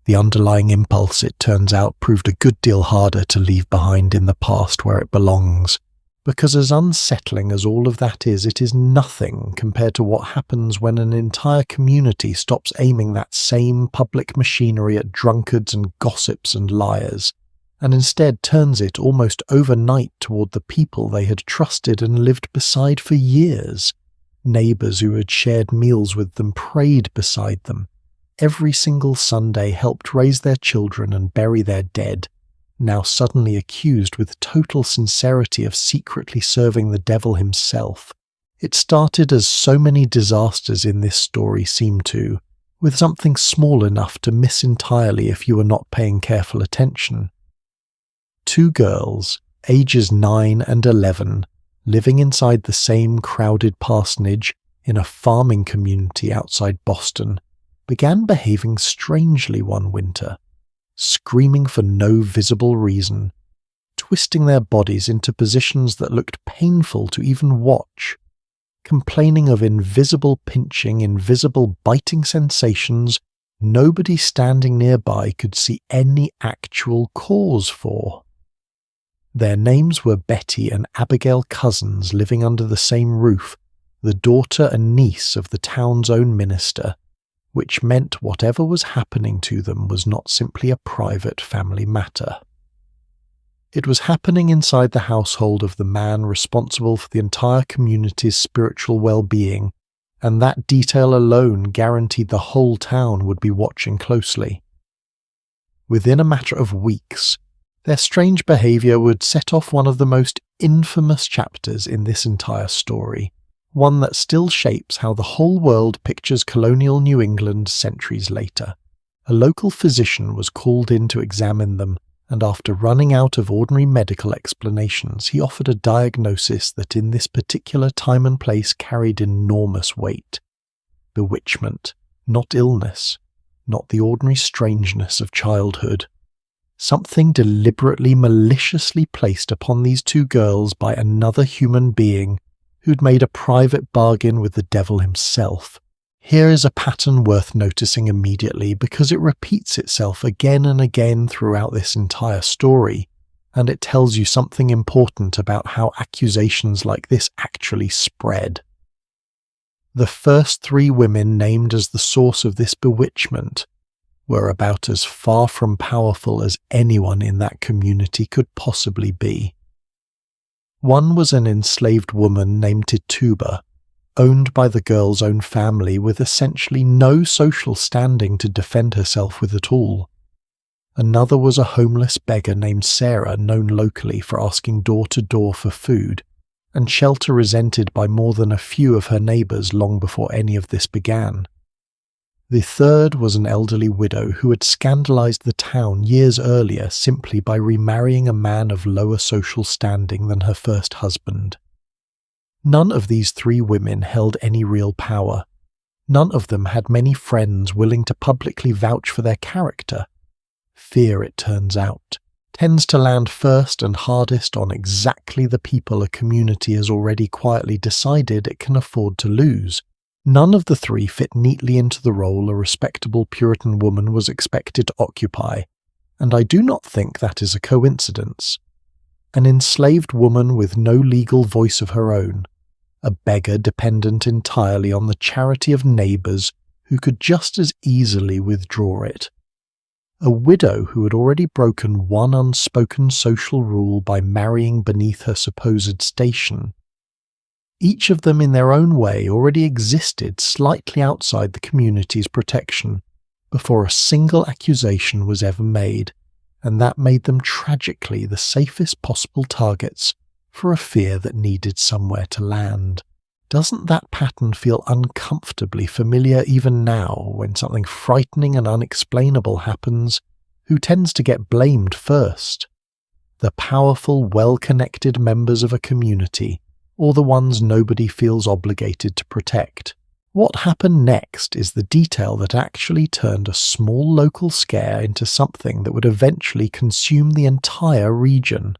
The underlying impulse, it turns out, proved a good deal harder to leave behind in the past where it belongs, because as unsettling as all of that is, it is nothing compared to what happens when an entire community stops aiming that same public machinery at drunkards and gossips and liars, and instead turns it almost overnight toward the people they had trusted and lived beside for years. Neighbours who had shared meals with them, prayed beside them, every single Sunday helped raise their children and bury their dead, now suddenly accused with total sincerity of secretly serving the devil himself. It started as so many disasters in this story seem to, with something small enough to miss entirely if you were not paying careful attention. Two girls, ages 9 and 11, living inside the same crowded parsonage in a farming community outside Boston, began behaving strangely one winter, screaming for no visible reason, twisting their bodies into positions that looked painful to even watch, complaining of invisible pinching, invisible biting sensations nobody standing nearby could see any actual cause for. Their names were Betty and Abigail Cousins, living under the same roof, the daughter and niece of the town's own minister, which meant whatever was happening to them was not simply a private family matter. It was happening inside the household of the man responsible for the entire community's spiritual well-being, and that detail alone guaranteed the whole town would be watching closely. Within a matter of weeks, their strange behaviour would set off one of the most infamous chapters in this entire story, one that still shapes how the whole world pictures colonial New England centuries later. A local physician was called in to examine them, and after running out of ordinary medical explanations, he offered a diagnosis that in this particular time and place carried enormous weight. Bewitchment, not illness, not the ordinary strangeness of childhood. Something deliberately maliciously placed upon these two girls by another human being who'd made a private bargain with the devil himself. Here is a pattern worth noticing immediately because it repeats itself again and again throughout this entire story, and it tells you something important about how accusations like this actually spread. The first three women named as the source of this bewitchment were about as far from powerful as anyone in that community could possibly be. One was an enslaved woman named Tituba, owned by the girl's own family with essentially no social standing to defend herself with at all. Another was a homeless beggar named Sarah, known locally for asking door to door for food, and shelter resented by more than a few of her neighbours long before any of this began. The third was an elderly widow who had scandalised the town years earlier simply by remarrying a man of lower social standing than her first husband. None of these three women held any real power. None of them had many friends willing to publicly vouch for their character. Fear, it turns out, tends to land first and hardest on exactly the people a community has already quietly decided it can afford to lose. None of the three fit neatly into the role a respectable Puritan woman was expected to occupy, and I do not think that is a coincidence. An enslaved woman with no legal voice of her own, a beggar dependent entirely on the charity of neighbours who could just as easily withdraw it. A widow who had already broken one unspoken social rule by marrying beneath her supposed station. Each of them in their own way already existed slightly outside the community's protection before a single accusation was ever made, and that made them tragically the safest possible targets for a fear that needed somewhere to land. Doesn't that pattern feel uncomfortably familiar even now when something frightening and unexplainable happens? Who tends to get blamed first? The powerful, well-connected members of a community, or the ones nobody feels obligated to protect? What happened next is the detail that actually turned a small local scare into something that would eventually consume the entire region.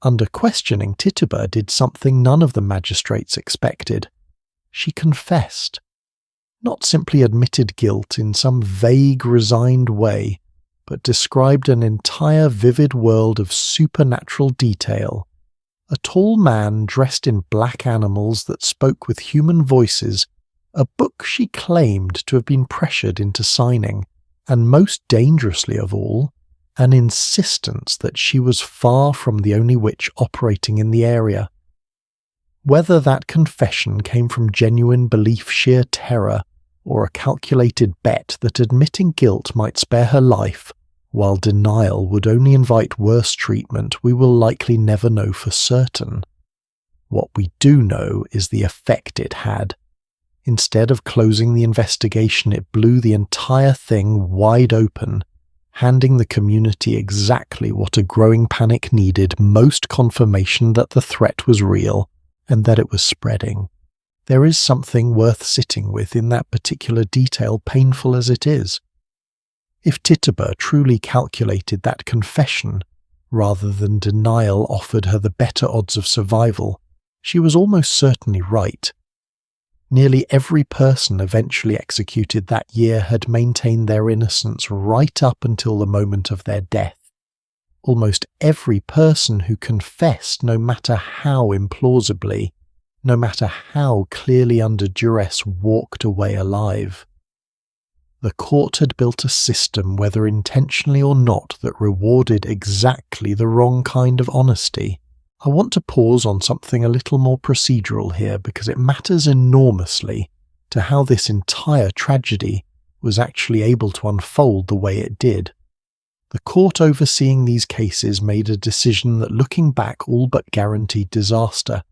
Under questioning, Tituba did something none of the magistrates expected. She confessed. Not simply admitted guilt in some vague, resigned way, but described an entire vivid world of supernatural detail. A tall man dressed in black animals that spoke with human voices, a book she claimed to have been pressured into signing, and most dangerously of all, an insistence that she was far from the only witch operating in the area. Whether that confession came from genuine belief, sheer terror, or a calculated bet that admitting guilt might spare her life, while denial would only invite worse treatment, we will likely never know for certain. What we do know is the effect it had. Instead of closing the investigation, it blew the entire thing wide open, handing the community exactly what a growing panic needed: most confirmation that the threat was real and that it was spreading. There is something worth sitting with in that particular detail, painful as it is. If Tituba truly calculated that confession, rather than denial, offered her the better odds of survival, she was almost certainly right. Nearly every person eventually executed that year had maintained their innocence right up until the moment of their death. Almost every person who confessed, no matter how implausibly, no matter how clearly under duress, walked away alive. The court had built a system, whether intentionally or not, that rewarded exactly the wrong kind of honesty. I want to pause on something a little more procedural here because it matters enormously to how this entire tragedy was actually able to unfold the way it did. The court overseeing these cases made a decision that, looking back, all but guaranteed disaster.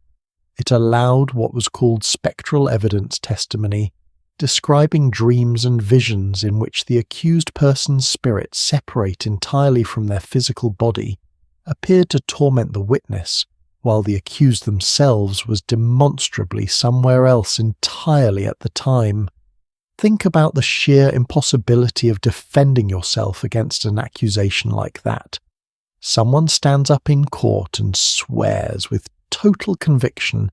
It allowed what was called spectral evidence testimony, describing dreams and visions in which the accused person's spirit, separate entirely from their physical body, appeared to torment the witness, while the accused themselves was demonstrably somewhere else entirely at the time. Think about the sheer impossibility of defending yourself against an accusation like that. Someone stands up in court and swears with total conviction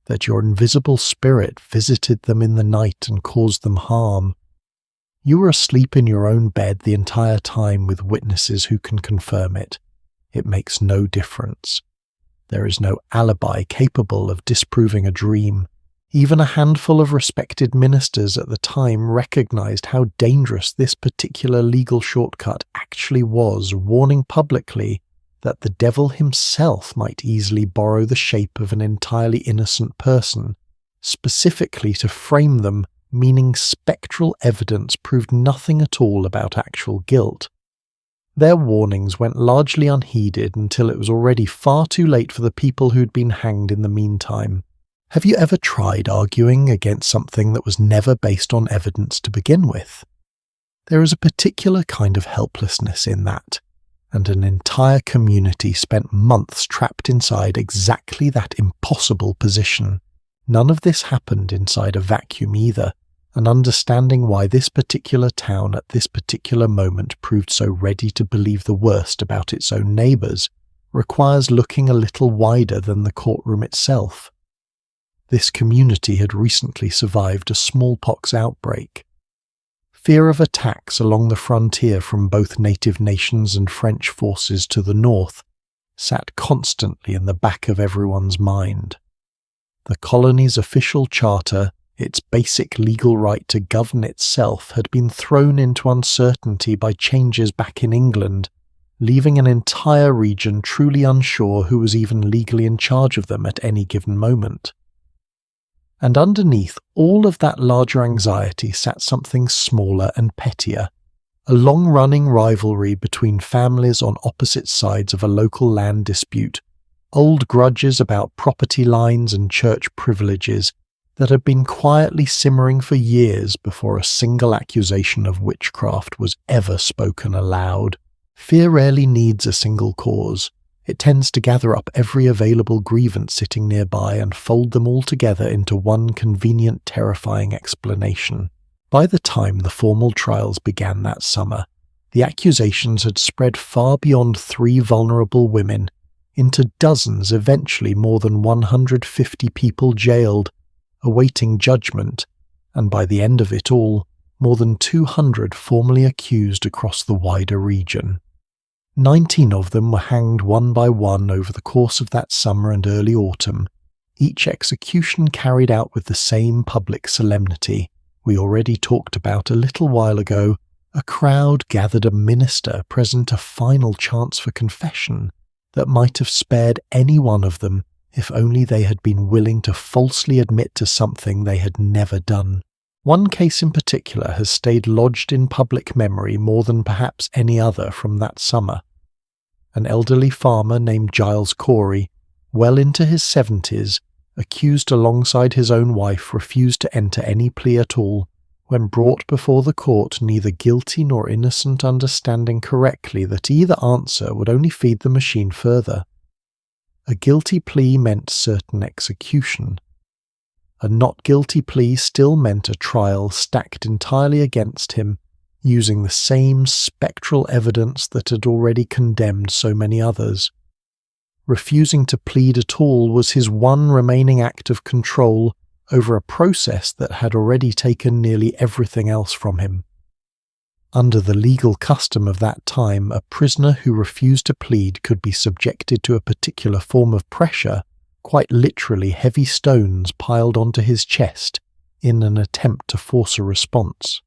that your invisible spirit visited them in the night and caused them harm. You were asleep in your own bed the entire time with witnesses who can confirm it. It makes no difference. There is no alibi capable of disproving a dream. Even a handful of respected ministers at the time recognized how dangerous this particular legal shortcut actually was, warning publicly that the devil himself might easily borrow the shape of an entirely innocent person, specifically to frame them, meaning spectral evidence proved nothing at all about actual guilt. Their warnings went largely unheeded until it was already far too late for the people who'd been hanged in the meantime. Have you ever tried arguing against something that was never based on evidence to begin with? There is a particular kind of helplessness in that, and an entire community spent months trapped inside exactly that impossible position. None of this happened inside a vacuum either, and understanding why this particular town at this particular moment proved so ready to believe the worst about its own neighbours requires looking a little wider than the courtroom itself. This community had recently survived a smallpox outbreak. Fear of attacks along the frontier from both native nations and French forces to the north sat constantly in the back of everyone's mind. The colony's official charter, its basic legal right to govern itself, had been thrown into uncertainty by changes back in England, leaving an entire region truly unsure who was even legally in charge of them at any given moment. And underneath all of that larger anxiety sat something smaller and pettier, a long-running rivalry between families on opposite sides of a local land dispute, old grudges about property lines and church privileges that had been quietly simmering for years before a single accusation of witchcraft was ever spoken aloud. Fear rarely needs a single cause. It tends to gather up every available grievance sitting nearby and fold them all together into one convenient, terrifying explanation. By the time the formal trials began that summer, the accusations had spread far beyond 3 vulnerable women, into dozens, eventually more than 150 people jailed, awaiting judgment, and by the end of it all, more than 200 formally accused across the wider region. 19 of them were hanged one by one over the course of that summer and early autumn, each execution carried out with the same public solemnity we already talked about a little while ago. A crowd gathered a minister present a final chance for confession that might have spared any one of them if only they had been willing to falsely admit to something they had never done. One case in particular has stayed lodged in public memory more than perhaps any other from that summer. An elderly farmer named Giles Corey, well into his 70s, accused alongside his own wife, refused to enter any plea at all, when brought before the court neither guilty nor innocent, understanding correctly that either answer would only feed the machine further. A guilty plea meant certain execution. A not guilty plea still meant a trial stacked entirely against him, using the same spectral evidence that had already condemned so many others. Refusing to plead at all was his one remaining act of control over a process that had already taken nearly everything else from him. Under the legal custom of that time, a prisoner who refused to plead could be subjected to a particular form of pressure, quite literally heavy stones piled onto his chest, in an attempt to force a response.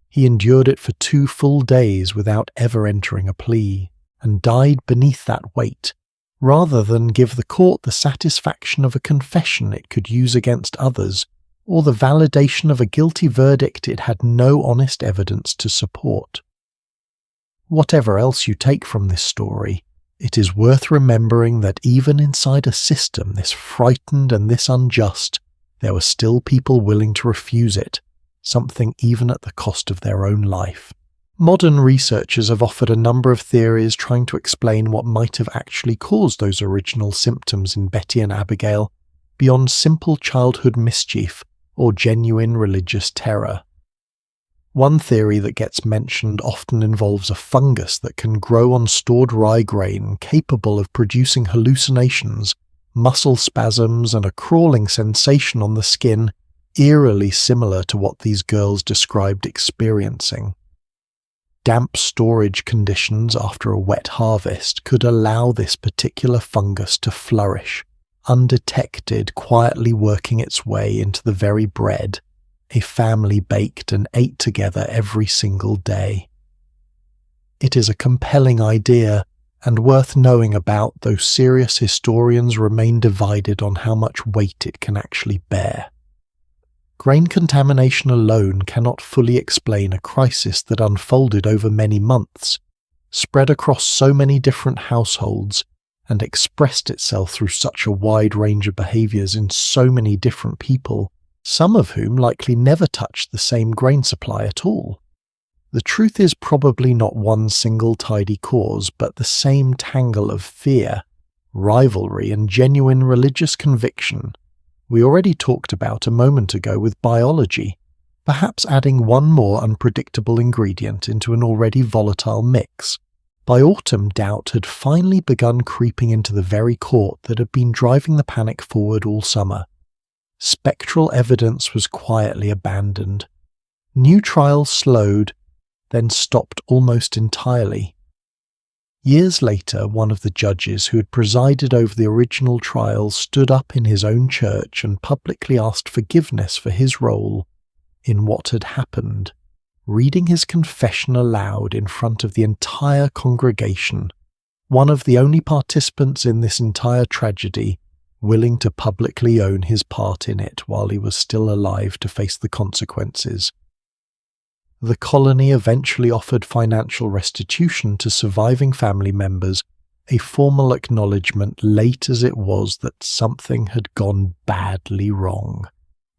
He endured it for 2 full days without ever entering a plea, and died beneath that weight, rather than give the court the satisfaction of a confession it could use against others, or the validation of a guilty verdict it had no honest evidence to support. Whatever else you take from this story, it is worth remembering that even inside a system this frightened and this unjust, there were still people willing to refuse it, something even at the cost of their own life. Modern researchers have offered a number of theories trying to explain what might have actually caused those original symptoms in Betty and Abigail beyond simple childhood mischief or genuine religious terror. One theory that gets mentioned often involves a fungus that can grow on stored rye grain, capable of producing hallucinations, muscle spasms, and a crawling sensation on the skin eerily similar to what these girls described experiencing. Damp storage conditions after a wet harvest could allow this particular fungus to flourish, undetected, quietly working its way into the very bread a family baked and ate together every single day. It is a compelling idea, and worth knowing about, though serious historians remain divided on how much weight it can actually bear. Grain contamination alone cannot fully explain a crisis that unfolded over many months, spread across so many different households, and expressed itself through such a wide range of behaviours in so many different people, some of whom likely never touched the same grain supply at all. The truth is probably not one single tidy cause, but the same tangle of fear, rivalry, and genuine religious conviction we already talked about a moment ago with biology, perhaps adding one more unpredictable ingredient into an already volatile mix. By autumn, doubt had finally begun creeping into the very court that had been driving the panic forward all summer. Spectral evidence was quietly abandoned. New trials slowed, then stopped almost entirely. Years later, one of the judges who had presided over the original trial stood up in his own church and publicly asked forgiveness for his role in what had happened, reading his confession aloud in front of the entire congregation, one of the only participants in this entire tragedy willing to publicly own his part in it while he was still alive to face the consequences. The colony eventually offered financial restitution to surviving family members, a formal acknowledgement late as it was that something had gone badly wrong.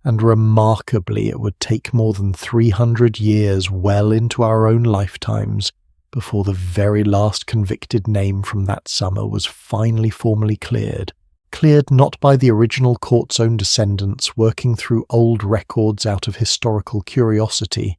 And remarkably, it would take more than 300 years well into our own lifetimes before the very last convicted name from that summer was finally formally cleared not by the original court's own descendants working through old records out of historical curiosity,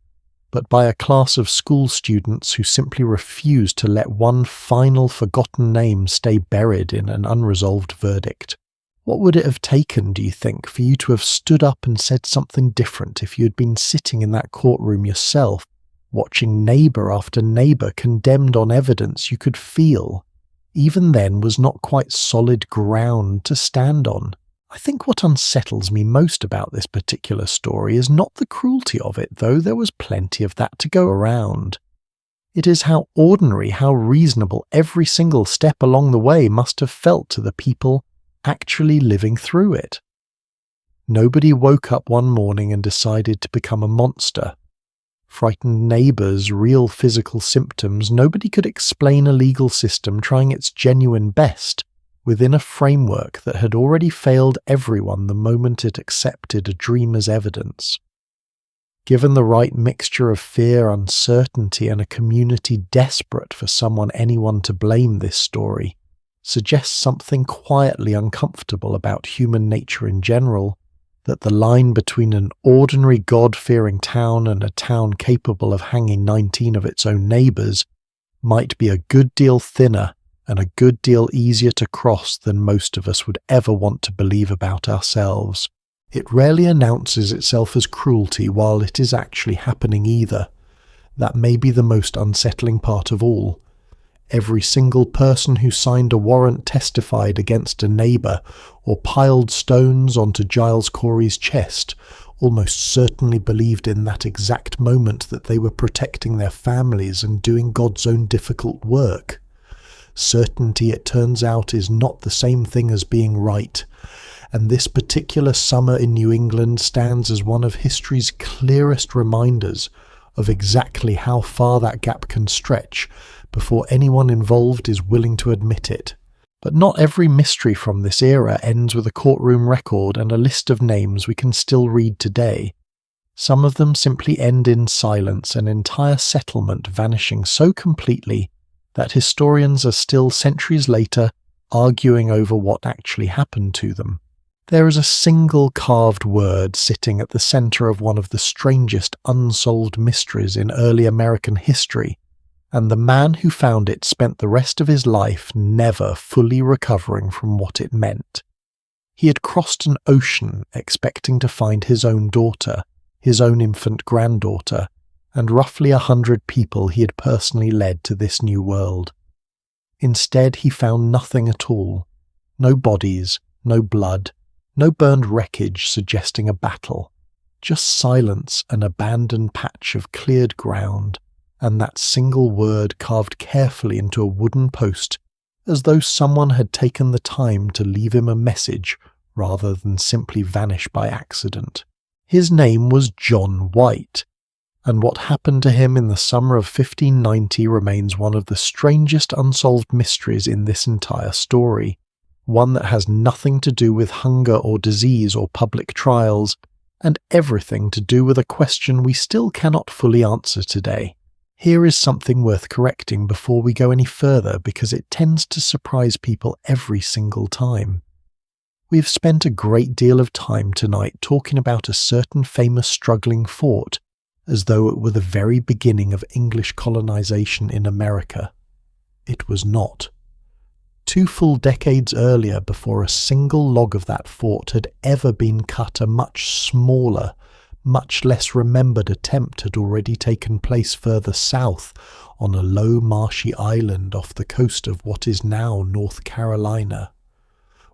but by a class of school students who simply refused to let one final forgotten name stay buried in an unresolved verdict. What would it have taken, do you think, for you to have stood up and said something different if you had been sitting in that courtroom yourself, watching neighbour after neighbour condemned on evidence you could feel, even then was not quite solid ground to stand on? I think what unsettles me most about this particular story is not the cruelty of it, though there was plenty of that to go around. It is how ordinary, how reasonable every single step along the way must have felt to the people actually living through it. Nobody woke up one morning and decided to become a monster. Frightened neighbours, real physical symptoms, nobody could explain a legal system trying its genuine best within a framework that had already failed everyone the moment it accepted a dream as evidence. Given the right mixture of fear, uncertainty, and a community desperate for anyone to blame, this story suggests something quietly uncomfortable about human nature in general, that the line between an ordinary God-fearing town and a town capable of hanging 19 of its own neighbours might be a good deal thinner and a good deal easier to cross than most of us would ever want to believe about ourselves. It rarely announces itself as cruelty while it is actually happening either. That may be the most unsettling part of all. Every single person who signed a warrant testified against a neighbour, or piled stones onto Giles Corey's chest, almost certainly believed in that exact moment that they were protecting their families and doing God's own difficult work. Certainty, it turns out, is not the same thing as being right, and this particular summer in New England stands as one of history's clearest reminders of exactly how far that gap can stretch before anyone involved is willing to admit it. But not every mystery from this era ends with a courtroom record and a list of names we can still read today. Some of them simply end in silence, an entire settlement vanishing so completely that historians are still centuries later arguing over what actually happened to them. There is a single carved word sitting at the center of one of the strangest unsolved mysteries in early American history, and the man who found it spent the rest of his life never fully recovering from what it meant. He had crossed an ocean expecting to find his own daughter, his own infant granddaughter, and roughly 100 people he had personally led to this new world. Instead, he found nothing at all. No bodies, no blood, no burned wreckage suggesting a battle, just silence, an abandoned patch of cleared ground, and that single word carved carefully into a wooden post, as though someone had taken the time to leave him a message rather than simply vanish by accident. His name was John White, and what happened to him in the summer of 1590 remains one of the strangest unsolved mysteries in this entire story, one that has nothing to do with hunger or disease or public trials, and everything to do with a question we still cannot fully answer today. Here is something worth correcting before we go any further, because it tends to surprise people every single time. We've spent a great deal of time tonight talking about a certain famous struggling fort, as though it were the very beginning of English colonization in America. It was not. 2 full decades earlier, before a single log of that fort had ever been cut, a much smaller, much less remembered attempt had already taken place further south on a low marshy island off the coast of what is now North Carolina.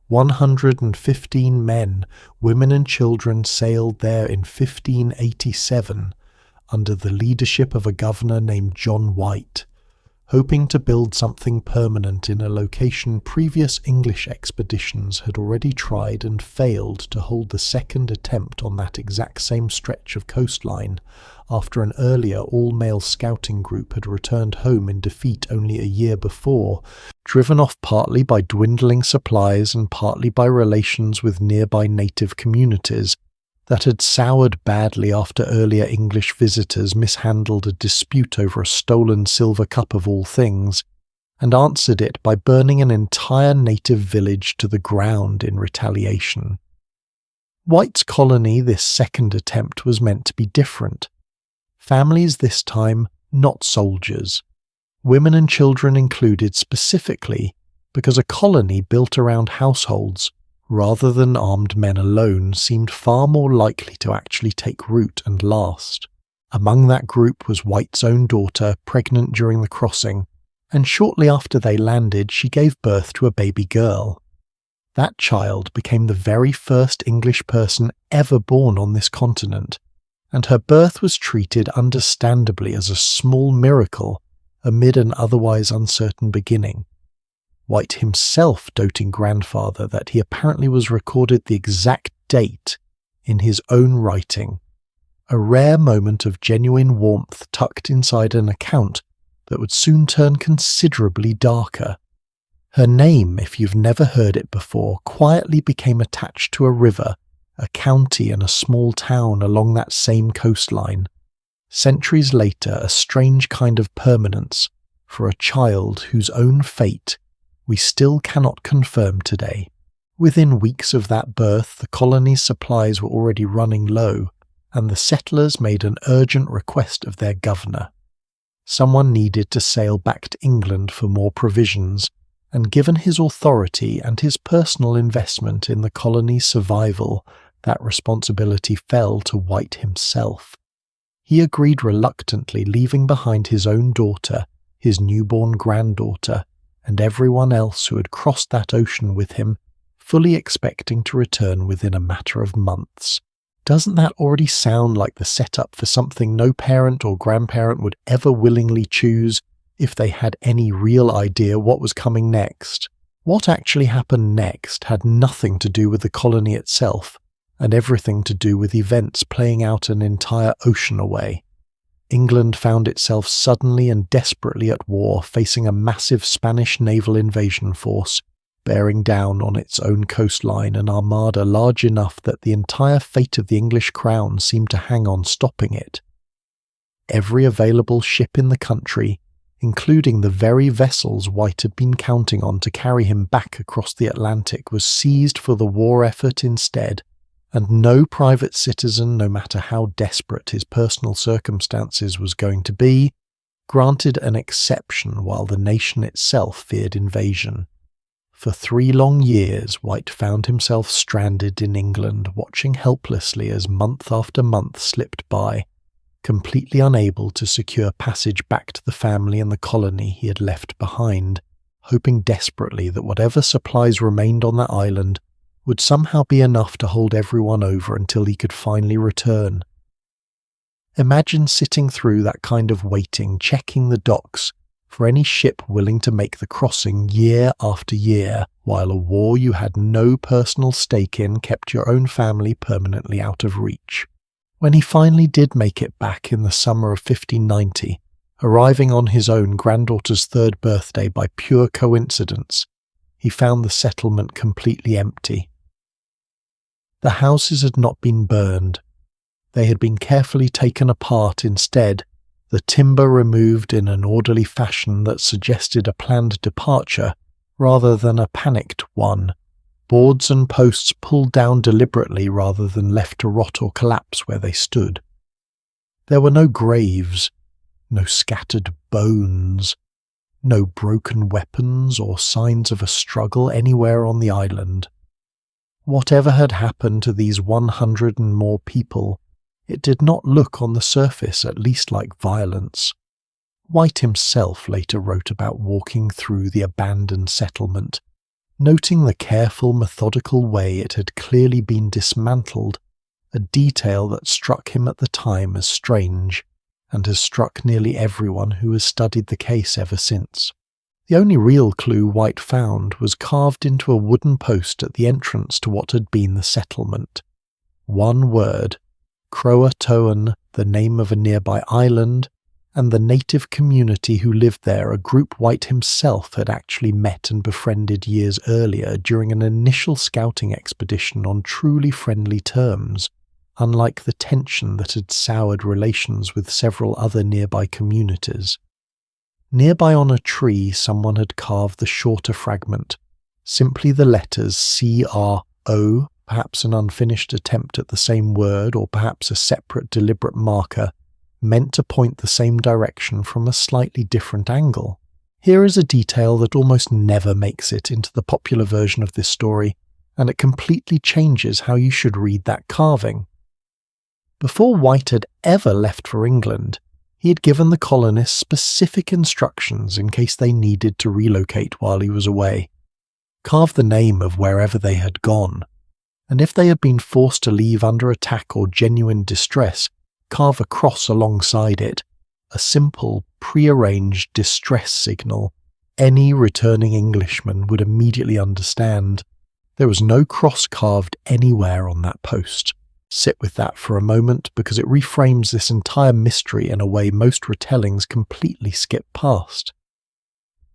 115 men, women and children sailed there in 1587 under the leadership of a governor named John White, hoping to build something permanent in a location previous English expeditions had already tried and failed to hold the second attempt on that exact same stretch of coastline after an earlier all-male scouting group had returned home in defeat only a year before, driven off partly by dwindling supplies and partly by relations with nearby native communities that had soured badly after earlier English visitors mishandled a dispute over a stolen silver cup of all things, and answered it by burning an entire native village to the ground in retaliation. White's colony, this second attempt, was meant to be different. Families this time, not soldiers. Women and children included specifically, because a colony built around households rather than armed men alone seemed far more likely to actually take root and last. Among that group was White's own daughter, pregnant during the crossing, and shortly after they landed she gave birth to a baby girl. That child became the very first English person ever born on this continent, and her birth was treated understandably as a small miracle amid an otherwise uncertain beginning. White himself doting grandfather that he apparently was recorded the exact date in his own writing, a rare moment of genuine warmth tucked inside an account that would soon turn considerably darker. Her name, if you've never heard it before, quietly became attached to a river, a county and a small town along that same coastline. Centuries later, a strange kind of permanence for a child whose own fate we still cannot confirm today. Within weeks of that birth, the colony's supplies were already running low, and the settlers made an urgent request of their governor. Someone needed to sail back to England for more provisions, and given his authority and his personal investment in the colony's survival, that responsibility fell to White himself. He agreed reluctantly, leaving behind his own daughter, his newborn granddaughter, and everyone else who had crossed that ocean with him, fully expecting to return within a matter of months. Doesn't that already sound like the setup for something no parent or grandparent would ever willingly choose if they had any real idea what was coming next? What actually happened next had nothing to do with the colony itself, and everything to do with events playing out an entire ocean away. England found itself suddenly and desperately at war, facing a massive Spanish naval invasion force, bearing down on its own coastline, an armada large enough that the entire fate of the English crown seemed to hang on stopping it. Every available ship in the country, including the very vessels White had been counting on to carry him back across the Atlantic, was seized for the war effort instead, and no private citizen, no matter how desperate his personal circumstances was going to be, granted an exception while the nation itself feared invasion. For 3 long years, White found himself stranded in England, watching helplessly as month after month slipped by, completely unable to secure passage back to the family and the colony he had left behind, hoping desperately that whatever supplies remained on that island would somehow be enough to hold everyone over until he could finally return. Imagine sitting through that kind of waiting, checking the docks for any ship willing to make the crossing year after year, while a war you had no personal stake in kept your own family permanently out of reach. When he finally did make it back in the summer of 1590, arriving on his own granddaughter's 3rd birthday by pure coincidence, he found the settlement completely empty. The houses had not been burned. They had been carefully taken apart instead, the timber removed in an orderly fashion that suggested a planned departure rather than a panicked one, boards and posts pulled down deliberately rather than left to rot or collapse where they stood. There were no graves, no scattered bones, no broken weapons or signs of a struggle anywhere on the island. Whatever had happened to these 100 and more people, it did not look on the surface at least like violence. White himself later wrote about walking through the abandoned settlement, noting the careful, methodical way it had clearly been dismantled, a detail that struck him at the time as strange, and has struck nearly everyone who has studied the case ever since. The only real clue White found was carved into a wooden post at the entrance to what had been the settlement. One word, Croatoan, the name of a nearby island, and the native community who lived there, a group White himself had actually met and befriended years earlier during an initial scouting expedition on truly friendly terms, unlike the tension that had soured relations with several other nearby communities. Nearby on a tree someone had carved the shorter fragment, simply the letters C-R-O, perhaps an unfinished attempt at the same word or perhaps a separate deliberate marker, meant to point the same direction from a slightly different angle. Here is a detail that almost never makes it into the popular version of this story, and it completely changes how you should read that carving. Before White had ever left for England, he had given the colonists specific instructions in case they needed to relocate while he was away. Carve the name of wherever they had gone, and if they had been forced to leave under attack or genuine distress, carve a cross alongside it, a simple, prearranged distress signal any returning Englishman would immediately understand. There was no cross carved anywhere on that post. Sit with that for a moment, because it reframes this entire mystery in a way most retellings completely skip past.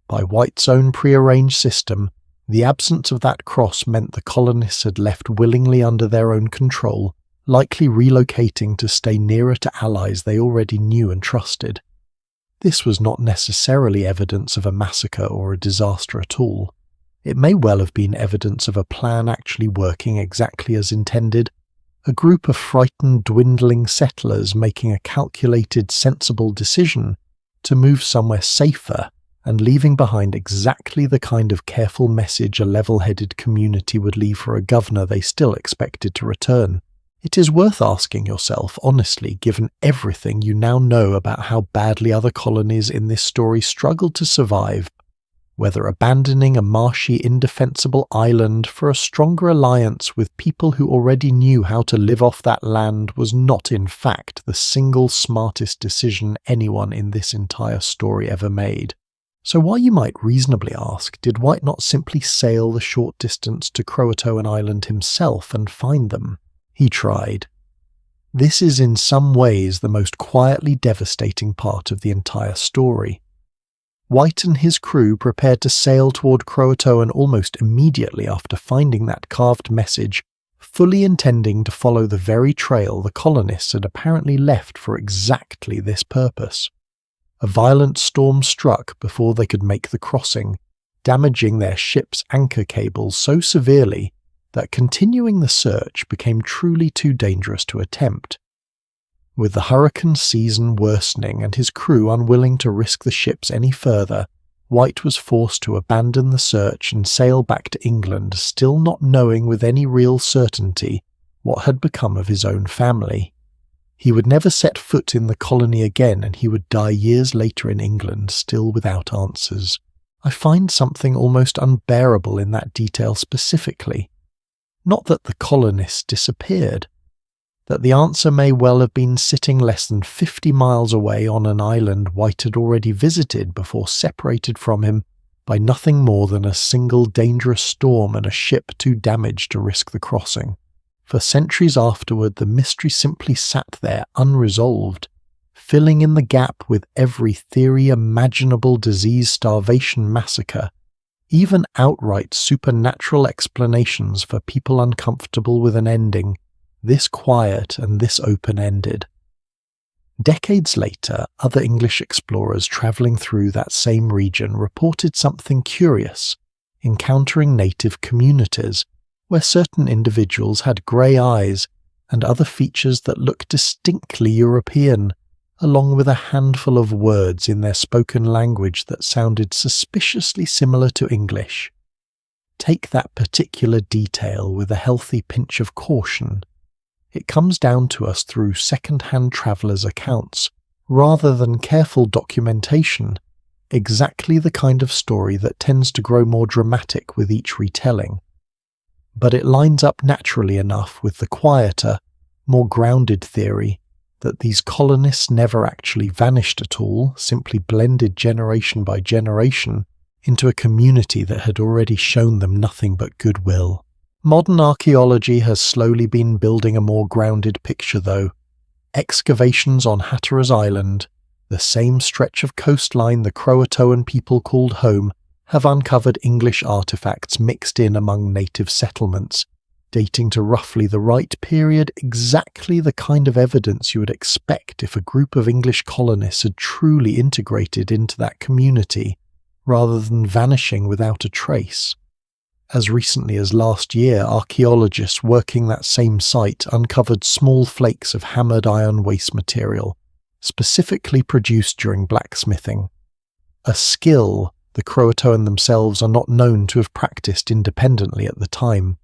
By White's own prearranged system, the absence of that cross meant the colonists had left willingly under their own control, likely relocating to stay nearer to allies they already knew and trusted. This was not necessarily evidence of a massacre or a disaster at all. It may well have been evidence of a plan actually working exactly as intended, a group of frightened, dwindling settlers making a calculated, sensible decision to move somewhere safer and leaving behind exactly the kind of careful message a level-headed community would leave for a governor they still expected to return. It is worth asking yourself, honestly, given everything you now know about how badly other colonies in this story struggled to survive, whether abandoning a marshy, indefensible island for a stronger alliance with people who already knew how to live off that land was not in fact the single smartest decision anyone in this entire story ever made. So why, you might reasonably ask, did White not simply sail the short distance to Croatoan Island himself and find them? He tried. This is in some ways the most quietly devastating part of the entire story. White and his crew prepared to sail toward Croatoan almost immediately after finding that carved message, fully intending to follow the very trail the colonists had apparently left for exactly this purpose. A violent storm struck before they could make the crossing, damaging their ship's anchor cables so severely that continuing the search became truly too dangerous to attempt. With the hurricane season worsening and his crew unwilling to risk the ships any further, White was forced to abandon the search and sail back to England, still not knowing with any real certainty what had become of his own family. He would never set foot in the colony again, and he would die years later in England, still without answers. I find something almost unbearable in that detail specifically. Not that the colonists disappeared, that the answer may well have been sitting less than 50 miles away on an island White had already visited before separated from him by nothing more than a single dangerous storm and a ship too damaged to risk the crossing. For centuries afterward, the mystery simply sat there unresolved, filling in the gap with every theory imaginable: disease, starvation, massacre, even outright supernatural explanations for people uncomfortable with an ending, this quiet and this open-ended. Decades later, other English explorers travelling through that same region reported something curious, encountering native communities where certain individuals had grey eyes and other features that looked distinctly European, along with a handful of words in their spoken language that sounded suspiciously similar to English. Take that particular detail with a healthy pinch of caution. It comes down to us through second-hand travellers' accounts, rather than careful documentation, exactly the kind of story that tends to grow more dramatic with each retelling. But it lines up naturally enough with the quieter, more grounded theory that these colonists never actually vanished at all, simply blended generation by generation into a community that had already shown them nothing but goodwill. Modern archaeology has slowly been building a more grounded picture, though. Excavations on Hatteras Island, the same stretch of coastline the Croatoan people called home, have uncovered English artefacts mixed in among native settlements, dating to roughly the right period, exactly the kind of evidence you would expect if a group of English colonists had truly integrated into that community, rather than vanishing without a trace. As recently as last year, archaeologists working that same site uncovered small flakes of hammered iron waste material, specifically produced during blacksmithing. A skill the Croatoan themselves are not known to have practiced independently at the time.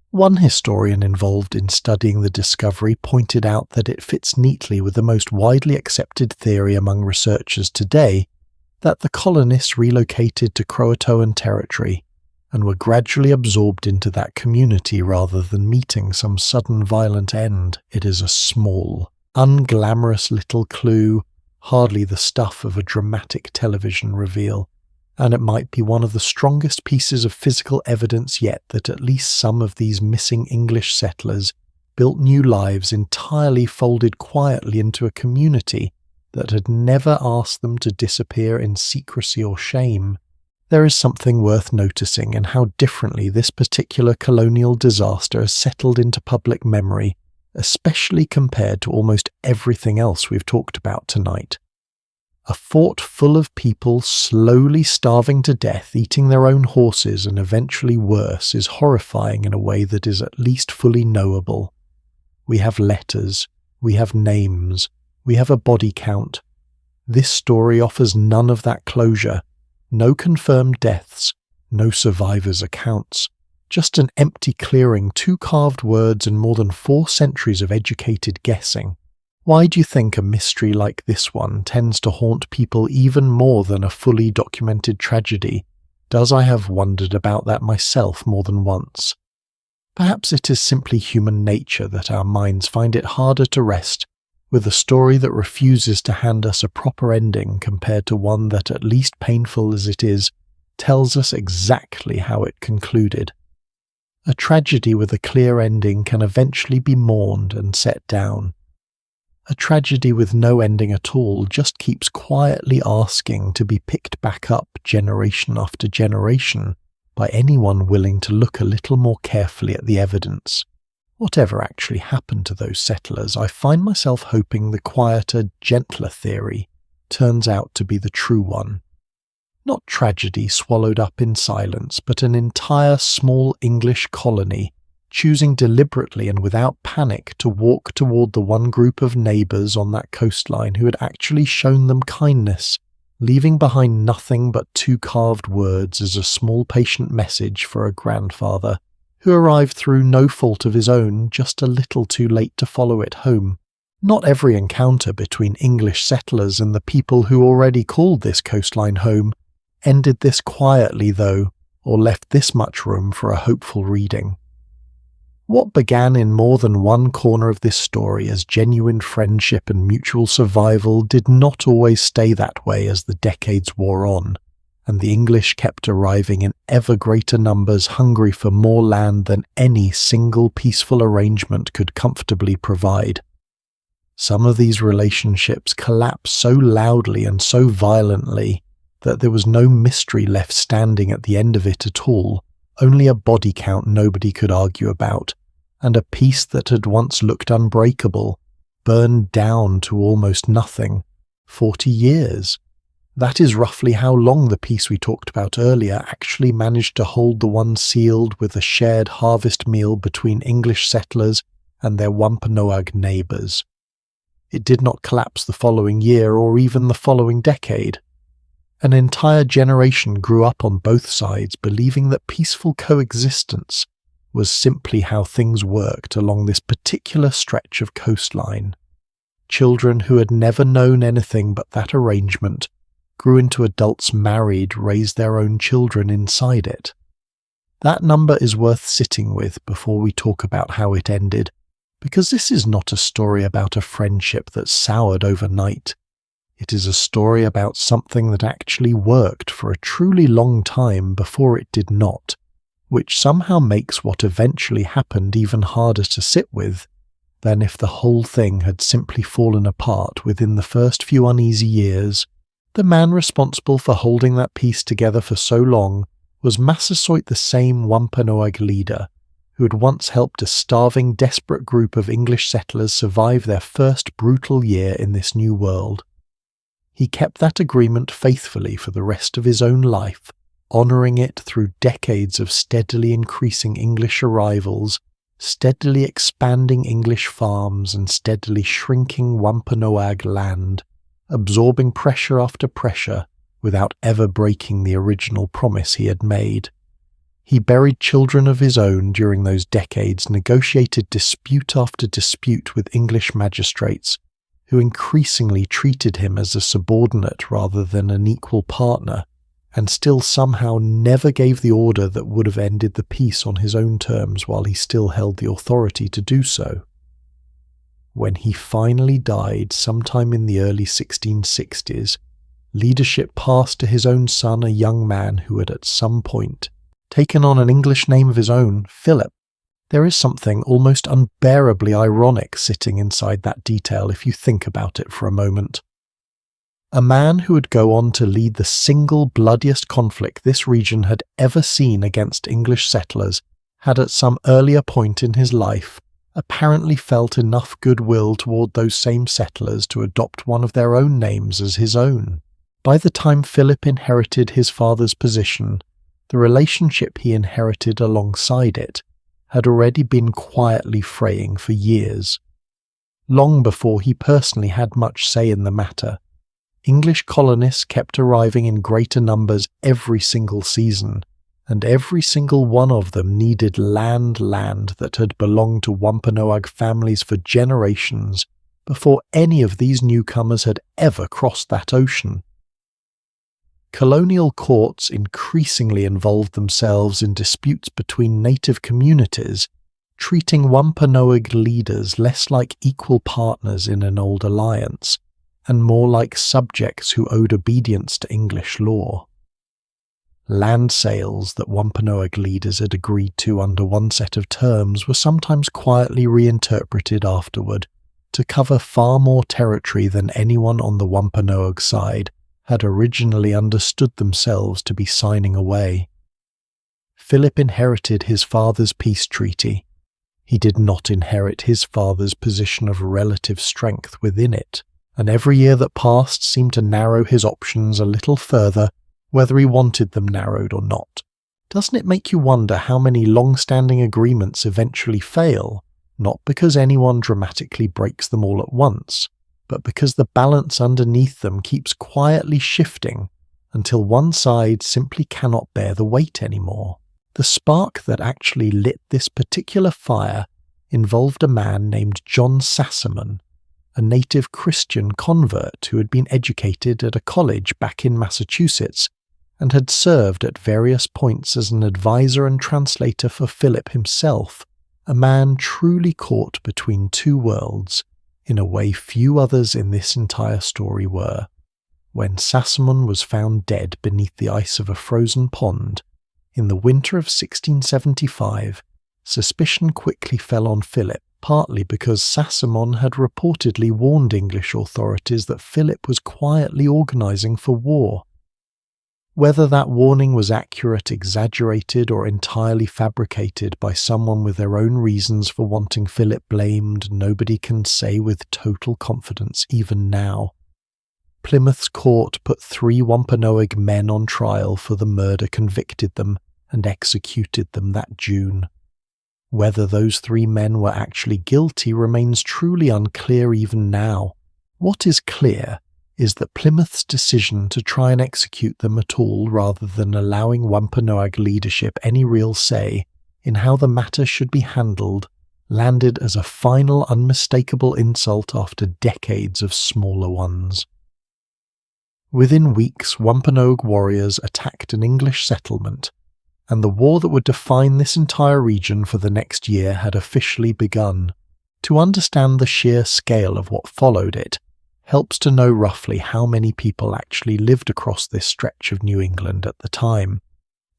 One historian involved in studying the discovery pointed out that it fits neatly with the most widely accepted theory among researchers today, that the colonists relocated to Croatoan territory and were gradually absorbed into that community rather than meeting some sudden violent end. It is a small, unglamorous little clue, hardly the stuff of a dramatic television reveal, and it might be one of the strongest pieces of physical evidence yet that at least some of these missing English settlers built new lives entirely folded quietly into a community that had never asked them to disappear in secrecy or shame. There is something worth noticing in how differently this particular colonial disaster has settled into public memory, especially compared to almost everything else we've talked about tonight. A fort full of people slowly starving to death, eating their own horses, and eventually worse, is horrifying in a way that is at least fully knowable. We have letters, we have names, we have a body count. This story offers none of that closure. No confirmed deaths, no survivors' accounts, just an empty clearing, 2 carved words and more than 4 centuries of educated guessing. Why do you think a mystery like this one tends to haunt people even more than a fully documented tragedy? I have wondered about that myself more than once. Perhaps it is simply human nature that our minds find it harder to rest with a story that refuses to hand us a proper ending compared to one that, at least painful as it is, tells us exactly how it concluded. A tragedy with a clear ending can eventually be mourned and set down. A tragedy with no ending at all just keeps quietly asking to be picked back up generation after generation by anyone willing to look a little more carefully at the evidence. Whatever actually happened to those settlers, I find myself hoping the quieter, gentler theory turns out to be the true one. Not tragedy swallowed up in silence, but an entire small English colony choosing deliberately and without panic to walk toward the one group of neighbours on that coastline who had actually shown them kindness, leaving behind nothing but 2 carved words as a small patient message for a grandfather, who arrived through no fault of his own, just a little too late to follow it home. Not every encounter between English settlers and the people who already called this coastline home ended this quietly, though, or left this much room for a hopeful reading. What began in more than one corner of this story as genuine friendship and mutual survival did not always stay that way as the decades wore on, and the English kept arriving in ever greater numbers, hungry for more land than any single peaceful arrangement could comfortably provide. Some of these relationships collapsed so loudly and so violently that there was no mystery left standing at the end of it at all, only a body count nobody could argue about, and a peace that had once looked unbreakable, burned down to almost nothing. 40 years. That is roughly how long the peace we talked about earlier actually managed to hold the one sealed with a shared harvest meal between English settlers and their Wampanoag neighbours. It did not collapse the following year or even the following decade. An entire generation grew up on both sides believing that peaceful coexistence was simply how things worked along this particular stretch of coastline. Children who had never known anything but that arrangement grew into adults married, raised their own children inside it. That number is worth sitting with before we talk about how it ended, because this is not a story about a friendship that soured overnight. It is a story about something that actually worked for a truly long time before it did not, which somehow makes what eventually happened even harder to sit with than if the whole thing had simply fallen apart within the first few uneasy years. The man responsible for holding that piece together for so long was Massasoit, the same Wampanoag leader who had once helped a starving, desperate group of English settlers survive their first brutal year in this new world. He kept that agreement faithfully for the rest of his own life, honouring it through decades of steadily increasing English arrivals, steadily expanding English farms, and steadily shrinking Wampanoag land, absorbing pressure after pressure without ever breaking the original promise he had made. He buried children of his own during those decades, negotiated dispute after dispute with English magistrates, who increasingly treated him as a subordinate rather than an equal partner, and still somehow never gave the order that would have ended the peace on his own terms while he still held the authority to do so. When he finally died sometime in the early 1660s, leadership passed to his own son, a young man who had at some point taken on an English name of his own, Philip. There is something almost unbearably ironic sitting inside that detail if you think about it for a moment. A man who would go on to lead the single bloodiest conflict this region had ever seen against English settlers had at some earlier point in his life apparently felt enough goodwill toward those same settlers to adopt one of their own names as his own. By the time Philip inherited his father's position, the relationship he inherited alongside it had already been quietly fraying for years. Long before he personally had much say in the matter, English colonists kept arriving in greater numbers every single season, and every single one of them needed land that had belonged to Wampanoag families for generations before any of these newcomers had ever crossed that ocean. Colonial courts increasingly involved themselves in disputes between native communities, treating Wampanoag leaders less like equal partners in an old alliance, and more like subjects who owed obedience to English law. Land sales that Wampanoag leaders had agreed to under one set of terms were sometimes quietly reinterpreted afterward to cover far more territory than anyone on the Wampanoag side had originally understood themselves to be signing away. Philip inherited his father's peace treaty. He did not inherit his father's position of relative strength within it, and every year that passed seemed to narrow his options a little further, whether he wanted them narrowed or not. Doesn't it make you wonder how many long-standing agreements eventually fail, not because anyone dramatically breaks them all at once, but because the balance underneath them keeps quietly shifting until one side simply cannot bear the weight anymore? The spark that actually lit this particular fire involved a man named John Sassamon, a native Christian convert who had been educated at a college back in Massachusetts and had served at various points as an advisor and translator for Philip himself, a man truly caught between two worlds, in a way few others in this entire story were. When Sassamon was found dead beneath the ice of a frozen pond, in the winter of 1675, suspicion quickly fell on Philip, partly because Sassamon had reportedly warned English authorities that Philip was quietly organising for war. Whether that warning was accurate, exaggerated, or entirely fabricated by someone with their own reasons for wanting Philip blamed, nobody can say with total confidence even now. Plymouth's court put 3 Wampanoag men on trial for the murder, convicted them, and executed them that June. Whether those 3 men were actually guilty remains truly unclear even now. What is clear is that Plymouth's decision to try and execute them at all rather than allowing Wampanoag leadership any real say in how the matter should be handled landed as a final unmistakable insult after decades of smaller ones. Within weeks, Wampanoag warriors attacked an English settlement, and the war that would define this entire region for the next year had officially begun. To understand the sheer scale of what followed it helps to know roughly how many people actually lived across this stretch of New England at the time.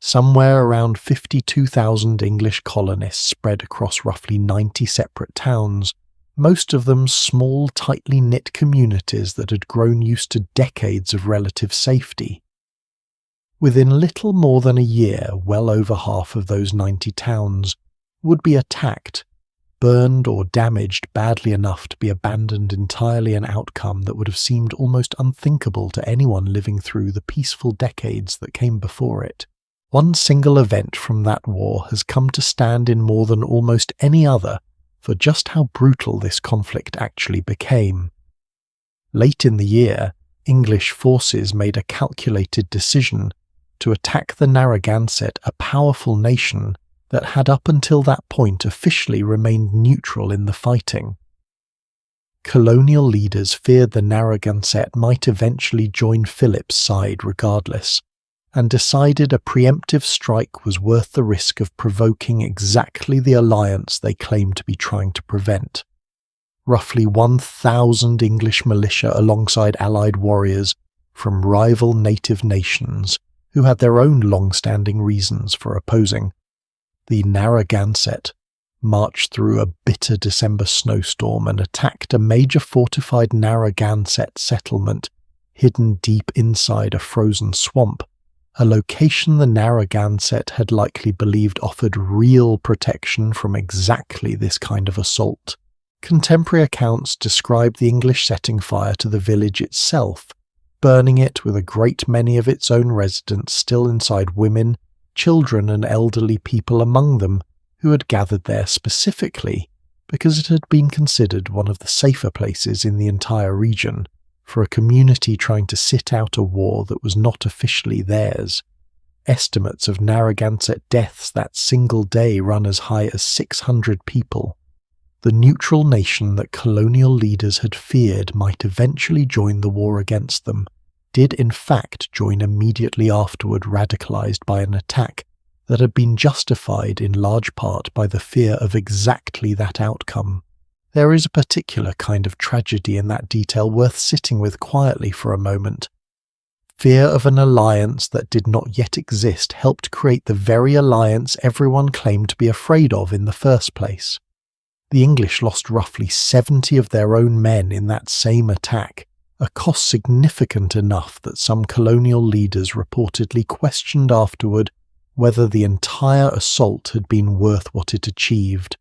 Somewhere around 52,000 English colonists spread across roughly 90 separate towns, most of them small, tightly knit communities that had grown used to decades of relative safety. Within little more than a year, well over half of those 90 towns would be attacked, burned or damaged badly enough to be abandoned entirely, an outcome that would have seemed almost unthinkable to anyone living through the peaceful decades that came before it. One single event from that war has come to stand in more than almost any other for just how brutal this conflict actually became. Late in the year, English forces made a calculated decision to attack the Narragansett, a powerful nation that had up until that point officially remained neutral in the fighting. Colonial leaders feared the Narragansett might eventually join Philip's side regardless, and decided a preemptive strike was worth the risk of provoking exactly the alliance they claimed to be trying to prevent. Roughly 1,000 English militia alongside allied warriors from rival native nations who had their own long-standing reasons for opposing. The Narragansett marched through a bitter December snowstorm and attacked a major fortified Narragansett settlement hidden deep inside a frozen swamp, a location the Narragansett had likely believed offered real protection from exactly this kind of assault. Contemporary accounts describe the English setting fire to the village itself, burning it with a great many of its own residents still inside, women, children and elderly people among them, who had gathered there specifically because it had been considered one of the safer places in the entire region for a community trying to sit out a war that was not officially theirs. Estimates of Narragansett deaths that single day run as high as 600 people. the neutral nation that colonial leaders had feared might eventually join the war against them, did in fact join immediately afterward, radicalized by an attack that had been justified in large part by the fear of exactly that outcome. There is a particular kind of tragedy in that detail worth sitting with quietly for a moment. Fear of an alliance that did not yet exist helped create the very alliance everyone claimed to be afraid of in the first place. The English lost roughly 70 of their own men in that same attack, a cost significant enough that some colonial leaders reportedly questioned afterward whether the entire assault had been worth what it achieved.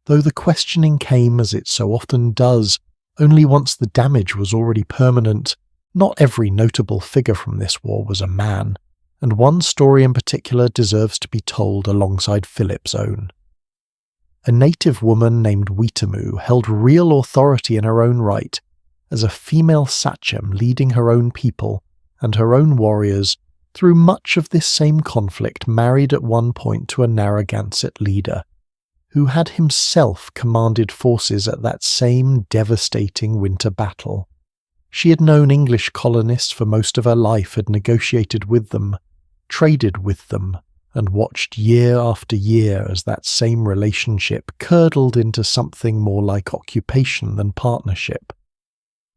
Though the questioning came, as it so often does, only once the damage was already permanent. Not every notable figure from this war was a man, and one story in particular deserves to be told alongside Philip's own. A native woman named Weetamoo held real authority in her own right, as a female sachem leading her own people and her own warriors through much of this same conflict, married at one point to a Narragansett leader, who had himself commanded forces at that same devastating winter battle. She had known English colonists for most of her life, had negotiated with them, traded with them, and watched year after year as that same relationship curdled into something more like occupation than partnership.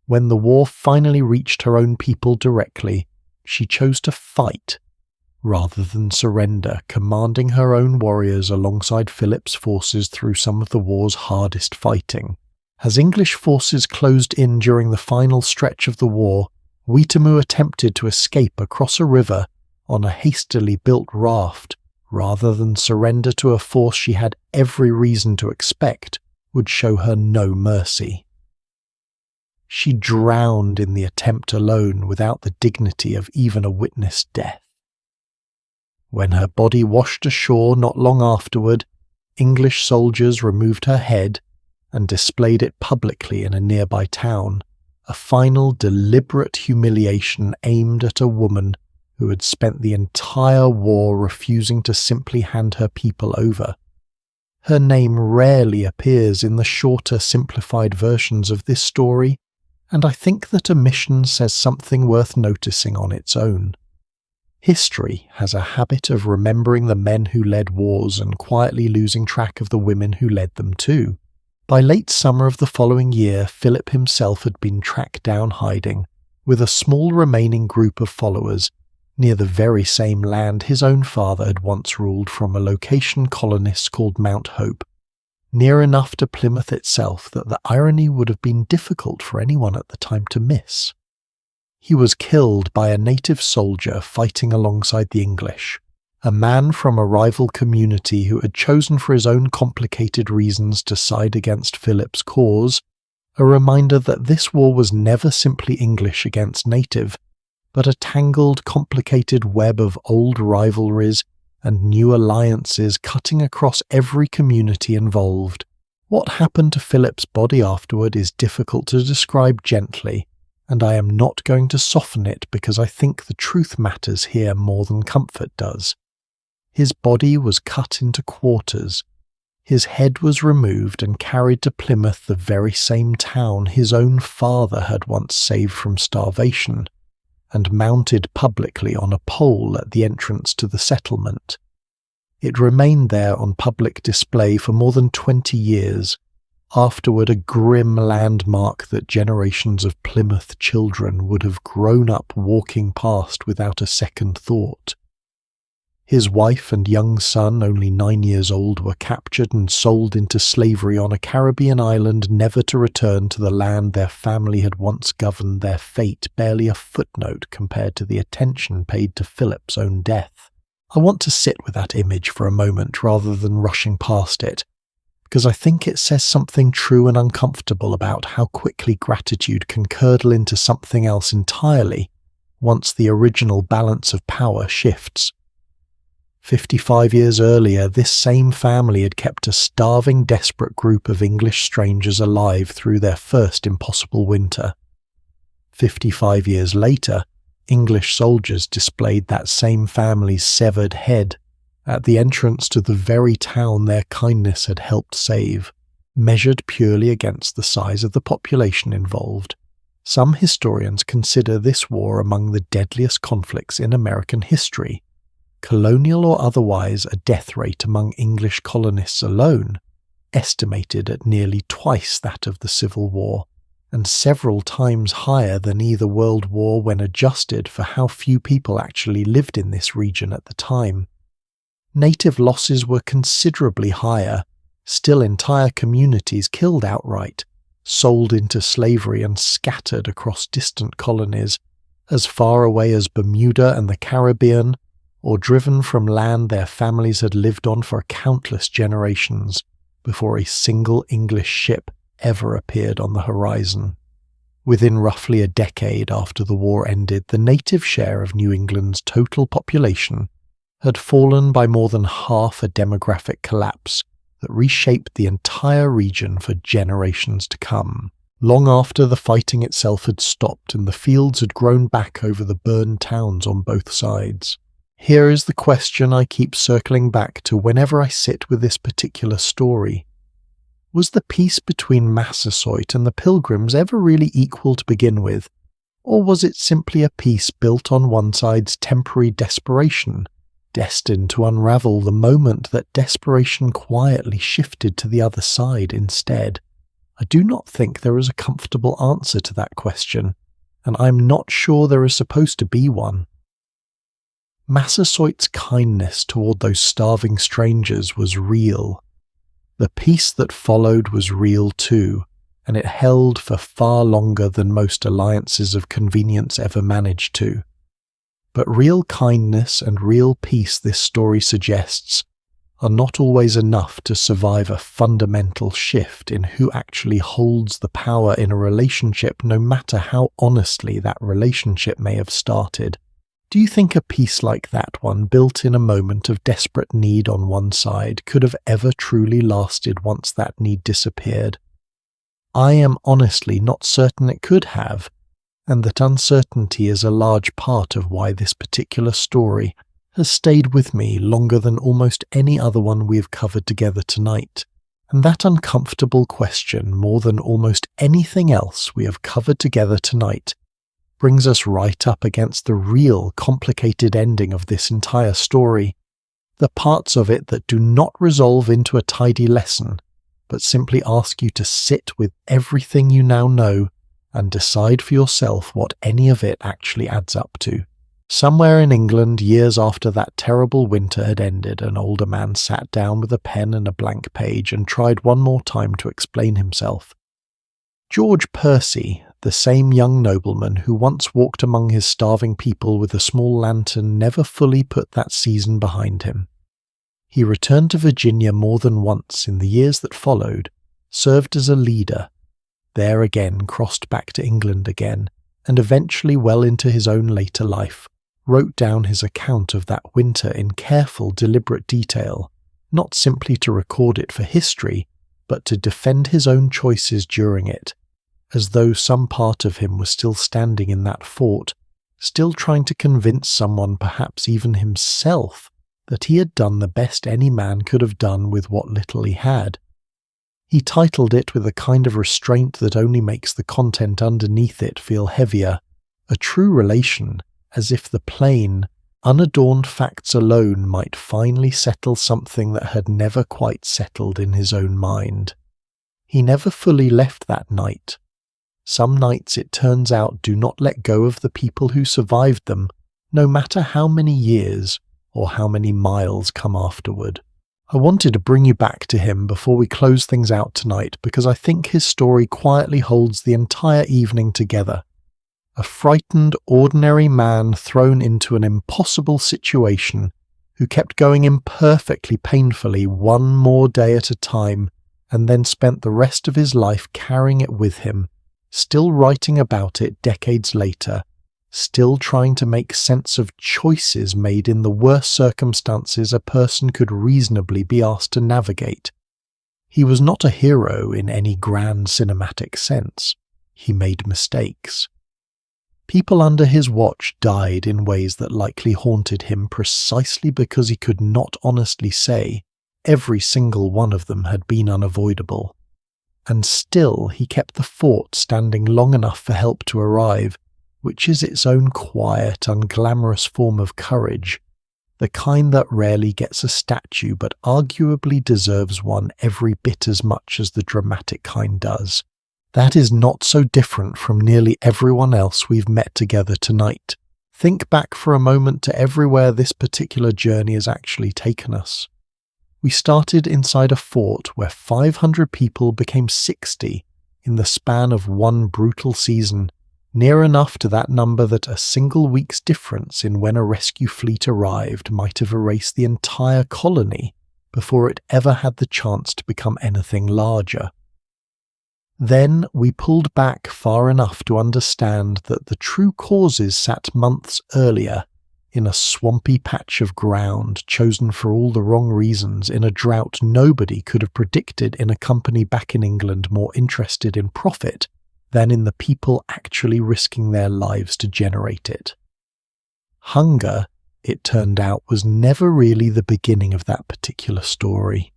When the war finally reached her own people directly, she chose to fight rather than surrender, commanding her own warriors alongside Philip's forces through some of the war's hardest fighting. As English forces closed in during the final stretch of the war, Weetamoo attempted to escape across a river on a hastily built raft, rather than surrender to a force she had every reason to expect would show her no mercy. She drowned in the attempt alone without the dignity of even a witnessed death. When her body washed ashore not long afterward, English soldiers removed her head and displayed it publicly in a nearby town, a final deliberate humiliation aimed at a woman who had spent the entire war refusing to simply hand her people over. Her name rarely appears in the shorter, simplified versions of this story, and I think that omission says something worth noticing on its own. History has a habit of remembering the men who led wars and quietly losing track of the women who led them too. By late summer of the following year, Philip himself had been tracked down hiding, with a small remaining group of followers, near the very same land his own father had once ruled from a location colonists called Mount Hope, near enough to Plymouth itself that the irony would have been difficult for anyone at the time to miss. He was killed by a native soldier fighting alongside the English, a man from a rival community who had chosen for his own complicated reasons to side against Philip's cause, a reminder that this war was never simply English against native, but a tangled, complicated web of old rivalries and new alliances cutting across every community involved. What happened to Philip's body afterward is difficult to describe gently, and I am not going to soften it because I think the truth matters here more than comfort does. His body was cut into quarters. His head was removed and carried to Plymouth, the very same town his own father had once saved from starvation, and mounted publicly on a pole at the entrance to the settlement. It remained there on public display for more than 20 years, afterward a grim landmark that generations of Plymouth children would have grown up walking past without a second thought. His wife and young son, only 9 years old, were captured and sold into slavery on a Caribbean island, never to return to the land their family had once governed their fate, barely a footnote compared to the attention paid to Philip's own death. I want to sit with that image for a moment rather than rushing past it, because I think it says something true and uncomfortable about how quickly gratitude can curdle into something else entirely once the original balance of power shifts. 55 years earlier, this same family had kept a starving, desperate group of English strangers alive through their first impossible winter. 55 years later, English soldiers displayed that same family's severed head at the entrance to the very town their kindness had helped save. measured purely against the size of the population involved. Some historians consider this war among the deadliest conflicts in American history, colonial or otherwise. A death rate among English colonists alone, estimated at nearly twice that of the Civil War, and several times higher than either world war when adjusted for how few people actually lived in this region at the time. Native losses were considerably higher, still entire communities killed outright, sold into slavery and scattered across distant colonies, as far away as Bermuda and the Caribbean, or driven from land their families had lived on for countless generations before a single English ship ever appeared on the horizon. Within roughly a decade after the war ended, the native share of New England's total population had fallen by more than half, a demographic collapse that reshaped the entire region for generations to come. Long after the fighting itself had stopped and the fields had grown back over the burned towns on both sides. Here is the question I keep circling back to whenever I sit with this particular story. Was the peace between Massasoit and the Pilgrims ever really equal to begin with, or was it simply a peace built on one side's temporary desperation, destined to unravel the moment that desperation quietly shifted to the other side instead? I do not think there is a comfortable answer to that question, and I'm not sure there is supposed to be one. Massasoit's kindness toward those starving strangers was real. The peace that followed was real too, and it held for far longer than most alliances of convenience ever managed to. But real kindness and real peace, this story suggests, are not always enough to survive a fundamental shift in who actually holds the power in a relationship, no matter how honestly that relationship may have started. Do you think a peace like that one, built in a moment of desperate need on one side, could have ever truly lasted once that need disappeared? I am honestly not certain it could have, and that uncertainty is a large part of why this particular story has stayed with me longer than almost any other one we have covered together tonight. And that uncomfortable question, more than almost anything else we have covered together tonight, brings us right up against the real complicated ending of this entire story, the parts of it that do not resolve into a tidy lesson, but simply ask you to sit with everything you now know and decide for yourself what any of it actually adds up to. Somewhere in England, years after that terrible winter had ended, an older man sat down with a pen and a blank page and tried one more time to explain himself. George Percy, the same young nobleman who once walked among his starving people with a small lantern, never fully put that season behind him. He returned to Virginia more than once in the years that followed, served as a leader, there again crossed back to England again, and eventually well into his own later life, wrote down his account of that winter in careful, deliberate detail, not simply to record it for history, but to defend his own choices during it, as though some part of him was still standing in that fort, still trying to convince someone, perhaps even himself, that he had done the best any man could have done with what little he had. He titled it with a kind of restraint that only makes the content underneath it feel heavier, A True Relation, as if the plain, unadorned facts alone might finally settle something that had never quite settled in his own mind. He never fully left that night. Some nights, it turns out, do not let go of the people who survived them, no matter how many years or how many miles come afterward. I wanted to bring you back to him before we close things out tonight because I think his story quietly holds the entire evening together. A frightened, ordinary man thrown into an impossible situation, who kept going imperfectly painfully one more day at a time, and then spent the rest of his life carrying it with him, still writing about it decades later, still trying to make sense of choices made in the worst circumstances a person could reasonably be asked to navigate. He was not a hero in any grand cinematic sense. He made mistakes. People under his watch died in ways that likely haunted him precisely because he could not honestly say every single one of them had been unavoidable. And still he kept the fort standing long enough for help to arrive, which is its own quiet, unglamorous form of courage, the kind that rarely gets a statue but arguably deserves one every bit as much as the dramatic kind does. That is not so different from nearly everyone else we've met together tonight. Think back for a moment to everywhere this particular journey has actually taken us. We started inside a fort where 500 people became 60 in the span of one brutal season, near enough to that number that a single week's difference in when a rescue fleet arrived might have erased the entire colony before it ever had the chance to become anything larger. Then we pulled back far enough to understand that the true causes sat months earlier, in a swampy patch of ground chosen for all the wrong reasons in a drought nobody could have predicted in a company back in England more interested in profit than in the people actually risking their lives to generate it. Hunger, it turned out, was never really the beginning of that particular story.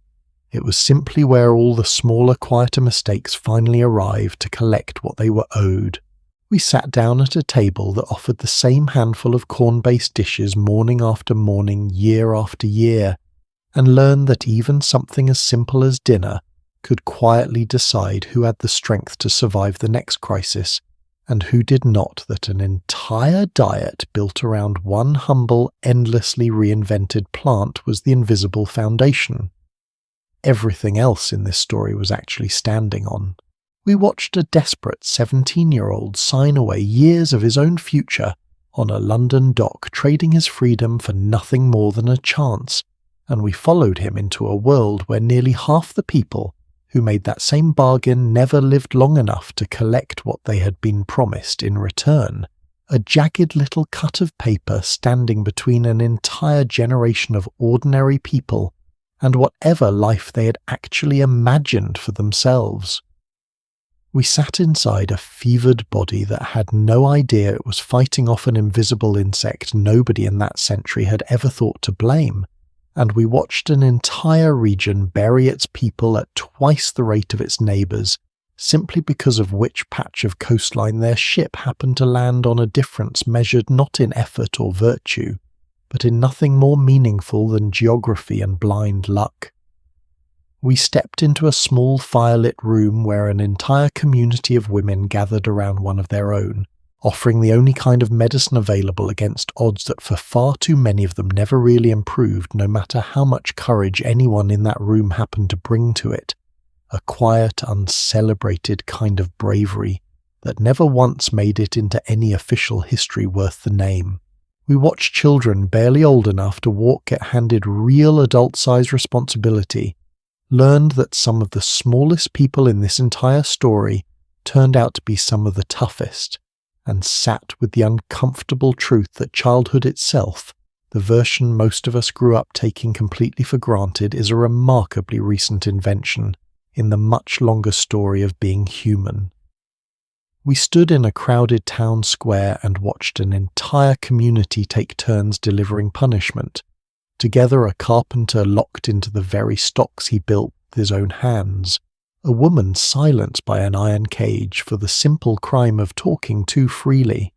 It was simply where all the smaller, quieter mistakes finally arrived to collect what they were owed. We sat down at a table that offered the same handful of corn-based dishes morning after morning, year after year, and learned that even something as simple as dinner could quietly decide who had the strength to survive the next crisis, and who did not, that an entire diet built around one humble, endlessly reinvented plant was the invisible foundation. Everything else in this story was actually standing on. We watched a desperate 17-year-old sign away years of his own future on a London dock, trading his freedom for nothing more than a chance, and we followed him into a world where nearly half the people who made that same bargain never lived long enough to collect what they had been promised in return, a jagged little cut of paper standing between an entire generation of ordinary people and whatever life they had actually imagined for themselves. We sat inside a fevered body that had no idea it was fighting off an invisible insect nobody in that century had ever thought to blame, and we watched an entire region bury its people at twice the rate of its neighbours, simply because of which patch of coastline their ship happened to land on, a difference measured not in effort or virtue, but in nothing more meaningful than geography and blind luck. We stepped into a small firelit room where an entire community of women gathered around one of their own, offering the only kind of medicine available against odds that for far too many of them never really improved, no matter how much courage anyone in that room happened to bring to it. A quiet, uncelebrated kind of bravery that never once made it into any official history worth the name. We watched children barely old enough to walk get handed real adult-sized responsibility, learned that some of the smallest people in this entire story turned out to be some of the toughest, and sat with the uncomfortable truth that childhood itself, the version most of us grew up taking completely for granted, is a remarkably recent invention in the much longer story of being human. We stood in a crowded town square and watched an entire community take turns delivering punishment. Together, a carpenter locked into the very stocks he built with his own hands, a woman silenced by an iron cage for the simple crime of talking too freely,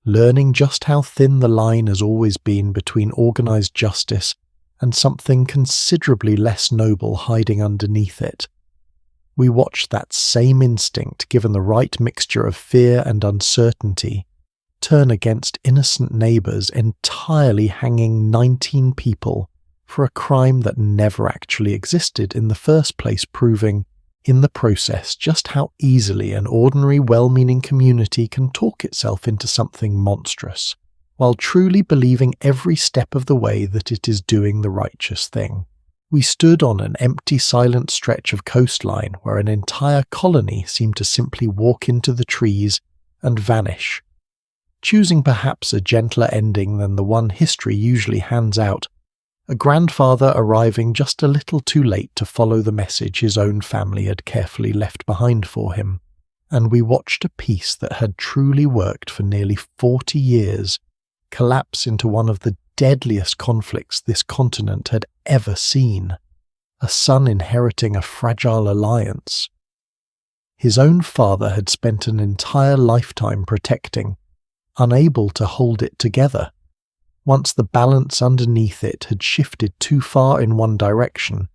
learning just how thin the line has always been between organised justice and something considerably less noble hiding underneath it. We watched that same instinct, given the right mixture of fear and uncertainty, turn against innocent neighbours, entirely hanging 19 people for a crime that never actually existed in the first place, proving, in the process, just how easily an ordinary well-meaning community can talk itself into something monstrous, while truly believing every step of the way that it is doing the righteous thing. We stood on an empty, silent stretch of coastline where an entire colony seemed to simply walk into the trees and vanish, choosing perhaps a gentler ending than the one history usually hands out, a grandfather arriving just a little too late to follow the message his own family had carefully left behind for him, and we watched a peace that had truly worked for nearly 40 years collapse into one of the deadliest conflicts this continent had ever seen, a son inheriting a fragile alliance. his own father had spent an entire lifetime protecting, unable to hold it together. Once the balance underneath it had shifted too far in one direction,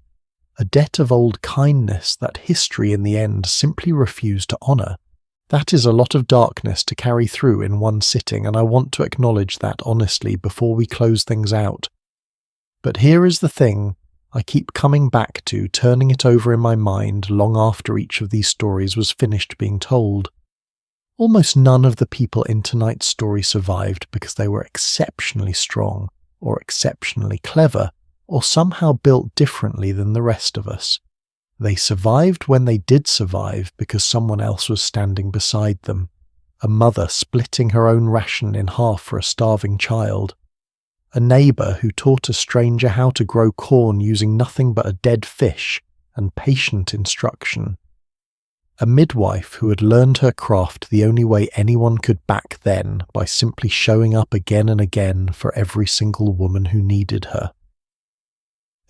a debt of old kindness that history in the end simply refused to honour. That is a lot of darkness to carry through in one sitting, and I want to acknowledge that honestly before we close things out. But here is the thing I keep coming back to, turning it over in my mind long after each of these stories was finished being told. Almost none of the people in tonight's story survived because they were exceptionally strong, or exceptionally clever, or somehow built differently than the rest of us. They survived when they did survive because someone else was standing beside them. A mother splitting her own ration in half for a starving child. A neighbour who taught a stranger how to grow corn using nothing but a dead fish and patient instruction. A midwife who had learned her craft the only way anyone could back then, by simply showing up again and again for every single woman who needed her.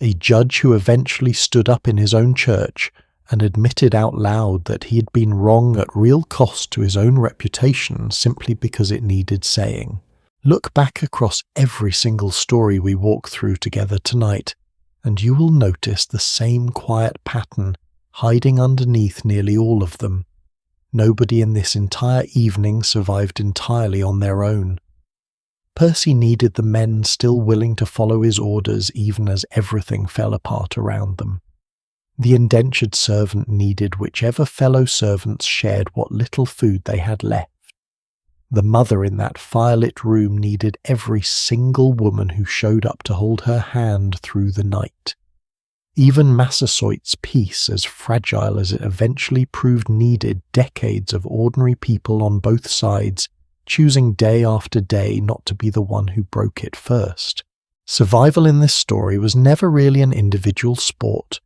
A judge who eventually stood up in his own church and admitted out loud that he had been wrong at real cost to his own reputation simply because it needed saying. Look back across every single story we walk through together tonight, and you will notice the same quiet pattern hiding underneath nearly all of them. Nobody in this entire evening survived entirely on their own. Percy needed the men still willing to follow his orders even as everything fell apart around them. The indentured servant needed whichever fellow servants shared what little food they had left. The mother in that firelit room needed every single woman who showed up to hold her hand through the night. Even Massasoit's peace, as fragile as it eventually proved, needed decades of ordinary people on both sides, choosing day after day not to be the one who broke it first. Survival in this story was never really an individual sport.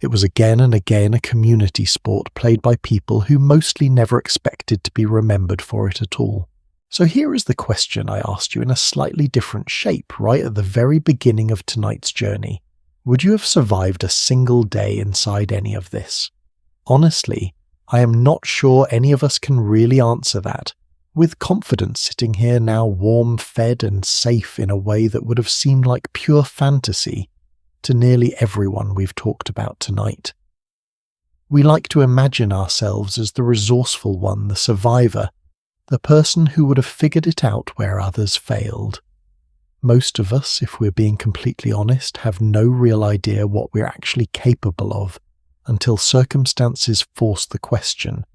It was again and again a community sport played by people who mostly never expected to be remembered for it at all. So here is the question I asked you in a slightly different shape right at the very beginning of tonight's journey. Would you have survived a single day inside any of this? Honestly, I am not sure any of us can really answer that, with confidence sitting here now warm, fed and safe in a way that would have seemed like pure fantasy to nearly everyone we've talked about tonight. We like to imagine ourselves as the resourceful one, the survivor, the person who would have figured it out where others failed. Most of us, if we're being completely honest, have no real idea what we're actually capable of until circumstances force the question,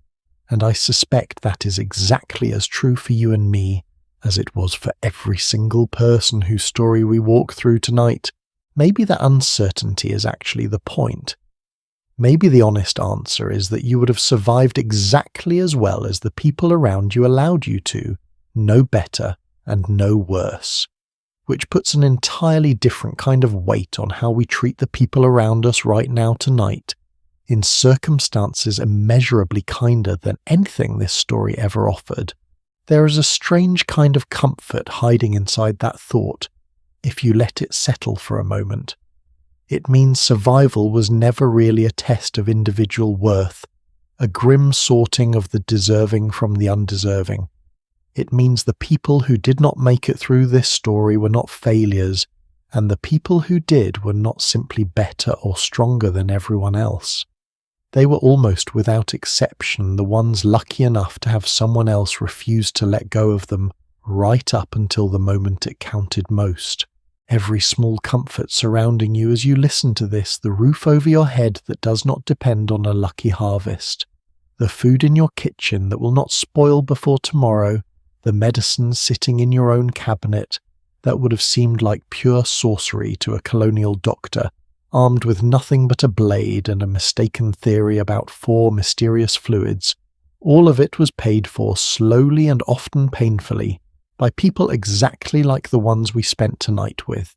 and I suspect that is exactly as true for you and me as it was for every single person whose story we walk through tonight. Maybe that uncertainty is actually the point. Maybe the honest answer is that you would have survived exactly as well as the people around you allowed you to, no better and no worse, which puts an entirely different kind of weight on how we treat the people around us right now tonight, in circumstances immeasurably kinder than anything this story ever offered. There is a strange kind of comfort hiding inside that thought, if you let it settle for a moment. It means survival was never really a test of individual worth, a grim sorting of the deserving from the undeserving. It means the people who did not make it through this story were not failures, and the people who did were not simply better or stronger than everyone else. They were almost without exception the ones lucky enough to have someone else refuse to let go of them right up until the moment it counted most. Every small comfort surrounding you as you listen to this, the roof over your head that does not depend on a lucky harvest, the food in your kitchen that will not spoil before tomorrow, the medicines sitting in your own cabinet that would have seemed like pure sorcery to a colonial doctor, armed with nothing but a blade and a mistaken theory about 4 mysterious fluids. All of it was paid for slowly and often painfully by people exactly like the ones we spent tonight with.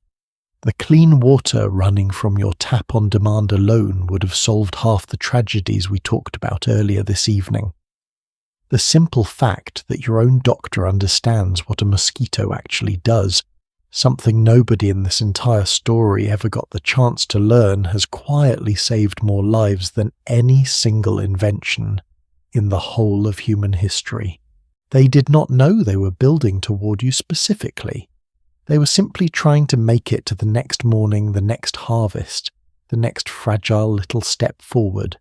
The clean water running from your tap on demand alone would have solved half the tragedies we talked about earlier this evening. The simple fact that your own doctor understands what a mosquito actually does, something nobody in this entire story ever got the chance to learn, has quietly saved more lives than any single invention. in the whole of human history. They did not know they were building toward you specifically. They were simply trying to make it to the next morning, the next harvest, the next fragile little step forward.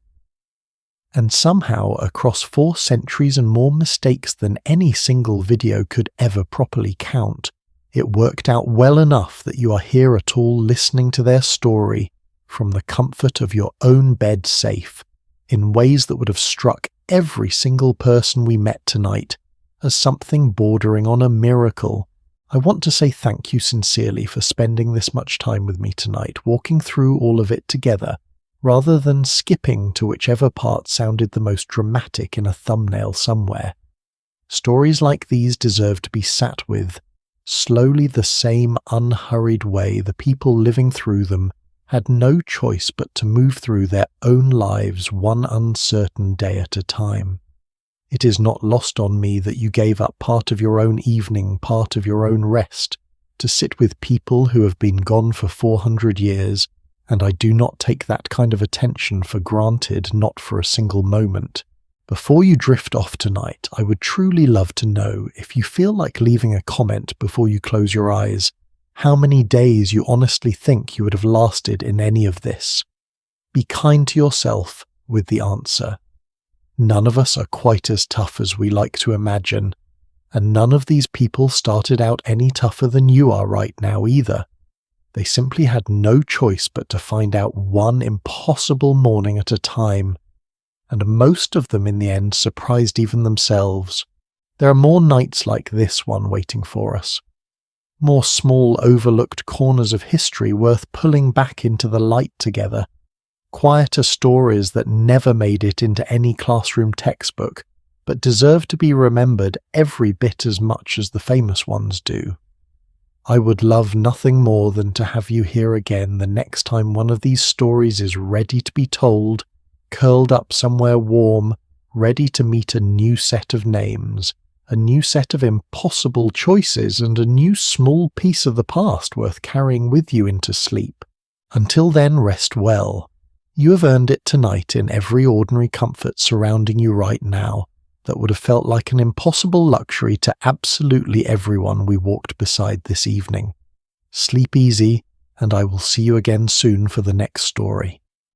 And somehow, across 4 centuries and more mistakes than any single video could ever properly count, it worked out well enough that you are here at all listening to their story from the comfort of your own bed safe, in ways that would have struck every single person we met tonight as something bordering on a miracle. I want to say thank you sincerely for spending this much time with me tonight, walking through all of it together, rather than skipping to whichever part sounded the most dramatic in a thumbnail somewhere. Stories like these deserve to be sat with, slowly the same unhurried way the people living through them had no choice but to move through their own lives one uncertain day at a time. It is not lost on me that you gave up part of your own evening, part of your own rest, to sit with people who have been gone for 400 years, and I do not take that kind of attention for granted, not for a single moment. Before you drift off tonight, I would truly love to know, if you feel like leaving a comment before you close your eyes, how many days you honestly think you would have lasted in any of this. Be kind to yourself with the answer. None of us are quite as tough as we like to imagine, and none of these people started out any tougher than you are right now either. They simply had no choice but to find out one impossible morning at a time, and most of them in the end surprised even themselves. There are more nights like this one waiting for us. More small overlooked corners of history worth pulling back into the light together. Quieter stories that never made it into any classroom textbook, but deserve to be remembered every bit as much as the famous ones do. I would love nothing more than to have you here again the next time one of these stories is ready to be told, curled up somewhere warm, ready to meet a new set of names, a new set of impossible choices, and a new small piece of the past worth carrying with you into sleep. Until then, rest well. You have earned it tonight in every ordinary comfort surrounding you right now that would have felt like an impossible luxury to absolutely everyone we walked beside this evening. Sleep easy, and I will see you again soon for the next story.